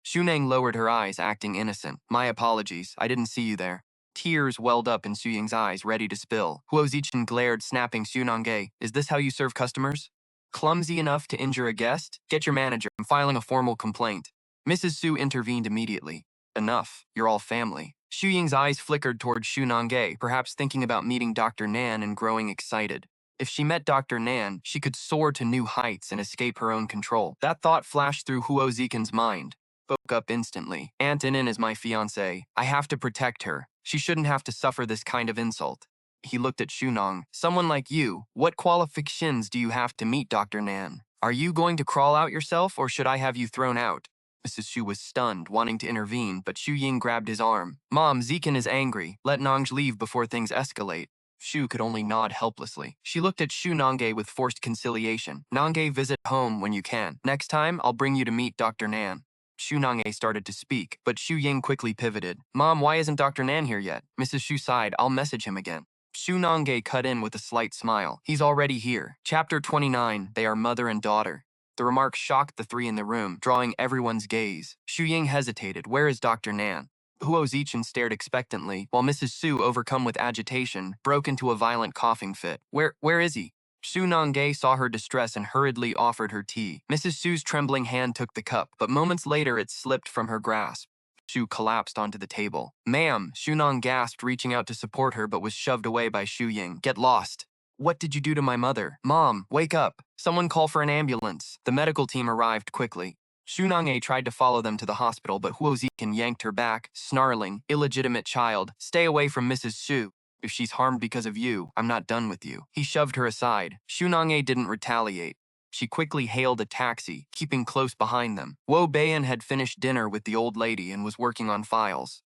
Speaker 1: Xu Nang lowered her eyes, acting innocent. My apologies, I didn't see you there. Tears welled up in Xu Ying's eyes, ready to spill. Huo Zichen glared, snapping Xu Nange. Is this how you serve customers? Clumsy enough to injure a guest? Get your manager. I'm filing a formal complaint. Mrs. Su intervened immediately. Enough. You're all family. Xu Ying's eyes flickered toward Xu Nange, perhaps thinking about meeting Dr. Nan and growing excited. If she met Dr. Nan, she could soar to new heights and escape her own control. That thought flashed through Huo Zichen's mind. Spoke up instantly. Aunt Inin is my fiancée. I have to protect her. She shouldn't have to suffer this kind of insult. He looked at Xu Nong. Someone like you, what qualifications do you have to meet Dr. Nan? Are you going to crawl out yourself, or should I have you thrown out? Mrs. Xu was stunned, wanting to intervene, but Xu Ying grabbed his arm. Mom, Zichen is angry. Let Nange leave before things escalate. Xu could only nod helplessly. She looked at Xu Nange with forced conciliation. Nange, visit home when you can. Next time, I'll bring you to meet Dr. Nan. Xu Nange started to speak, but Xu Ying quickly pivoted. Mom, why isn't Dr. Nan here yet? Mrs. Xu sighed. I'll message him again. Xu Nange cut in with a slight smile. He's already here. Chapter 29, They are mother and daughter. The remark shocked the three in the room, drawing everyone's gaze. Xu Ying hesitated. Where is Dr. Nan? Huo Zichen stared expectantly, while Mrs. Su, overcome with agitation, broke into a violent coughing fit. Where is he? Xu Nange saw her distress and hurriedly offered her tea. Mrs. Su's trembling hand took the cup, but moments later it slipped from her grasp. Xu collapsed onto the table. Ma'am, Xu Nong gasped, reaching out to support her, but was shoved away by Xu Ying. Get lost. What did you do to my mother? Mom, wake up. Someone call for an ambulance. The medical team arrived quickly. Xu Nange tried to follow them to the hospital, but Huo Zichen yanked her back, snarling, Illegitimate child, stay away from Mrs. Xu. If she's harmed because of you, I'm not done with you. He shoved her aside. Xu Nange didn't retaliate. She quickly hailed a taxi, keeping close behind them. Beiyan had finished dinner with the old lady and was working on files.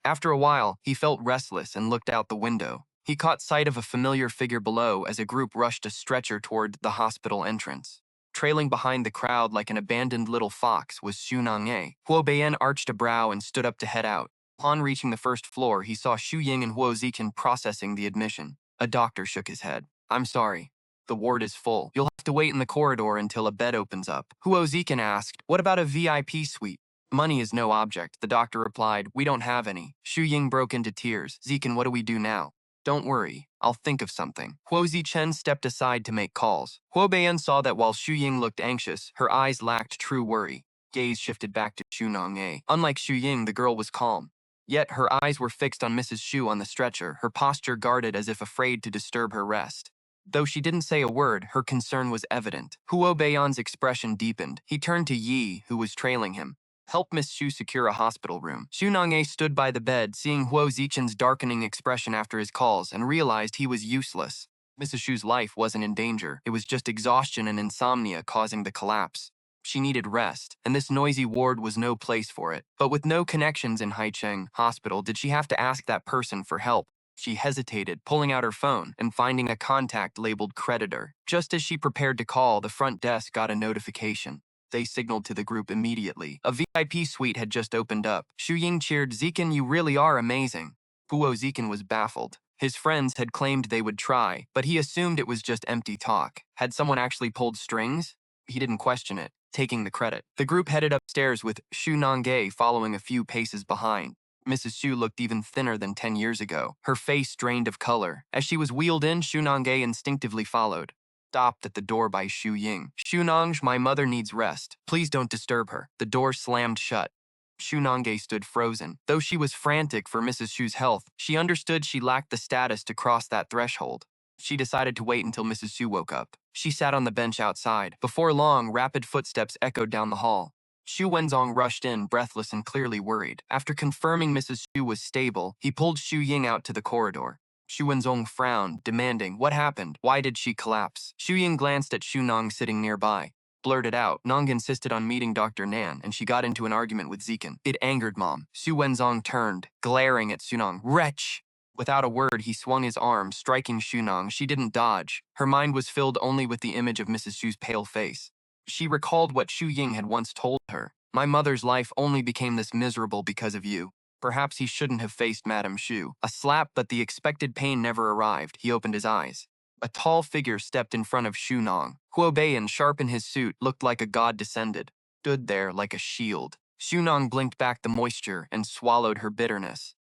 Speaker 1: After a while, he felt restless and looked out the window. He caught sight of a familiar figure below as a group rushed a stretcher toward the hospital entrance. Trailing behind the crowd like an abandoned little fox was Xu Nange. Beiyan arched a brow and stood up to head out. Upon reaching the first floor, he saw Xu Ying and Huo Zichen processing the admission. A doctor shook his head. I'm sorry. The ward is full. You'll have to wait in the corridor until a bed opens up. Huo Zichen asked, what about a VIP suite? Money is no object, the doctor replied. We don't have any. Xu Ying broke into tears. Zichen, what do we do now? Don't worry. I'll think of something. Huo Zichen stepped aside to make calls. Huo Beiyan saw that while Xu Ying looked anxious, her eyes lacked true worry. Gaze shifted back to Xu Nange. Unlike Xu Ying, the girl was calm. Yet her eyes were fixed on Mrs. Xu on the stretcher, her posture guarded as if afraid to disturb her rest. Though she didn't say a word, her concern was evident. Beiyan's expression deepened. He turned to Yi, who was trailing him. Help Miss Xu secure a hospital room. Nange stood by the bed, seeing Zichen's darkening expression after his calls, and realized he was useless. Mrs. Xu's life wasn't in danger. It was just exhaustion and insomnia causing the collapse. She needed rest, and this noisy ward was no place for it. But with no connections in Haicheng Hospital, did she have to ask that person for help? She hesitated, pulling out her phone and finding a contact labeled creditor. Just as she prepared to call, the front desk got a notification. They signaled to the group immediately. A VIP suite had just opened up. Ying cheered, "Zikin, you really are amazing." Zikin was baffled. His friends had claimed they would try, but he assumed it was just empty talk. Had someone actually pulled strings? He didn't question it, taking the credit. The group headed upstairs with Nange following a few paces behind. Mrs. Xu looked even thinner than 10 years ago, her face drained of color. As she was wheeled in, Nange instinctively followed. Stopped at the door by Ying. "Nange, my mother needs rest. Please don't disturb her." The door slammed shut. Nange stood frozen. Though she was frantic for Mrs. Xu's health, she understood she lacked the status to cross that threshold. She decided to wait until Mrs. Xu woke up. She sat on the bench outside. Before long, rapid footsteps echoed down the hall. Wenzong rushed in, breathless and clearly worried. After confirming Mrs. Xu was stable, he pulled Ying out to the corridor. Wenzong frowned, demanding, "What happened? Why did she collapse?" Ying glanced at Nange sitting nearby. Blurted out, Nange insisted on meeting Dr. Nan, and she got into an argument with Zikin. It angered Mom. Wenzong turned, glaring at Nange. "Wretch!" Without a word, he swung his arm, striking Nange. She didn't dodge. Her mind was filled only with the image of Mrs. Xu's pale face. She recalled what Ying had once told her. "My mother's life only became this miserable because of you." Perhaps he shouldn't have faced Madame Xu. A slap, but the expected pain never arrived. He opened his eyes. A tall figure stepped in front of Nange. Beiyan, sharp in his suit, looked like a god descended. Stood there like a shield. Nange blinked back the moisture and swallowed her bitterness.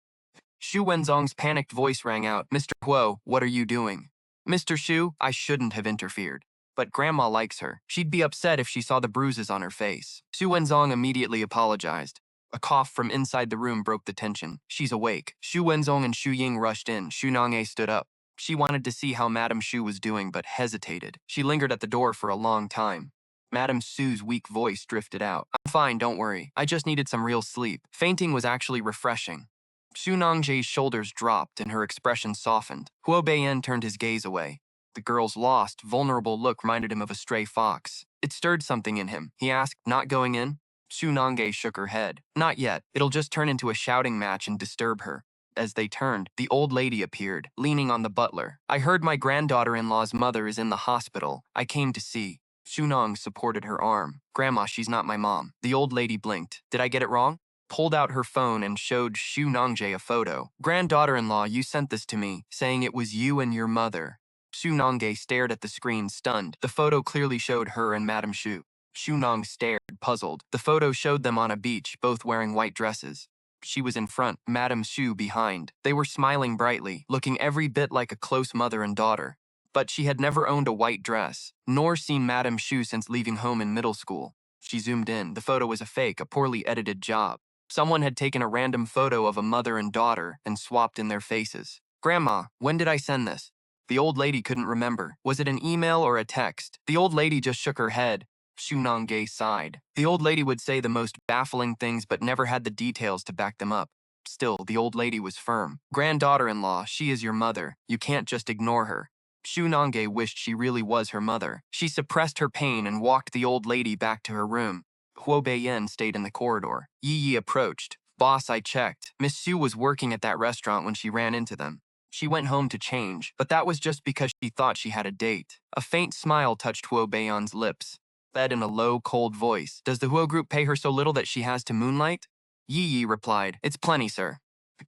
Speaker 1: Wenzong's panicked voice rang out, "Mr. Huo, what are you doing?" "Mr. Xu, I shouldn't have interfered. But Grandma likes her. She'd be upset if she saw the bruises on her face." Wenzong immediately apologized. A cough from inside the room broke the tension. "She's awake." Wenzong and Ying rushed in. Nange stood up. She wanted to see how Madame Xu was doing, but hesitated. She lingered at the door for a long time. Madame Xu's weak voice drifted out. "I'm fine, don't worry. I just needed some real sleep." Fainting was actually refreshing. Nange's shoulders dropped and her expression softened. Beiyan turned his gaze away. The girl's lost, vulnerable look reminded him of a stray fox. It stirred something in him. He asked, "Not going in?" Nange shook her head. "Not yet. It'll just turn into a shouting match and disturb her." As they turned, the old lady appeared, leaning on the butler. "I heard my granddaughter-in-law's mother is in the hospital. I came to see." Nange supported her arm. "Grandma, she's not my mom." The old lady blinked. "Did I get it wrong?" Pulled out her phone and showed Nange a photo. "Granddaughter-in-law, you sent this to me, saying it was you and your mother." Nange stared at the screen, stunned. The photo clearly showed her and Madame Xu. Nange stared, puzzled. The photo showed them on a beach, both wearing white dresses. She was in front, Madame Xu behind. They were smiling brightly, looking every bit like a close mother and daughter. But she had never owned a white dress, nor seen Madame Xu since leaving home in middle school. She zoomed in. The photo was a fake, a poorly edited job. Someone had taken a random photo of a mother and daughter and swapped in their faces. "Grandma, when did I send this?" The old lady couldn't remember. Was it an email or a text? The old lady just shook her head. Nange sighed. The old lady would say the most baffling things but never had the details to back them up. Still, the old lady was firm. "Granddaughter-in-law, she is your mother. You can't just ignore her." Nange wished she really was her mother. She suppressed her pain and walked the old lady back to her room. Beiyan stayed in the corridor. Yi approached. "Boss, I checked. Miss Xu was working at that restaurant when she ran into them. She went home to change, but that was just because she thought she had a date." A faint smile touched Beiyan's lips. Said in a low, cold voice, "Does the Huo group pay her so little that she has to moonlight?" Yi replied, "It's plenty, sir."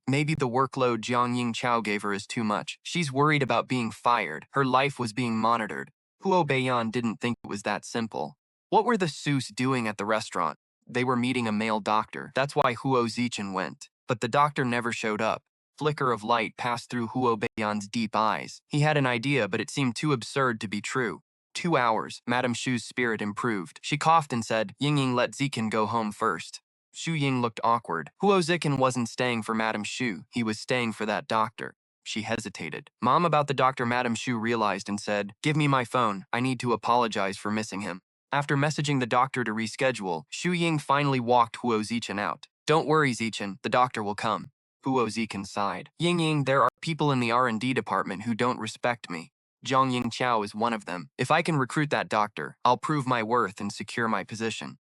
Speaker 1: Maybe the workload Jiang Ying Chao gave her is too much. She's worried about being fired. Her life was being monitored. Beiyan didn't think it was that simple. What were the Sus doing at the restaurant? They were meeting a male doctor. That's why Zichen went. But the doctor never showed up. Flicker of light passed through Beiyan's deep eyes. He had an idea, but it seemed too absurd to be true. 2 hours, Madame Xu's spirit improved. She coughed and said, "Ying let Zichen go home first." Xu Ying looked awkward. Huo Zikan wasn't staying for Madame Xu, he was staying for that doctor. She hesitated. Mom about the doctor Madame Xu realized and said, "Give me my phone, I need to apologize for missing him." After messaging the doctor to reschedule, Xu Ying finally walked Huo Zichen out. "Don't worry, Zichen, the doctor will come." Huo Zichen sighed. Ying, there are people in the R&D department who don't respect me. Zhang Yingqiao is one of them. If I can recruit that doctor, I'll prove my worth and secure my position.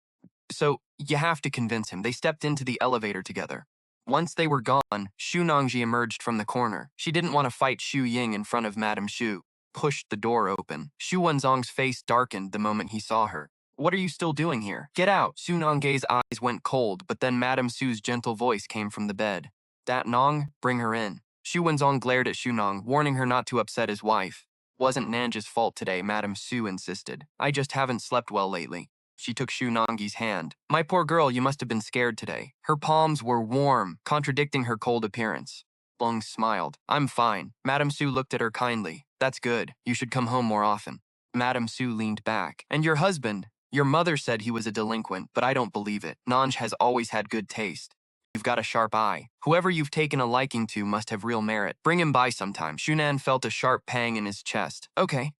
Speaker 1: So, you have to convince him. They stepped into the elevator together. Once they were gone, Shu Nongji emerged from the corner. She didn't want to fight Xu Ying in front of Madame Xu. Pushed the door open. Xu Wenzong's face darkened the moment he saw her. "What are you still doing here? Get out!" Xu Nongge's eyes went cold, but then Madame Xu's gentle voice came from the bed. "Dat Nong, bring her in." Xu Wenzong glared at Xu Nong, warning her not to upset his wife. "Wasn't Nange's fault today," Madame Xu insisted. "I just haven't slept well lately." She took Xu Nongji's hand. "My poor girl, you must have been scared today." Her palms were warm, contradicting her cold appearance. Lung smiled. "I'm fine." Madame Xu looked at her kindly. "That's good. You should come home more often." Madame Xu leaned back. "And your husband? Your mother said he was a delinquent, but I don't believe it. Nange has always had good taste. You've got a sharp eye. Whoever you've taken a liking to must have real merit. Bring him by sometime." Shunan felt a sharp pang in his chest. "Okay."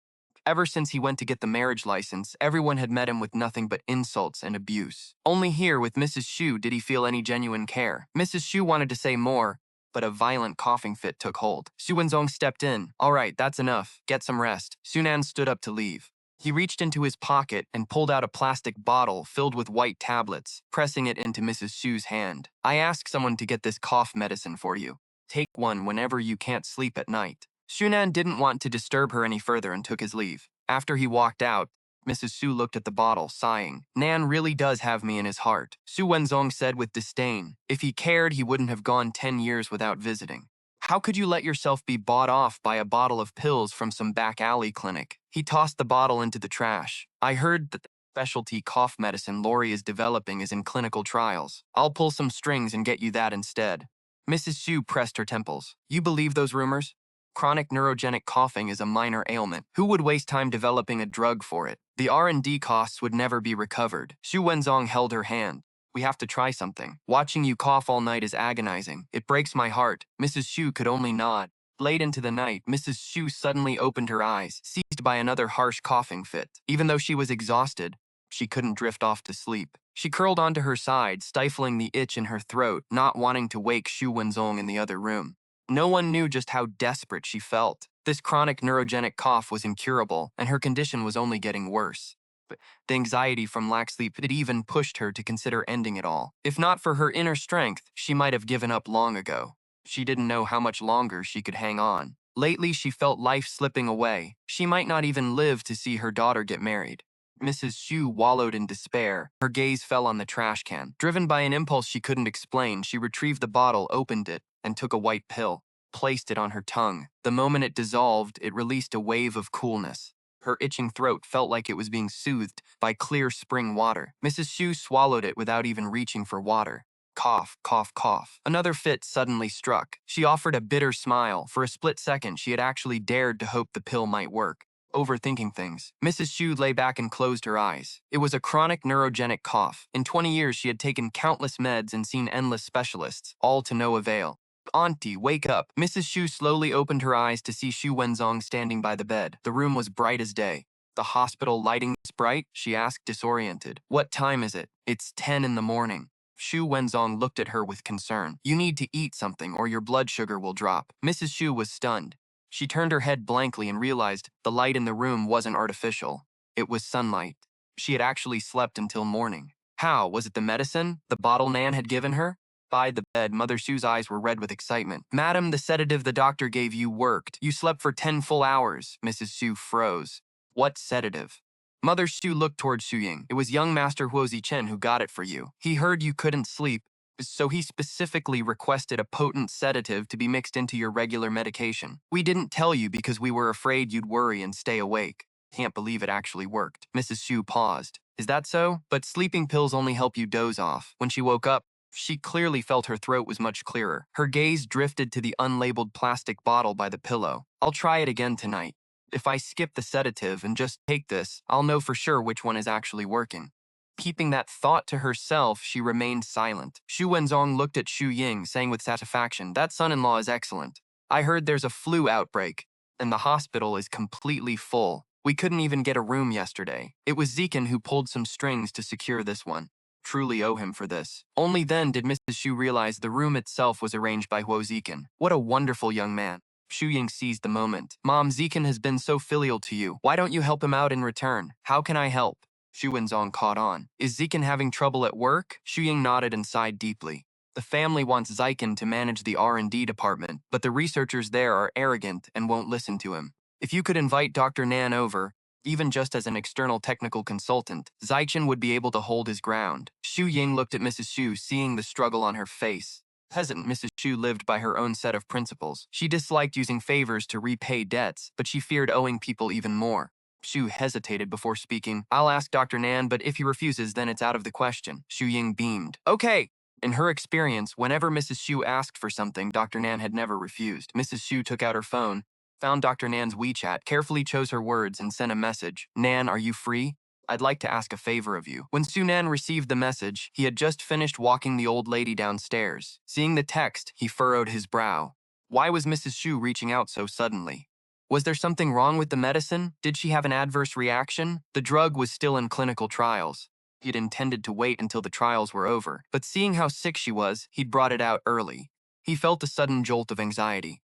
Speaker 1: Ever since he went to get the marriage license, everyone had met him with nothing but insults and abuse. Only here, with Mrs. Xu, did he feel any genuine care. Mrs. Xu wanted to say more, but a violent coughing fit took hold. Xu Wenzong stepped in. "All right, that's enough. Get some rest." Sunan stood up to leave. He reached into his pocket and pulled out a plastic bottle filled with white tablets, pressing it into Mrs. Xu's hand. "I asked someone to get this cough medicine for you. Take one whenever you can't sleep at night." Shunan didn't want to disturb her any further and took his leave. After he walked out, Mrs. Su looked at the bottle, sighing. "Nan really does have me in his heart," Su Wenzong said with disdain. "If he cared, he wouldn't have gone 10 years without visiting. How could you let yourself be bought off by a bottle of pills from some back alley clinic?" He tossed the bottle into the trash. "I heard that the specialty cough medicine Lori is developing is in clinical trials. I'll pull some strings and get you that instead." Mrs. Su pressed her temples. "You believe those rumors? Chronic neurogenic coughing is a minor ailment. Who would waste time developing a drug for it? The R&D costs would never be recovered." Xu Wenzong held her hand. "We have to try something. Watching you cough all night is agonizing. It breaks my heart." Mrs. Xu could only nod. Late into the night, Mrs. Xu suddenly opened her eyes, seized by another harsh coughing fit. Even though she was exhausted, she couldn't drift off to sleep. She curled onto her side, stifling the itch in her throat, not wanting to wake Xu Wenzong in the other room. No one knew just how desperate she felt. This chronic neurogenic cough was incurable, and her condition was only getting worse. But the anxiety from lack sleep had even pushed her to consider ending it all. If not for her inner strength, she might have given up long ago. She didn't know how much longer she could hang on. Lately, she felt life slipping away. She might not even live to see her daughter get married. Mrs. Xu wallowed in despair. Her gaze fell on the trash can. Driven by an impulse she couldn't explain, she retrieved the bottle, opened it, and took a white pill, placed it on her tongue. The moment it dissolved, it released a wave of coolness. Her itching throat felt like it was being soothed by clear spring water. Mrs. Xu swallowed it without even reaching for water. Cough, cough, cough. Another fit suddenly struck. She offered a bitter smile. For a split second, she had actually dared to hope the pill might work. Overthinking things. Mrs. Xu lay back and closed her eyes. It was a chronic neurogenic cough. In 20 years, she had taken countless meds and seen endless specialists, all to no avail. "Auntie, wake up." Mrs. Xu slowly opened her eyes to see Xu Wenzong standing by the bed. The room was bright as day. "The hospital lighting is bright?" she asked, disoriented. "What time is it?" "It's 10 in the morning." Xu Wenzong looked at her with concern. "You need to eat something or your blood sugar will drop." Mrs. Xu was stunned. She turned her head blankly and realized the light in the room wasn't artificial. It was sunlight. She had actually slept until morning. How? Was it the medicine? The bottle Nan had given her? By the bed, Mother Xu's eyes were red with excitement. "Madam, the sedative the doctor gave you worked. You slept for 10 full hours." Mrs. Xu froze. "What sedative?" Mother Xu looked toward Xu Ying. "It was young Master Huo Zichen who got it for you. He heard you couldn't sleep, so he specifically requested a potent sedative to be mixed into your regular medication. We didn't tell you because we were afraid you'd worry and stay awake." "Can't believe it actually worked." Mrs. Xu paused. "Is that so? But sleeping pills only help you doze off." When she woke up, she clearly felt her throat was much clearer. Her gaze drifted to the unlabeled plastic bottle by the pillow. "I'll try it again tonight. If I skip the sedative and just take this, I'll know for sure which one is actually working." Keeping that thought to herself, she remained silent. Shu Wenzong looked at Shu Ying, saying with satisfaction, "That son-in-law is excellent. I heard there's a flu outbreak, and the hospital is completely full. We couldn't even get a room yesterday. It was Zikin who pulled some strings to secure this one. Truly owe him for this." Only then did Mrs. Shu realize the room itself was arranged by Huo Zikin. What a wonderful young man. Shu Ying seized the moment. "Mom, Zikin has been so filial to you. Why don't you help him out in return? How can I help?" Shu Wenzong caught on. "Is Zikin having trouble at work?" Shu Ying nodded and sighed deeply. "The family wants Zikin to manage the R&D department, but the researchers there are arrogant and won't listen to him. If you could invite Dr. Nan over, even just as an external technical consultant, Zikin would be able to hold his ground." Shu Ying looked at Mrs. Shu, seeing the struggle on her face. Peasant Mrs. Shu lived by her own set of principles. She disliked using favors to repay debts, but she feared owing people even more. Shu hesitated before speaking. "I'll ask Dr. Nan, but if he refuses, then it's out of the question." Shu Ying beamed. "Okay." In her experience, whenever Mrs. Shu asked for something, Dr. Nan had never refused. Mrs. Shu took out her phone, found Dr. Nan's WeChat, carefully chose her words, and sent a message. "Nan, are you free? I'd like to ask a favor of you." When Su Nan received the message, he had just finished walking the old lady downstairs. Seeing the text, he furrowed his brow. Why was Mrs. Shu reaching out so suddenly? Was there something wrong with the medicine? Did she have an adverse reaction? The drug was still in clinical trials. He'd intended to wait until the trials were over, but seeing how sick she was, he'd brought it out early. He felt a sudden jolt of anxiety.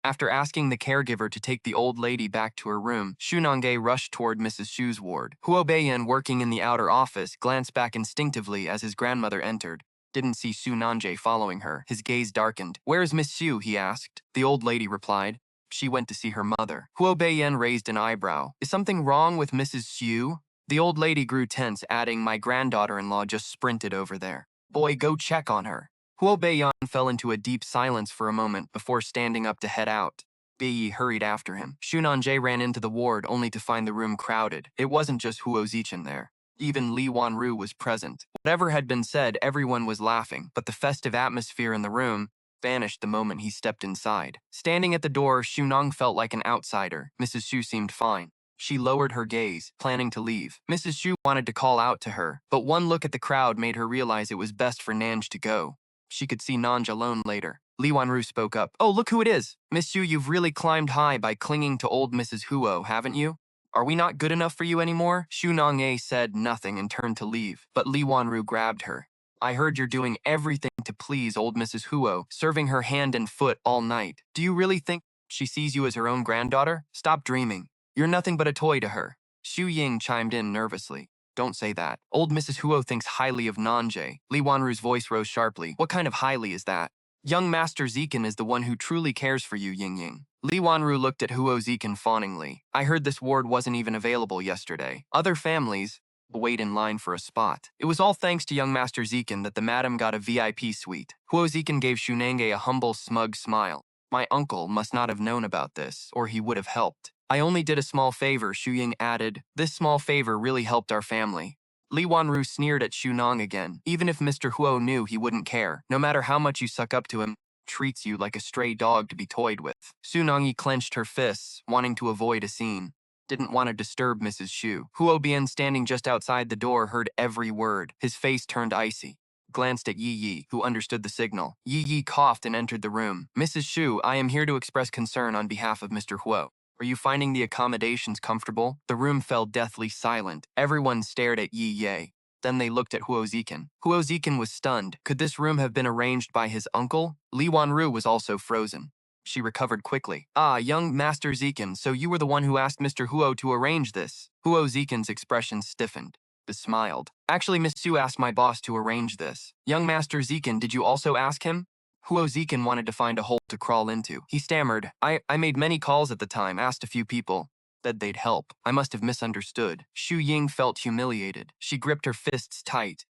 Speaker 1: After asking the caregiver to take the old lady back to her room, Nange rushed toward Mrs. Shu's ward. Beiyan, working in the outer office, glanced back instinctively as his grandmother entered. Didn't see Nange following her. His gaze darkened. "Where's Miss Shu?" he asked. The old lady replied, "She went to see her mother." Beiyan raised an eyebrow. "Is something wrong with Mrs. Shu?" The old lady grew tense, adding, "My granddaughter-in-law just sprinted over there. Boy, go check on her." Beiyan fell into a deep silence for a moment before standing up to head out. Beiyi hurried after him. Nange ran into the ward only to find the room crowded. It wasn't just Huo Zichen there. Even Li Wanru was present. Whatever had been said, everyone was laughing, but the festive atmosphere in the room vanished the moment he stepped inside. Standing at the door, Nong felt like an outsider. Mrs. Shu seemed fine. She lowered her gaze, planning to leave. Mrs. Shu wanted to call out to her, but one look at the crowd made her realize it was best for Nange to go. She could see Nange alone later. Li Wanru spoke up. "Oh, look who it is. Miss Shu, you've really climbed high by clinging to old Mrs. Huo, haven't you? Are we not good enough for you anymore?" Nange said nothing and turned to leave, but Li Wanru grabbed her. "I heard you're doing everything to please old Mrs. Huo, serving her hand and foot all night. Do you really think she sees you as her own granddaughter? Stop dreaming. You're nothing but a toy to her." Shu Ying chimed in nervously. "Don't say that. Old Mrs. Huo thinks highly of Nange." Li Wanru's voice rose sharply. "What kind of highly is that?" "Young Master Zikin is the one who truly cares for you, Ying." Li Wanru looked at Huo Zikin fawningly. "I heard this ward wasn't even available yesterday. Other families wait in line for a spot. It was all thanks to young Master Zikin that the madam got a VIP suite." Huo Zikin gave Nange a humble, smug smile. "My uncle must not have known about this, or he would have helped." "I only did a small favor," Shu Ying added. "This small favor really helped our family." Li Wanru sneered at Shu Nong again. "Even if Mr. Huo knew, he wouldn't care. No matter how much you suck up to him, treats you like a stray dog to be toyed with." Su Nongyi clenched her fists, wanting to avoid a scene. Didn't want to disturb Mrs. Shu. Huo Bian, standing just outside the door, heard every word. His face turned icy. Glanced at Yi Yi, who understood the signal. Yi Yi coughed and entered the room. "Mrs. Shu, I am here to express concern on behalf of Mr. Huo. Are you finding the accommodations comfortable?" The room fell deathly silent. Everyone stared at Yi Ye. Then they looked at Huo Zikin. Huo Zikin was stunned. Could this room have been arranged by his uncle? Li Wanru was also frozen. She recovered quickly. "Ah, young Master Zikin, so you were the one who asked Mr. Huo to arrange this." Huo Zikin's expression stiffened. He smiled. "Actually, Miss Su asked my boss to arrange this." "Young Master Zikin, did you also ask him?" Huo Zikin wanted to find a hole to crawl into. He stammered, I made many calls at the time, asked a few people. Said they'd help. I must have misunderstood." Shu Ying felt humiliated. She gripped her fists tight.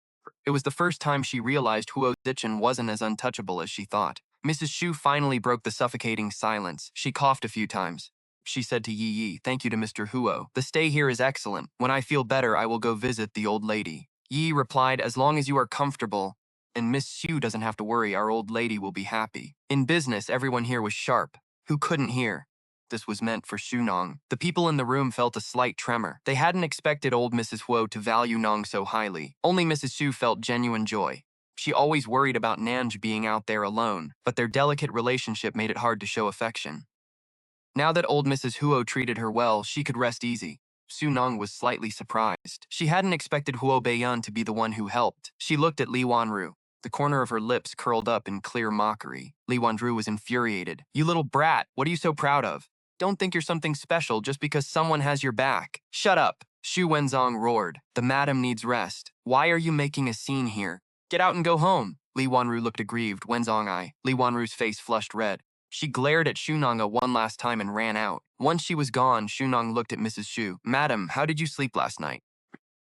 Speaker 1: It was the first time she realized Huo Zichen wasn't as untouchable as she thought. Mrs. Shu finally broke the suffocating silence. She coughed a few times. She said to Yi Yi, "Thank you to Mr. Huo. The stay here is excellent. When I feel better, I will go visit the old lady." Yi replied, "As long as you are comfortable, and Miss Shu doesn't have to worry, our old lady will be happy." In business, everyone here was sharp. Who couldn't hear? This was meant for Shunong. The people in the room felt a slight tremor. They hadn't expected old Mrs. Huo to value Nong so highly. Only Mrs. Xu felt genuine joy. She always worried about Nange being out there alone, but their delicate relationship made it hard to show affection. Now that old Mrs. Huo treated her well, she could rest easy. Su Nong was slightly surprised. She hadn't expected Huo Beiyan to be the one who helped. She looked at Li Wanru. The corner of her lips curled up in clear mockery. Li Wanru was infuriated. "You little brat, what are you so proud of? Don't think you're something special just because someone has your back. Shut up." Shu Wenzong roared. "The madam needs rest. Why are you making a scene here? Get out and go home." Li Wanru looked aggrieved. Wenzong eye. Li Wanru's face flushed red. She glared at Shunong one last time and ran out. Once she was gone, Shunong looked at Mrs. Xu. "Madam, how did you sleep last night?"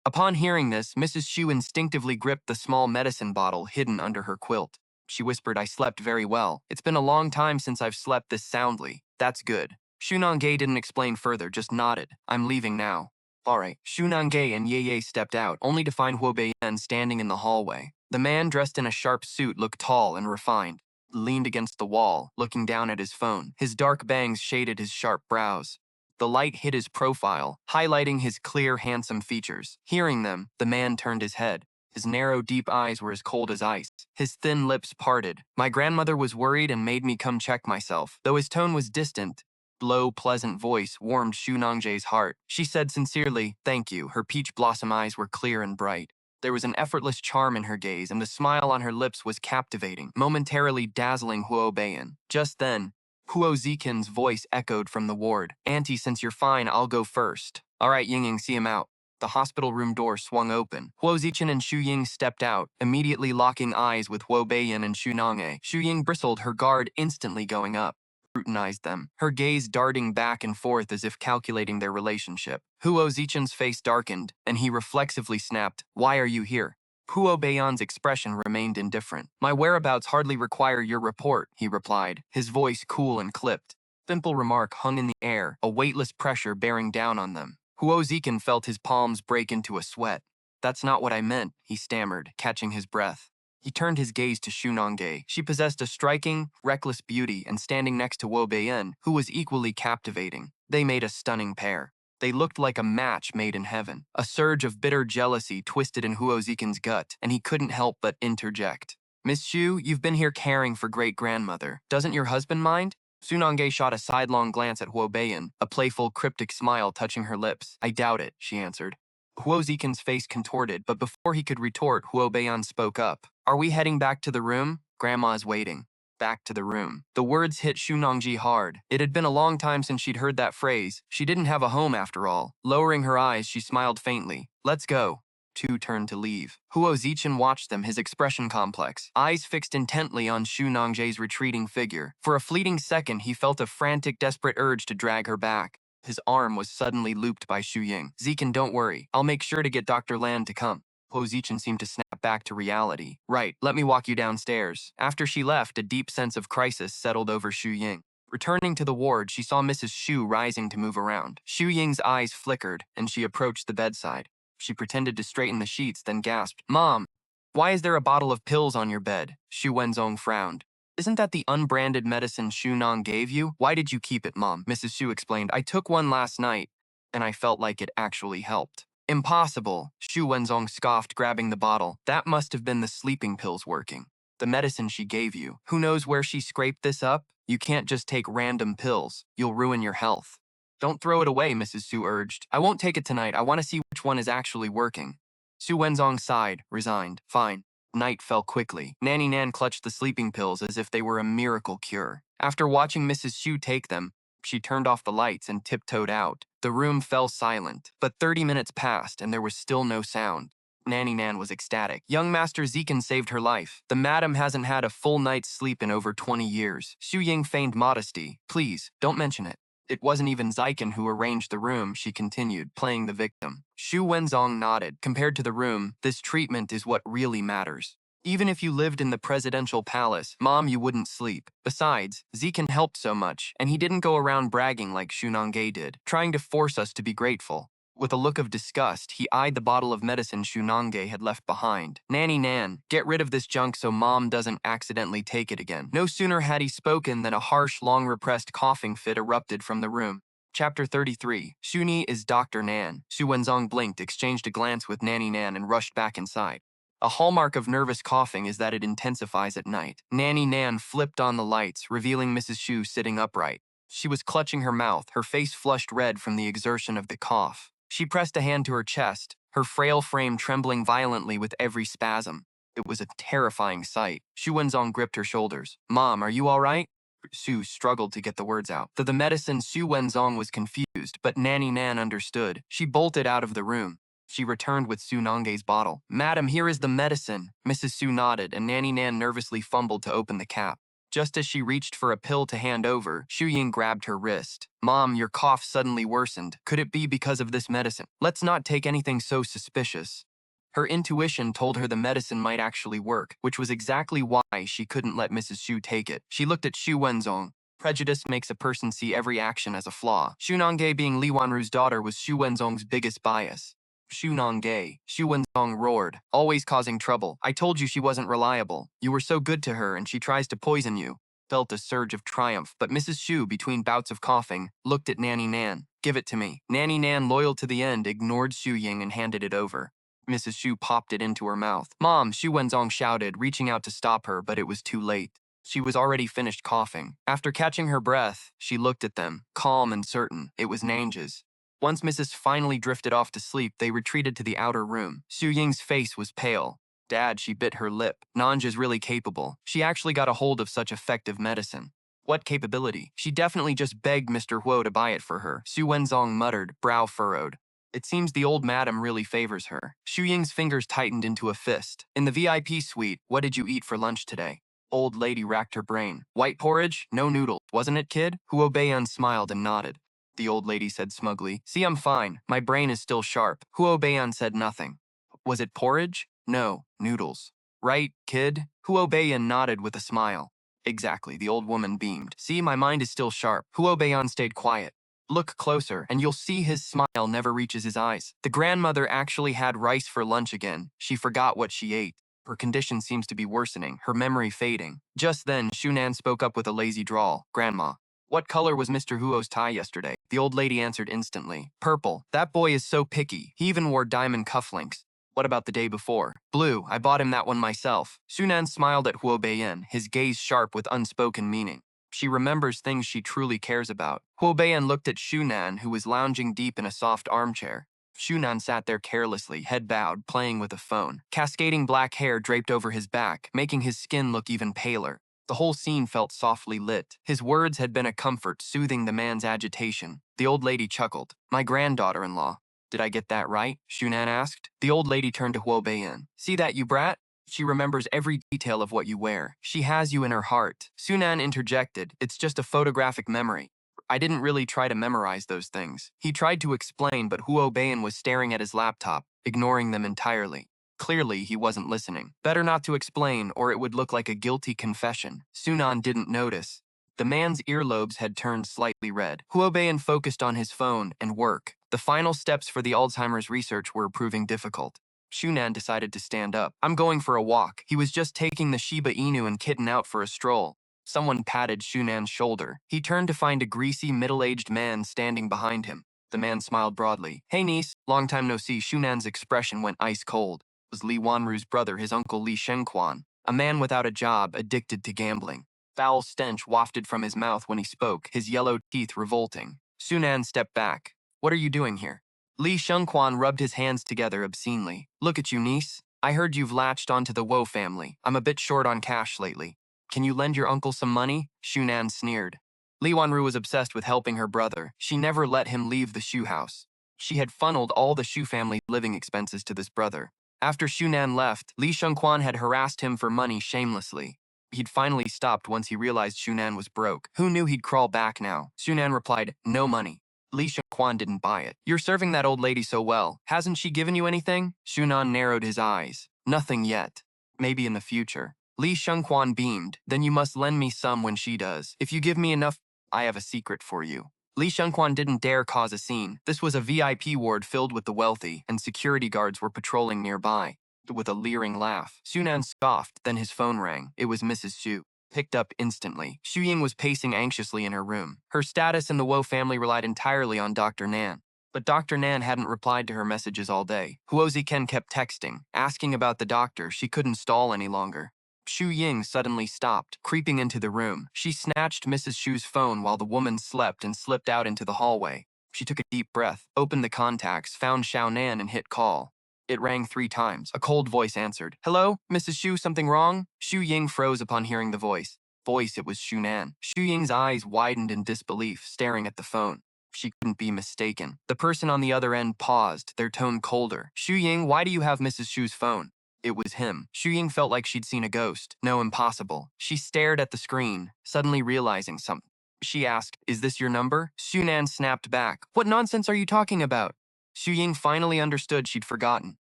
Speaker 1: Upon hearing this, Mrs. Xu instinctively gripped the small medicine bottle hidden under her quilt. She whispered, "I slept very well. It's been a long time since I've slept this soundly. That's good." Shunong didn't explain further, just nodded. "I'm leaving now." All right. Shunong and Ye stepped out, only to find Huo Beiyan standing in the hallway. The man dressed in a sharp suit looked tall and refined. Leaned against the wall, looking down at his phone. His dark bangs shaded his sharp brows. The light hit his profile, highlighting his clear, handsome features. Hearing them, the man turned his head. His narrow, deep eyes were as cold as ice. His thin lips parted. "My grandmother was worried and made me come check myself." Though his tone was distant, low, pleasant voice warmed Shunong's heart. She said sincerely, "Thank you." Her peach blossom eyes were clear and bright. There was an effortless charm in her gaze, and the smile on her lips was captivating, momentarily dazzling Huo Beiyan. Just then, Huo Zikin's voice echoed from the ward. "Auntie, since you're fine, I'll go first." "All right, Ying, see him out." The hospital room door swung open. Huo Zichen and Xu Ying stepped out, immediately locking eyes with Huo Beiyan and Xu Nange. Xu Ying bristled, her guard instantly going up. Scrutinized them, her gaze darting back and forth as if calculating their relationship. Huo Zichen's face darkened, and he reflexively snapped, "Why are you here?" Huo Beiyan's expression remained indifferent. "My whereabouts hardly require your report," he replied, his voice cool and clipped. Simple remark hung in the air, a weightless pressure bearing down on them. Huo Zichen felt his palms break into a sweat. "That's not what I meant," he stammered, catching his breath. He turned his gaze to Shunong. She possessed a striking, reckless beauty, and standing next to Huo Beiyan, who was equally captivating, they made a stunning pair. They looked like a match made in heaven. A surge of bitter jealousy twisted in Huo Zichen's gut, and he couldn't help but interject. "Miss Xu, you've been here caring for great-grandmother. Doesn't your husband mind?" Shunong shot a sidelong glance at Huo Beiyan, a playful, cryptic smile touching her lips. "I doubt it," she answered. Huo Zichen's face contorted, but before he could retort, Huo Beiyan spoke up. "Are we heading back to the room? Grandma is waiting." Back to the room. The words hit Shunongji hard. It had been a long time since she'd heard that phrase. She didn't have a home after all. Lowering her eyes, she smiled faintly. "Let's go." Two turned to leave. Huo Zichen watched them, his expression complex, eyes fixed intently on Shunong's retreating figure. For a fleeting second, he felt a frantic, desperate urge to drag her back. His arm was suddenly looped by Xu Ying. "Zichen, don't worry. I'll make sure to get Dr. Lan to come." Huo Zichen seemed to snap back to reality. "Right, let me walk you downstairs." After she left, a deep sense of crisis settled over Xu Ying. Returning to the ward, she saw Mrs. Xu rising to move around. Xu Ying's eyes flickered, and she approached the bedside. She pretended to straighten the sheets, then gasped, "Mom, why is there a bottle of pills on your bed?" Xu Wenzong frowned. "Isn't that the unbranded medicine Shunong gave you? Why did you keep it, Mom?" Mrs. Xu explained. "I took one last night, and I felt like it actually helped." "Impossible," Xu Wenzong scoffed, grabbing the bottle. "That must have been the sleeping pills working. The medicine she gave you. Who knows where she scraped this up? You can't just take random pills. You'll ruin your health." "Don't throw it away," Mrs. Xu urged. "I won't take it tonight. I want to see which one is actually working." Xu Wenzong sighed, resigned. "Fine." Night fell quickly. Nanny Nan clutched the sleeping pills as if they were a miracle cure. After watching Mrs. Xu take them, she turned off the lights and tiptoed out. The room fell silent, but 30 minutes passed and there was still no sound. Nanny Nan was ecstatic. "Young Master Zichen saved her life. The madam hasn't had a full night's sleep in over 20 years. Xu Ying feigned modesty. "Please, don't mention it. It wasn't even Zichen who arranged the room," she continued, playing the victim. Xu Wenzong nodded. "Compared to the room, this treatment is what really matters. Even if you lived in the presidential palace, Mom, you wouldn't sleep. Besides, Zichen helped so much, and he didn't go around bragging like Shunong did, trying to force us to be grateful. With a look of disgust, he eyed the bottle of medicine Nange had left behind. Nanny Nan, get rid of this junk so Mom doesn't accidentally take it again. No sooner had he spoken than a harsh, long-repressed coughing fit erupted from the room. Chapter 33. Shuni is Dr. Nan. Su Wenzong blinked, exchanged a glance with Nanny Nan, and rushed back inside. A hallmark of nervous coughing is that it intensifies at night. Nanny Nan flipped on the lights, revealing Mrs. Shu sitting upright. She was clutching her mouth, her face flushed red from the exertion of the cough. She pressed a hand to her chest, her frail frame trembling violently with every spasm. It was a terrifying sight. Shu Wenzong gripped her shoulders. Mom, are you all right? Su struggled to get the words out. Through the medicine, Su Wenzong was confused, but Nanny Nan understood. She bolted out of the room. She returned with Su Nange's bottle. Madam, here is the medicine. Mrs. Su nodded, and Nanny Nan nervously fumbled to open the cap. Just as she reached for a pill to hand over, Ying grabbed her wrist. Mom, your cough suddenly worsened. Could it be because of this medicine? Let's not take anything so suspicious. Her intuition told her the medicine might actually work, which was exactly why she couldn't let Mrs. Shu take it. She looked at Shu Wenzong. Prejudice makes a person see every action as a flaw. Shu Nange being Li Wanru's daughter was Shu Wenzong's biggest bias. Shu Nange, Shu Wenzong roared, always causing trouble. I told you she wasn't reliable. You were so good to her and she tries to poison you. Felt a surge of triumph, but Mrs. Shu, between bouts of coughing, looked at Nanny Nan. Give it to me. Nanny Nan, loyal to the end, ignored Shu Ying and handed it over. Mrs. Shu popped it into her mouth. Mom, Shu Wenzong shouted, reaching out to stop her, but it was too late. She was already finished coughing. After catching her breath, she looked at them, calm and certain. It was Nange's. Once Mrs. finally drifted off to sleep, they retreated to the outer room. Su Ying's face was pale. Dad, she bit her lip. Nange is really capable. She actually got a hold of such effective medicine. What capability? She definitely just begged Mr. Huo to buy it for her. Su Wenzong muttered, brow furrowed. It seems the old madam really favors her. Shu Ying's fingers tightened into a fist. In the VIP suite, what did you eat for lunch today? Old lady racked her brain. White porridge? No noodle. Wasn't it, kid? Huo Beiyan smiled and nodded. The old lady said smugly. See, I'm fine. My brain is still sharp. Huo Beiyan said nothing. Was it porridge? No, noodles. Right, kid? Huo Beiyan nodded with a smile. Exactly, the old woman beamed. See, my mind is still sharp. Huo Beiyan stayed quiet. Look closer, and you'll see his smile never reaches his eyes. The grandmother actually had rice for lunch again. She forgot what she ate. Her condition seems to be worsening, her memory fading. Just then, Shunan spoke up with a lazy drawl. Grandma. What color was Mr. Huo's tie yesterday? The old lady answered instantly. Purple. That boy is so picky. He even wore diamond cufflinks. What about the day before? Blue. I bought him that one myself. Shunan smiled at Huo Beiyan, his gaze sharp with unspoken meaning. She remembers things she truly cares about. Huo Beiyan looked at Shunan, who was lounging deep in a soft armchair. Shunan sat there carelessly, head bowed, playing with a phone. Cascading black hair draped over his back, making his skin look even paler. The whole scene felt softly lit. His words had been a comfort, soothing the man's agitation. The old lady chuckled. My granddaughter-in-law. Did I get that right? Shunan asked. The old lady turned to Huo Beiyan. See that, you brat? She remembers every detail of what you wear. She has you in her heart. Shunan interjected. It's just a photographic memory. I didn't really try to memorize those things. He tried to explain, but Huo Beiyan was staring at his laptop, ignoring them entirely. Clearly, he wasn't listening. Better not to explain, or it would look like a guilty confession. Shunan didn't notice. The man's earlobes had turned slightly red. Huo Beiyan focused on his phone and work. The final steps for the Alzheimer's research were proving difficult. Shunan decided to stand up. I'm going for a walk. He was just taking the Shiba Inu and kitten out for a stroll. Someone patted Shunan's shoulder. He turned to find a greasy, middle-aged man standing behind him. The man smiled broadly. Hey, niece. Long time no see. Shunan's expression went ice cold. It was Li Wanru's brother, his uncle Li Shengquan, a man without a job, addicted to gambling. Foul stench wafted from his mouth when he spoke, his yellow teeth revolting. Shunan stepped back. What are you doing here? Li Shengquan rubbed his hands together obscenely. Look at you, niece. I heard you've latched onto the Wo family. I'm a bit short on cash lately. Can you lend your uncle some money? Shunan sneered. Li Wanru was obsessed with helping her brother. She never let him leave the Shu house. She had funneled all the Shu family living expenses to this brother. After Shunan left, Li Shengquan had harassed him for money shamelessly. He'd finally stopped once he realized Shunan was broke. Who knew he'd crawl back now? Shunan replied, no money. Li Shengquan didn't buy it. You're serving that old lady so well. Hasn't she given you anything? Shunan narrowed his eyes. Nothing yet. Maybe in the future. Li Shengquan beamed. Then you must lend me some when she does. If you give me enough, I have a secret for you. Li Shengquan didn't dare cause a scene. This was a VIP ward filled with the wealthy, and security guards were patrolling nearby. With a leering laugh, Sunan scoffed, then his phone rang. It was Mrs. Xu. Picked up instantly. Xu Ying was pacing anxiously in her room. Her status in the Wu family relied entirely on Dr. Nan. But Dr. Nan hadn't replied to her messages all day. Huo Ziken kept texting, asking about the doctor. She couldn't stall any longer. Xu Ying suddenly stopped, creeping into the room. She snatched Mrs. Xu's phone while the woman slept and slipped out into the hallway. She took a deep breath, opened the contacts, found Xiao Nan and hit call. It rang 3 times. A cold voice answered. Hello, Mrs. Xu, something wrong? Xu Ying froze upon hearing the voice. It was Xu Nan. Xu Ying's eyes widened in disbelief, staring at the phone. She couldn't be mistaken. The person on the other end paused, their tone colder. Xu Ying, why do you have Mrs. Xu's phone? It was him. Xu Ying felt like she'd seen a ghost. No, impossible. She stared at the screen, suddenly realizing something. She asked, is this your number? Xu Nan snapped back. What nonsense are you talking about? Xu Ying finally understood she'd forgotten.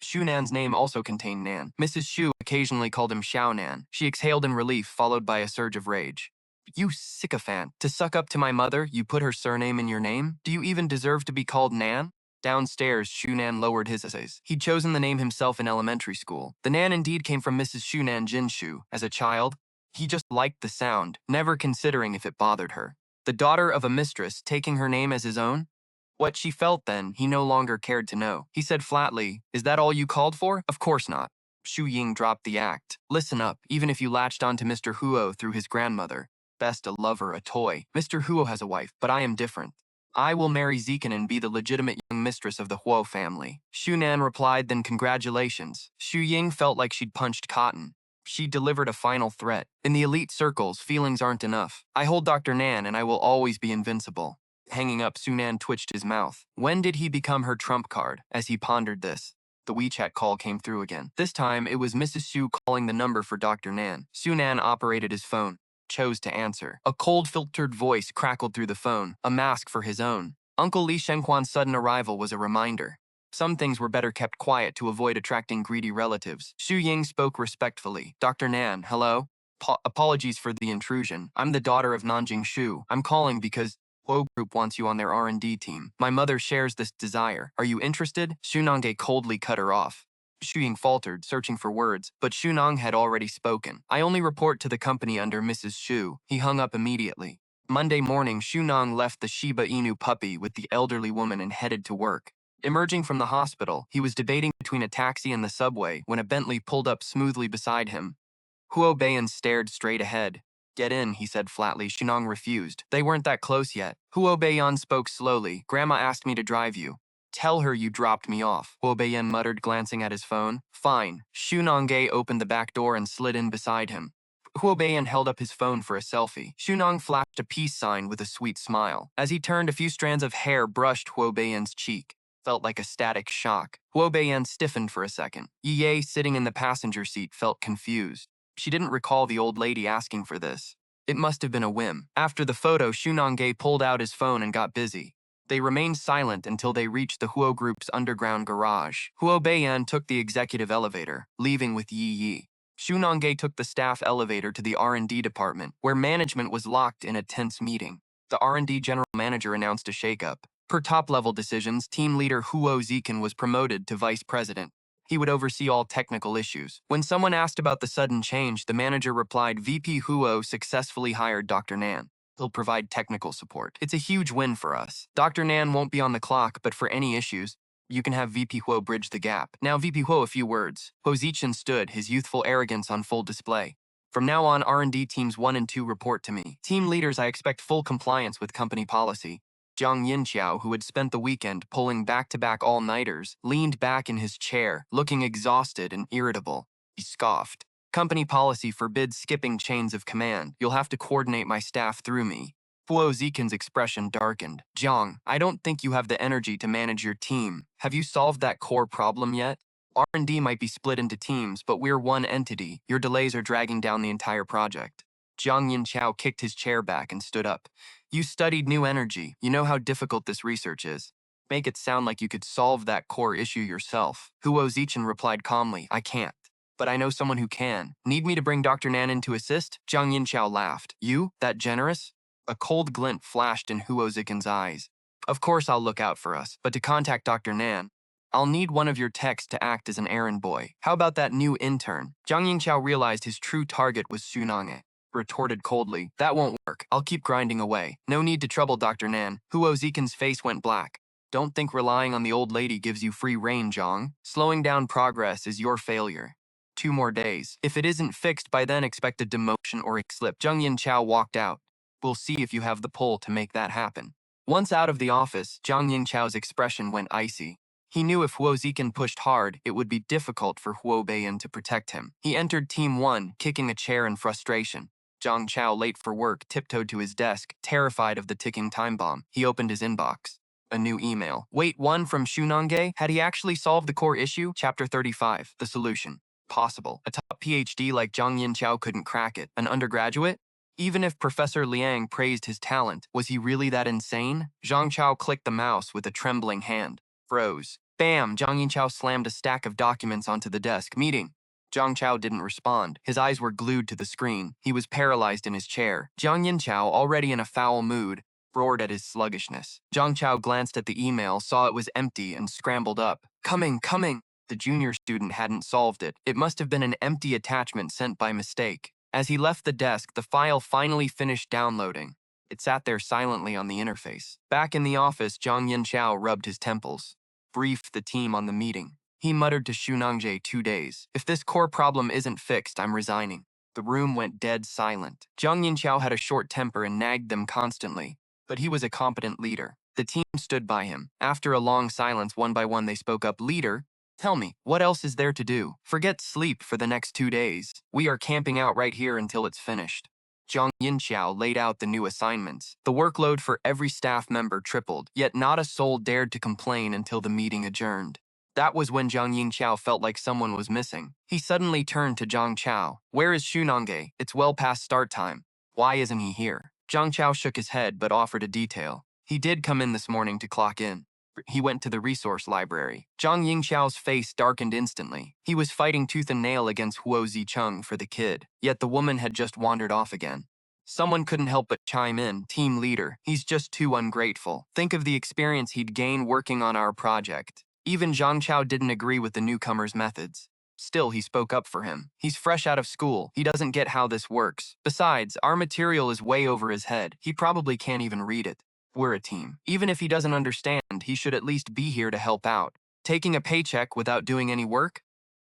Speaker 1: Xu Nan's name also contained Nan. Mrs. Xu occasionally called him Xiao Nan. She exhaled in relief, followed by a surge of rage. You sycophant. To suck up to my mother, you put her surname in your name? Do you even deserve to be called Nan? Downstairs, Xu Nan lowered his essays. He'd chosen the name himself in elementary school. The Nan indeed came from Mrs. Xu Nan Jinshu. As a child, he just liked the sound, never considering if it bothered her. The daughter of a mistress taking her name as his own? What she felt then, he no longer cared to know. He said flatly, is that all you called for? Of course not. Xu Ying dropped the act. Listen up, even if you latched onto Mr. Huo through his grandmother. Best a lover, a toy. Mr. Huo has a wife, but I am different. I will marry Ziken and be the legitimate young mistress of the Huo family. Xu Nan replied, then congratulations. Xu Ying felt like she'd punched cotton. She delivered a final threat. In the elite circles, feelings aren't enough. I hold Dr. Nan and I will always be invincible. Hanging up, Su Nan twitched his mouth. When did he become her trump card? As he pondered this, the WeChat call came through again. This time, it was Mrs. Xu calling the number for Dr. Nan. Su Nan operated his phone, chose to answer. A cold, filtered voice crackled through the phone, a mask for his own. Uncle Li Shengquan's sudden arrival was a reminder. Some things were better kept quiet to avoid attracting greedy relatives. Xu Ying spoke respectfully. Dr. Nan, hello? Apologies for the intrusion. I'm the daughter of Nanjing Xu. I'm calling because Huo Group wants you on their R&D team. My mother shares this desire. Are you interested? Nange coldly cut her off. Xu Ying faltered, searching for words, but Nange had already spoken. I only report to the company under Mrs. Xu. He hung up immediately. Monday morning, Nange left the Shiba Inu puppy with the elderly woman and headed to work. Emerging from the hospital, he was debating between a taxi and the subway when a Bentley pulled up smoothly beside him. Huo Beiyan stared straight ahead. Get in, he said flatly. Nange refused. They weren't that close yet. Huo Beiyan spoke slowly. Grandma asked me to drive you. Tell her you dropped me off, Huo Beiyan muttered, glancing at his phone. Fine. Nange opened the back door and slid in beside him. Huo Beiyan held up his phone for a selfie. Nange flashed a peace sign with a sweet smile. As he turned, a few strands of hair brushed Huo Beiyan's cheek. Felt like a static shock. Huo Beiyan stiffened for a second. Ye, sitting in the passenger seat, felt confused. She didn't recall the old lady asking for this. It must have been a whim. After the photo, Nange pulled out his phone and got busy. They remained silent until they reached the Huo Group's underground garage. Huo Beiyan took the executive elevator, leaving with Yi. Nange took the staff elevator to the R&D department, where management was locked in a tense meeting. The R&D general manager announced a shakeup. Per top-level decisions, team leader Huo Ziken was promoted to vice president. He would oversee all technical issues. When someone asked about the sudden change, the manager replied, VP Huo successfully hired Dr. Nan. He'll provide technical support. It's a huge win for us. Dr. Nan won't be on the clock, but for any issues, you can have VP Huo bridge the gap. Now, VP Huo, a few words. Huo Zichen stood, his youthful arrogance on full display. From now on, R&D teams 1 and 2 report to me. Team leaders, I expect full compliance with company policy. Jiang Yinqiao, who had spent the weekend pulling back-to-back all-nighters, leaned back in his chair, looking exhausted and irritable. He scoffed. Company policy forbids skipping chains of command. You'll have to coordinate my staff through me. Huo Ziken's expression darkened. Jiang, I don't think you have the energy to manage your team. Have you solved that core problem yet? R&D might be split into teams, but we're one entity. Your delays are dragging down the entire project. Jiang Yinqiao kicked his chair back and stood up. You studied new energy. You know how difficult this research is. Make it sound like you could solve that core issue yourself. Huo Zichen replied calmly, I can't. But I know someone who can. Need me to bring Dr. Nan in to assist? Jiang Yinqiao laughed. You? That generous? A cold glint flashed in Huo Zikin's eyes. Of course I'll look out for us, but to contact Dr. Nan, I'll need one of your techs to act as an errand boy. How about that new intern? Zhang Yingqiao realized his true target was Su Nange. Retorted coldly, that won't work. I'll keep grinding away. No need to trouble Dr. Nan. Huo Zikin's face went black. Don't think relying on the old lady gives you free rein, Zhang. Slowing down progress is your failure. 2 more days. If it isn't fixed by then, expect a demotion or a slip. Zhang Yingqiao walked out. We'll see if you have the pull to make that happen. Once out of the office, Zhang Yingqiao's expression went icy. He knew if Huo Zikin pushed hard, it would be difficult for Huo Beiyan to protect him. He entered Team 1, kicking a chair in frustration. Zhang Chao, late for work, tiptoed to his desk, terrified of the ticking time bomb. He opened his inbox. A new email. Wait, one from Su Nange? Had he actually solved the core issue? Chapter 35. The solution. Possible. A top PhD like Zhang Yingqiao couldn't crack it. An undergraduate? Even if Professor Liang praised his talent, was he really that insane? Zhang Chao clicked the mouse with a trembling hand. Froze. Bam! Zhang Yingqiao slammed a stack of documents onto the desk. Meeting. Zhang Chao didn't respond. His eyes were glued to the screen. He was paralyzed in his chair. Zhang Yingqiao, already in a foul mood, roared at his sluggishness. Zhang Chao glanced at the email, saw it was empty, and scrambled up. Coming! The junior student hadn't solved it. It must have been an empty attachment sent by mistake. As he left the desk, the file finally finished downloading. It sat there silently on the interface. Back in the office, Zhang Yingqiao rubbed his temples. Briefed the team on the meeting. He muttered to Su Nange 2 days. If this core problem isn't fixed, I'm resigning. The room went dead silent. Zhang Yingqiao had a short temper and nagged them constantly, but he was a competent leader. The team stood by him. After a long silence, one by one they spoke up. Leader, tell me, what else is there to do? Forget sleep for the next 2 days. We are camping out right here until it's finished. Zhang Yingqiao laid out the new assignments. The workload for every staff member tripled, yet not a soul dared to complain until the meeting adjourned. That was when Zhang Yingqiao felt like someone was missing. He suddenly turned to Zhang Chao. Where is Su Nange? It's well past start time. Why isn't he here? Zhang Chao shook his head but offered a detail. He did come in this morning to clock in. He went to the resource library. Zhang Yingqiao's face darkened instantly. He was fighting tooth and nail against Huo Zicheng for the kid, yet the woman had just wandered off again. Someone couldn't help but chime in. Team leader, he's just too ungrateful. Think of the experience he'd gain working on our project. Even Zhang Chao didn't agree with the newcomer's methods. Still, he spoke up for him. He's fresh out of school. He doesn't get how this works. Besides, our material is way over his head. He probably can't even read it. We're a team. Even if he doesn't understand, he should at least be here to help out. Taking a paycheck without doing any work?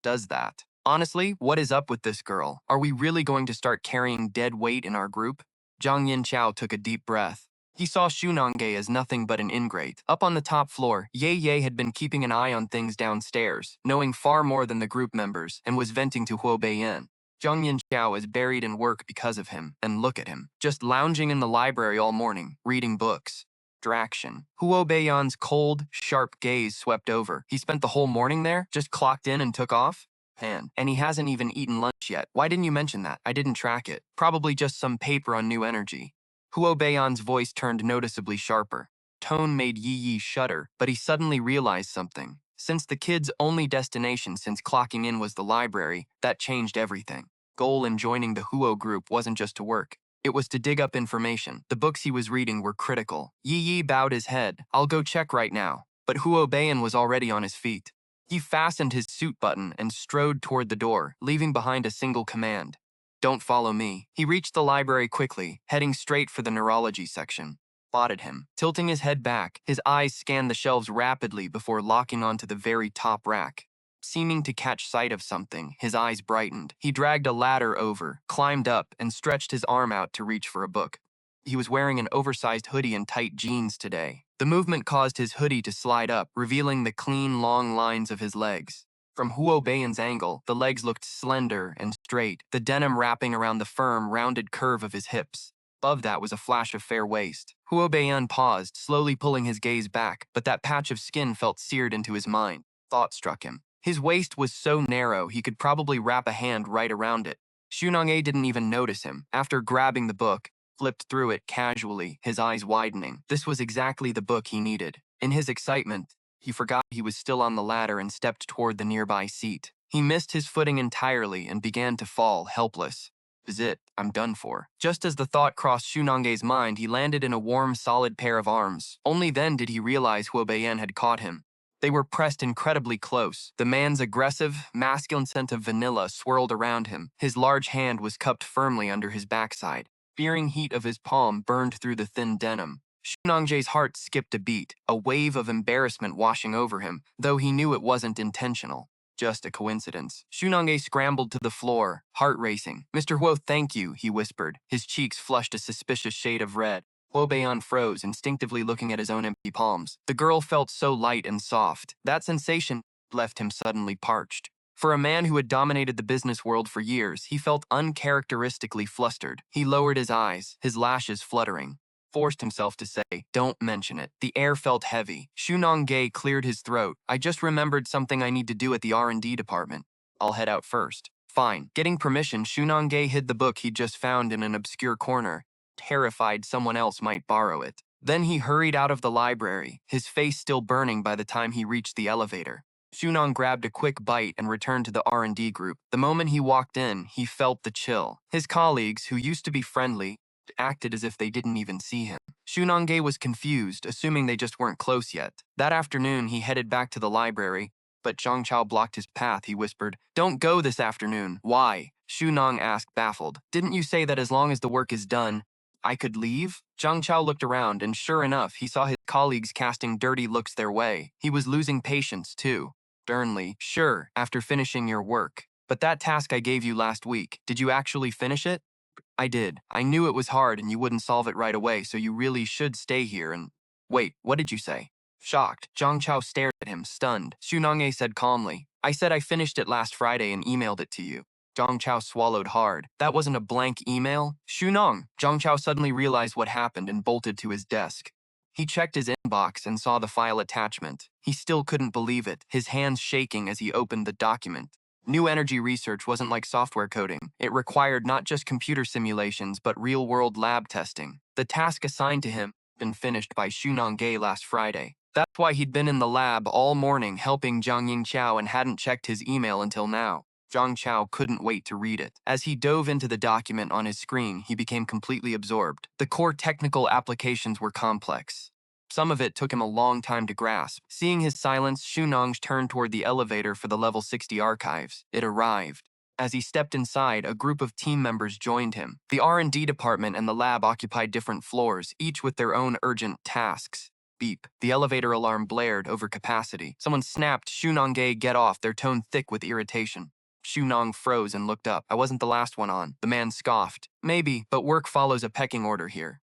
Speaker 1: Does that. Honestly, what is up with this girl? Are we really going to start carrying dead weight in our group? Zhang Yingqiao took a deep breath. He saw Su Nange as nothing but an ingrate. Up on the top floor, Ye had been keeping an eye on things downstairs, knowing far more than the group members, and was venting to Huo Beiyan. Zhang Yingqiao is buried in work because of him, and look at him, just lounging in the library all morning, reading books. Distraction. Huo Beiyan's cold, sharp gaze swept over. He spent the whole morning there, just clocked in and took off? And he hasn't even eaten lunch yet. Why didn't you mention that? I didn't track it. Probably just some paper on new energy. Huo Beiyan's voice turned noticeably sharper. Tone made Yi shudder, but he suddenly realized something. Since the kid's only destination since clocking in was the library, that changed everything. Goal in joining the Huo group wasn't just to work. It was to dig up information. The books he was reading were critical. Yi bowed his head. I'll go check right now. But Huo Beiyan was already on his feet. He fastened his suit button and strode toward the door, leaving behind a single command. Don't follow me. He reached the library quickly, heading straight for the neurology section. Spotted him. Tilting his head back, his eyes scanned the shelves rapidly before locking onto the very top rack. Seeming to catch sight of something, his eyes brightened. He dragged a ladder over, climbed up, and stretched his arm out to reach for a book. He was wearing an oversized hoodie and tight jeans today. The movement caused his hoodie to slide up, revealing the clean, long lines of his legs. From Huo Beiyan's angle, the legs looked slender and straight, the denim wrapping around the firm, rounded curve of his hips. Above that was a flash of fair waist. Huo Beiyan paused, slowly pulling his gaze back, but that patch of skin felt seared into his mind. Thought struck him. His waist was so narrow he could probably wrap a hand right around it. Su Nange didn't even notice him. After grabbing the book, flipped through it casually, his eyes widening. This was exactly the book he needed. In his excitement, he forgot he was still on the ladder and stepped toward the nearby seat. He missed his footing entirely and began to fall, helpless. Is it? I'm done for. Just as the thought crossed Xu Nange's mind, he landed in a warm, solid pair of arms. Only then did he realize Beiyan had caught him. They were pressed incredibly close. The man's aggressive, masculine scent of vanilla swirled around him. His large hand was cupped firmly under his backside. Searing heat of his palm burned through the thin denim. Xu Nangje's heart skipped a beat, a wave of embarrassment washing over him, though he knew it wasn't intentional. Just a coincidence. Xu Nange scrambled to the floor, heart racing. Mr. Huo, thank you, he whispered. His cheeks flushed a suspicious shade of red. Beiyan froze, instinctively looking at his own empty palms. The girl felt so light and soft. That sensation left him suddenly parched. For a man who had dominated the business world for years, he felt uncharacteristically flustered. He lowered his eyes, his lashes fluttering. Forced himself to say, "Don't mention it." The air felt heavy. Xu Nangge cleared his throat. "I just remembered something I need to do at the R&D department. I'll head out first." Fine. Getting permission, Xu Nangge hid the book he'd just found in an obscure corner, terrified someone else might borrow it. Then he hurried out of the library, his face still burning by the time he reached the elevator. Xunong grabbed a quick bite and returned to the R&D group. The moment he walked in, he felt the chill. His colleagues, who used to be friendly, acted as if they didn't even see him. Xu Nangge was confused, assuming they just weren't close yet. That afternoon, he headed back to the library, but Zhang Chao blocked his path. He whispered, "Don't go this afternoon." "Why?" Xu Nang asked, baffled. "Didn't you say that as long as the work is done, I could leave?" Zhang Chao looked around, and sure enough, he saw his colleagues casting dirty looks their way. He was losing patience, too. Sternly, "Sure, after finishing your work. But that task I gave you last week, did you actually finish it?" "I did. I knew it was hard and you wouldn't solve it right away, so you really should stay here and—" "Wait, what did you say?" Shocked, Zhang Chao stared at him, stunned. Xu Nangye said calmly, "I said I finished it last Friday and emailed it to you." Zhang Chao swallowed hard. That wasn't a blank email? "Xu Nang!" Zhang Chao suddenly realized what happened and bolted to his desk. He checked his inbox and saw the file attachment. He still couldn't believe it, his hands shaking as he opened the document. New energy research wasn't like software coding. It required not just computer simulations, but real-world lab testing. The task assigned to him had been finished by Xu Nangge last Friday. That's why he'd been in the lab all morning helping Zhang Yingqiao and hadn't checked his email until now. Zhang Chao couldn't wait to read it. As he dove into the document on his screen, he became completely absorbed. The core technical applications were complex. Some of it took him a long time to grasp. Seeing his silence, Xu Nang turned toward the elevator for the level 60 archives. It arrived. As he stepped inside, a group of team members joined him. The R&D department and the lab occupied different floors, each with their own urgent tasks. Beep. The elevator alarm blared over capacity. Someone snapped, "Xu Nangge, get off," their tone thick with irritation. Xu Nang froze and looked up. "I wasn't the last one on." The man scoffed. "Maybe, but work follows a pecking order here."